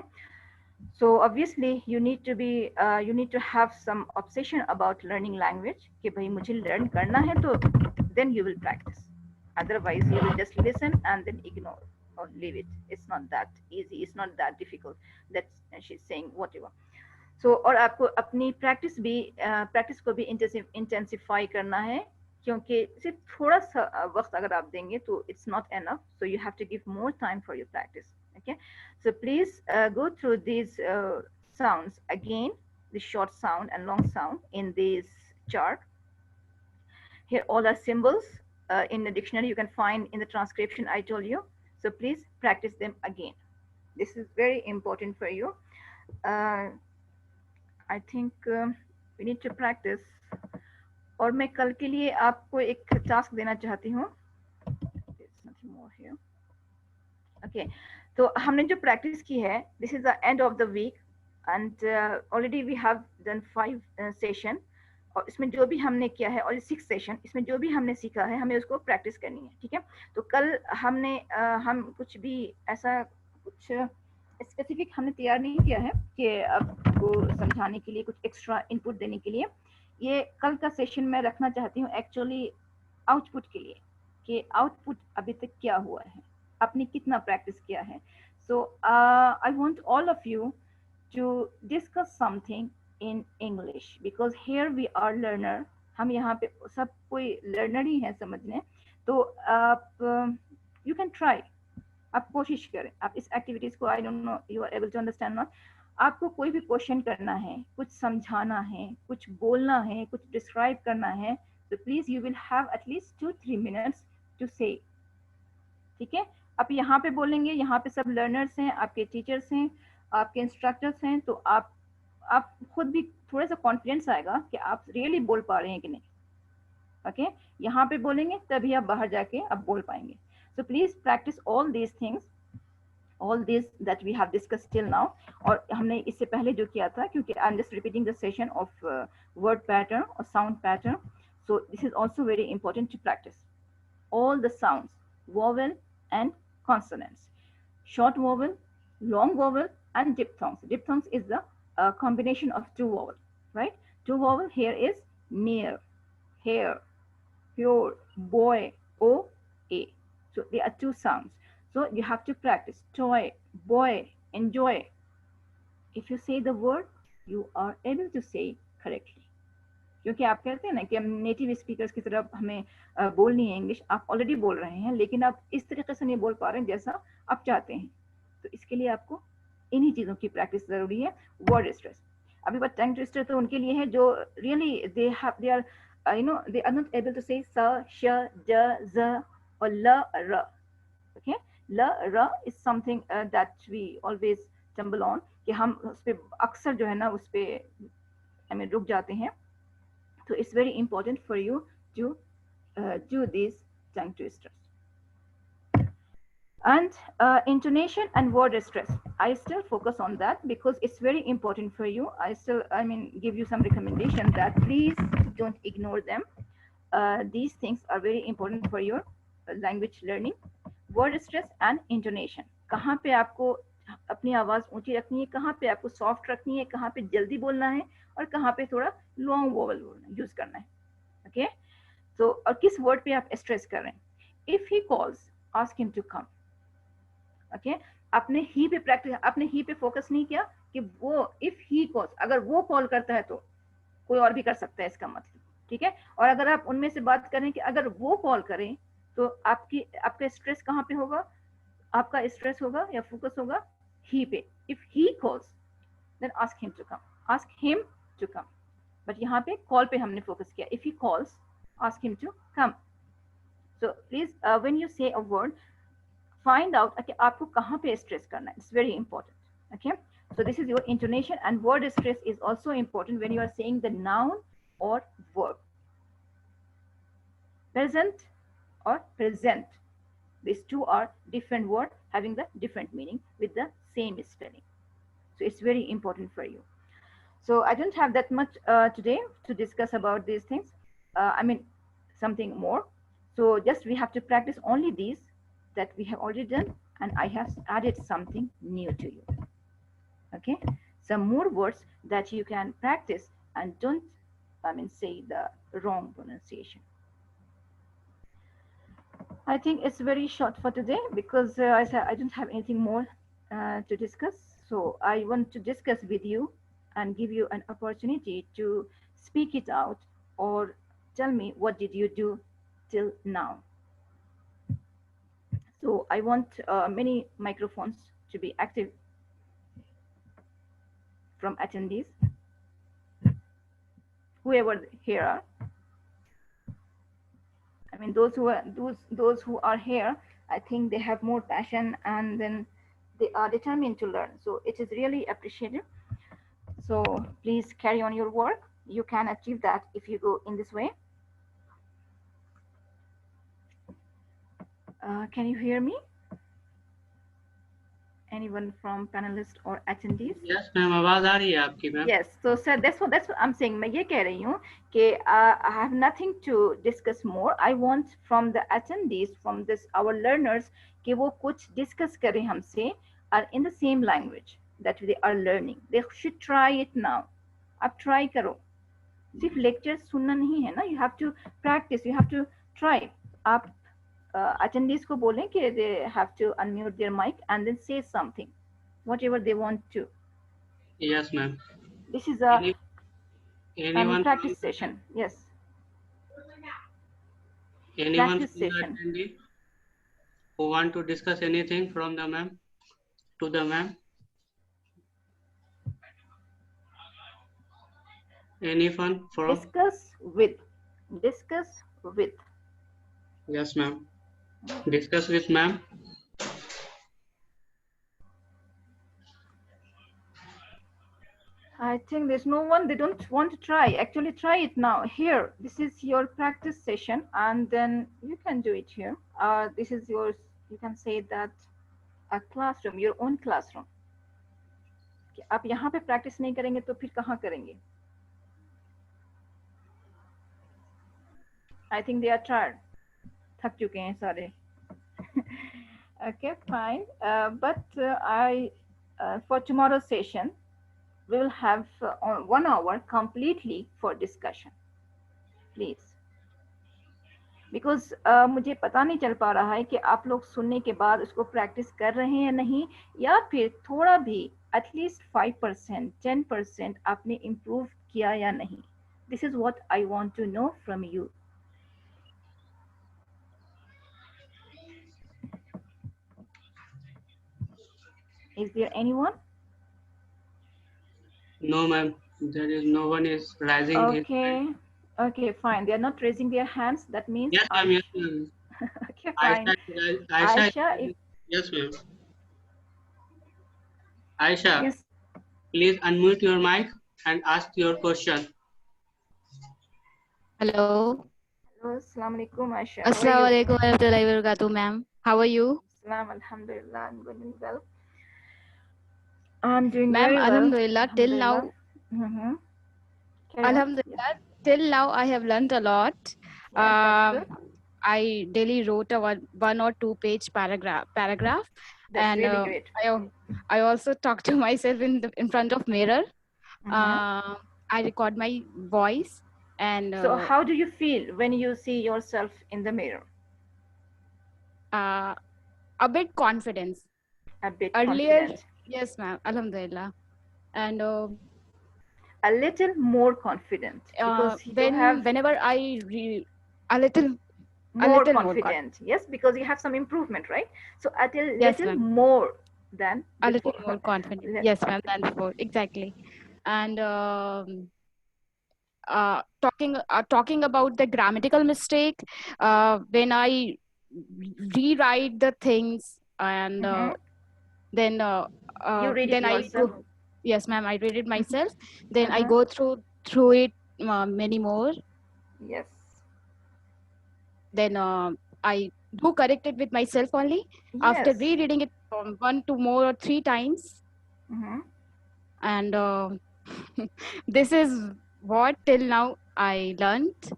so obviously you need to have some obsession about learning language, कि भाई मुझे learn करना है, तो then you will practice. Otherwise you will just listen and then ignore or leave it. It's not that easy, it's not that difficult. That's she's saying whatever. So और आपको अपनी practice को भी intensify करना है, क्योंकि सिर्फ थोड़ा सा वक्त अगर आप देंगे तो it's not enough, so you have to give more time for your practice. Okay, so please go through these sounds again, the short sound and long sound in this chart. Here all are symbols in the dictionary, you can find in the transcription I told you, so please practice them again. This is very important for you. I think we need to practice. और मैं कल के लिए आपको एक टास्क देना चाहती हूँ. Okay, तो हमने जो प्रैक्टिस की है, this is the end of the week, and already we have done 5 session, और इसमें जो भी हमने किया है, और 6 सेशन, इसमें जो भी हमने सीखा है हमें उसको प्रैक्टिस करनी है. ठीक है, तो कल हम कुछ भी ऐसा कुछ स्पेसिफिक हमने तैयार नहीं किया है कि आपको समझाने के लिए कुछ एक्स्ट्रा इनपुट देने के लिए. ये कल का सेशन मैं रखना चाहती हूँ एक्चुअली आउटपुट के लिए, कि आउटपुट अभी तक क्या हुआ है, आपने कितना प्रैक्टिस किया है. So I want all of you to discuss something in English because here we are learner. हम यहाँ पे सब कोई learner ही है समझने, तो आप you can try, आप कोशिश करें, आप इस एक्टिविटीज को, I don't know you are able to understand not, आपको कोई भी क्वेश्चन करना है, कुछ समझाना है, कुछ बोलना है, कुछ डिस्क्राइब करना है, तो please you will have at least 2-3 minutes to say, ठीक है। आप यहाँ पे बोलेंगे, यहाँ पे सब लर्नर्स हैं, आपके टीचर्स हैं, आपके इंस्ट्रक्टर्स हैं, तो आप खुद भी थोड़ा सा कॉन्फिडेंस आएगा कि आप रियली बोल पा रहे हैं कि नहीं, ओके। यहाँ पे बोलेंगे तभी आप बाहर जाके आप बोल पाएंगे। So please practice all these things, all this that we have discussed till now. और हमने इससे पहले जो किया था, क्योंकि I'm just repeating the session of word pattern or sound pattern. So this is also very important to practice. All the sounds, vowel and consonants, short vowel, long vowel, and diphthongs. Diphthongs is the combination of two vowels, right? Two vowel here is near, hair, pure, boy, o, a. So there are two sounds. So you have to practice. Toy, boy, enjoy. If you say the word, you are able to say correctly. क्योंकि आप कहते हैं ना कि हम नेटिव स्पीकर्स की तरफ हमें बोलनी है इंग्लिश, आप ऑलरेडी बोल रहे हैं लेकिन आप इस तरीके से नहीं बोल पा रहे हैं जैसा आप चाहते हैं, तो इसके लिए आपको इन्हीं चीज़ों की प्रैक्टिस ज़रूरी है। वर्ड स्ट्रेस, अभी बात टंग ट्विस्टर तो उनके लिए है जो really they are they are not able to say sa, sha, ja, za or la, ra. Okay, la, ra is something that we always stumble on, कि हम उस पे अक्सर जो है ना उस पे हमें रुक जाते हैं। तो it's very important for you to do these tongue twisters. And intonation and word stress, I still focus on that because it's very important for you. I still, give you some recommendation that please don't ignore them. These things are very important for your language learning. Word stress and intonation, कहाँ पे आपको अपनी आवाज ऊंची रखनी है, कहाँ पे आपको सॉफ्ट रखनी है, कहाँ पे जल्दी बोलना है और कहाँ पे थोड़ा लॉन्ग वोवल यूज करना है, ओके। तो और किस वर्ड पे आप स्ट्रेस कर रहे हैं। If he calls, ask him to come, okay. आपने ही पे प्रैक्टिस, आपने ही पे फोकस नहीं किया कि वो इफ ही कॉल्स, अगर वो कॉल करता है तो कोई और भी कर सकता है, इसका मतलब, ठीक है। और अगर आप उनमें से बात करें कि अगर वो कॉल करें तो आपका स्ट्रेस कहाँ पे होगा, आपका स्ट्रेस होगा या फोकस होगा ही पे। If he calls then ask him to come, ask him to come, but यहाँ पे कॉल पे हमने फोकस किया। If he calls, ask him to come. So please when you say a word, find out कि आपको कहाँ पे स्ट्रेस करना है, it's very important, okay. So this is your intonation, and word stress is also important when you are saying the noun or verb. Present or present, these two are different words having the different meaning with the same spelling. So it's very important for you. So I don't have that much today to discuss about these things. Something more. So just we have to practice only these that we have already done, and I have added something new to you. Okay, some more words that you can practice and don't say the wrong pronunciation. I think it's very short for today because I said I don't have anything more to discuss. So I want to discuss with you and give you an opportunity to speak it out or tell me what did you do till now. So I want many microphones to be active from attendees, whoever here are. Those who are here, I think they have more passion and then they are determined to learn. So it is really appreciated. So please carry on your work. You can achieve that if you go in this way. Can you hear me? Anyone from panelists or attendees? Yes, ma'am. आवाज आ रही है आपकी, ma'am. Yes. So sir, that's what I'm saying. मैं ये कह रही हूँ कि I have nothing to discuss more. I want from the attendees, from our learners, कि वो कुछ discuss करें हमसे और in the same language that they are learning. They should try it now. आप try करो. सिर्फ lectures सुनना नहीं है ना. You have to practice. You have to try. आप attendees को बोलें कि they have to unmute their mic and then say something, whatever they want to. Yes, ma'am. This is a Anyone practice session. Yes. anyone Practice from the session. attendee who want to discuss anything from the ma'am to the ma'am? Anyone from? Discuss with. Discuss with. Yes, ma'am. Discuss with ma'am. I think there's no one, they don't want to try. Actually, try it now. Here, this is your practice session, and then you can do it here. This is yours, you can say that a classroom, your own classroom. कि आप यहाँ पे practice नहीं करेंगे तो फिर कहाँ करेंगे? I think they are tired. थक चुके हैं सारे. Okay, fine. For tomorrow's session, we will have 1 hour completely for discussion, please. Because मुझे पता नहीं चल पा रहा है कि आप लोग सुनने के बाद उसको प्रैक्टिस कर रहे हैं या नहीं, या फिर थोड़ा भी at least 5%, 10% आपने इम्प्रूव किया या नहीं. This is what I want to know from you. Is there anyone? No, ma'am. There is no one is raising his hand. Okay. Okay, fine. They are not raising their hands. That means Yes, ma'am. Yes, ma'am. okay, fine. Aisha, Yes, ma'am. Aisha, yes. please unmute your mic and ask your question. Hello. Hello, assalamu alaikum, Aisha. Assalamu alaikum warahmatullahi wabarakatuh, ma'am. How are you? Assalam, alhamdulillah, I'm doing well. I'm doing Ma'am, very well. alhamdulillah, till now, Mm-hmm. Carry on. alhamdulillah, till now I have learned a lot. Yeah, that's good. I daily wrote a one or two page paragraph, That's and really great. I also talk to myself in front of mirror. Mhm. I record my voice, and So how do you feel when you see yourself in the mirror? a bit confidence. A bit Earlier, confident. yes, ma'am, alhamdulillah, and A little more confident because you have whenever I a little more more confident. Yes, because you have some improvement, right? So a Yes, little ma'am. more than a before. little more confident. Let- Yes, ma'am, than before, exactly. And talking about the grammatical mistake, when I rewrite the things, and Mhm. then You read then it I yourself. go, yes, ma'am, I read it myself. Then I Mhm. go through it many more. Yes. Then I do correct it with myself only after Yes. rereading it 1, 2 more or 3 times. Mhm. And this is what till now I learned.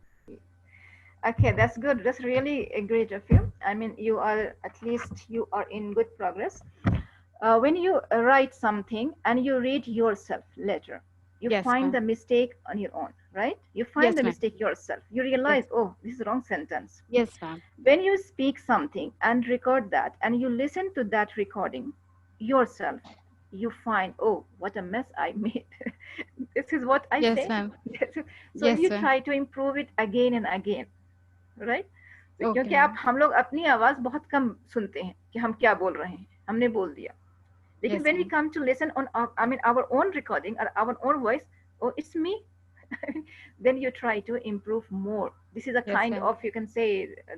Okay, that's good. That's really great of you. I mean, you are at least you are in good progress. When you write something and you read yourself later, you Yes, find ma'am. the mistake on your own, right? You find Yes, the ma'am. mistake yourself. You realize, oh, this is the wrong sentence. Yes, ma'am. When you speak something and record that and you listen to that recording yourself, you find, oh, what a mess I made. This is what I Yes, say. ma'am. So Yes, you ma'am. try to improve it again and again, right? So, Okay, क्योंकि आप हम लोग अपनी आवाज बहुत कम सुनते हैं कि हम क्या बोल रहे हैं, हमने बोल दिया. Lekin Yes, when we ma'am. come to listen on our own recording or our own voice, oh, it's me. Then you try to improve more. This is a Yes, kind ma'am. of, you can say,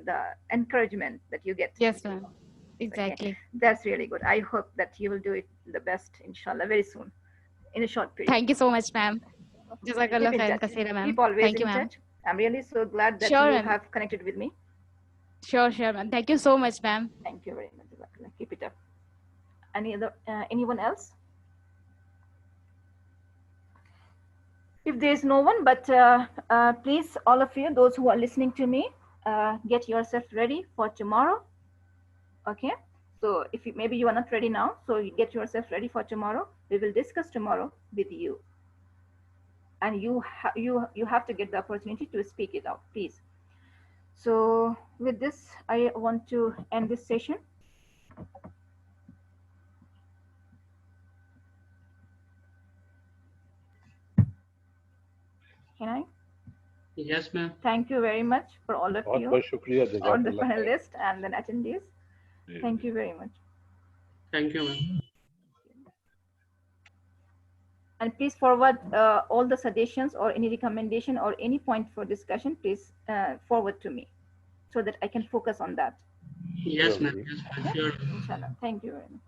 the encouragement that you get. Yes, ma'am. Exactly. That's really good. I hope that you will do it the best, inshallah, very soon, in a short period. Thank you so much, ma'am. Jazakallah Keep in khairan touch. kaseera, ma'am. Keep always Thank you, in ma'am. touch. I'm really so glad that Sure, you ma'am. have connected with me. Sure, ma'am. Thank you so much, ma'am. Thank you very much. Jazakallah. Keep it up. Anyone else? If there is no one, but please, all of you, those who are listening to me, get yourself ready for tomorrow. Okay. So if maybe you are not ready now, so you get yourself ready for tomorrow. We will discuss tomorrow with you, and you have to get the opportunity to speak it out, please. So with this, I want to end this session. Can I? Yes, ma'am. Thank you very much for all of बहुत you, बहुत शुक्रिया all the जज़ाकल्लाह खैर। panelists and the attendees. Ji, Thank ji. you very much. Thank you, ma'am. And please forward all the suggestions or any recommendation or any point for discussion, please forward to me so that I can focus on that. Yes, Sure, ma'am. Ji. Yes, ma'am. Yeah? Sure. Inshallah. Thank you very much.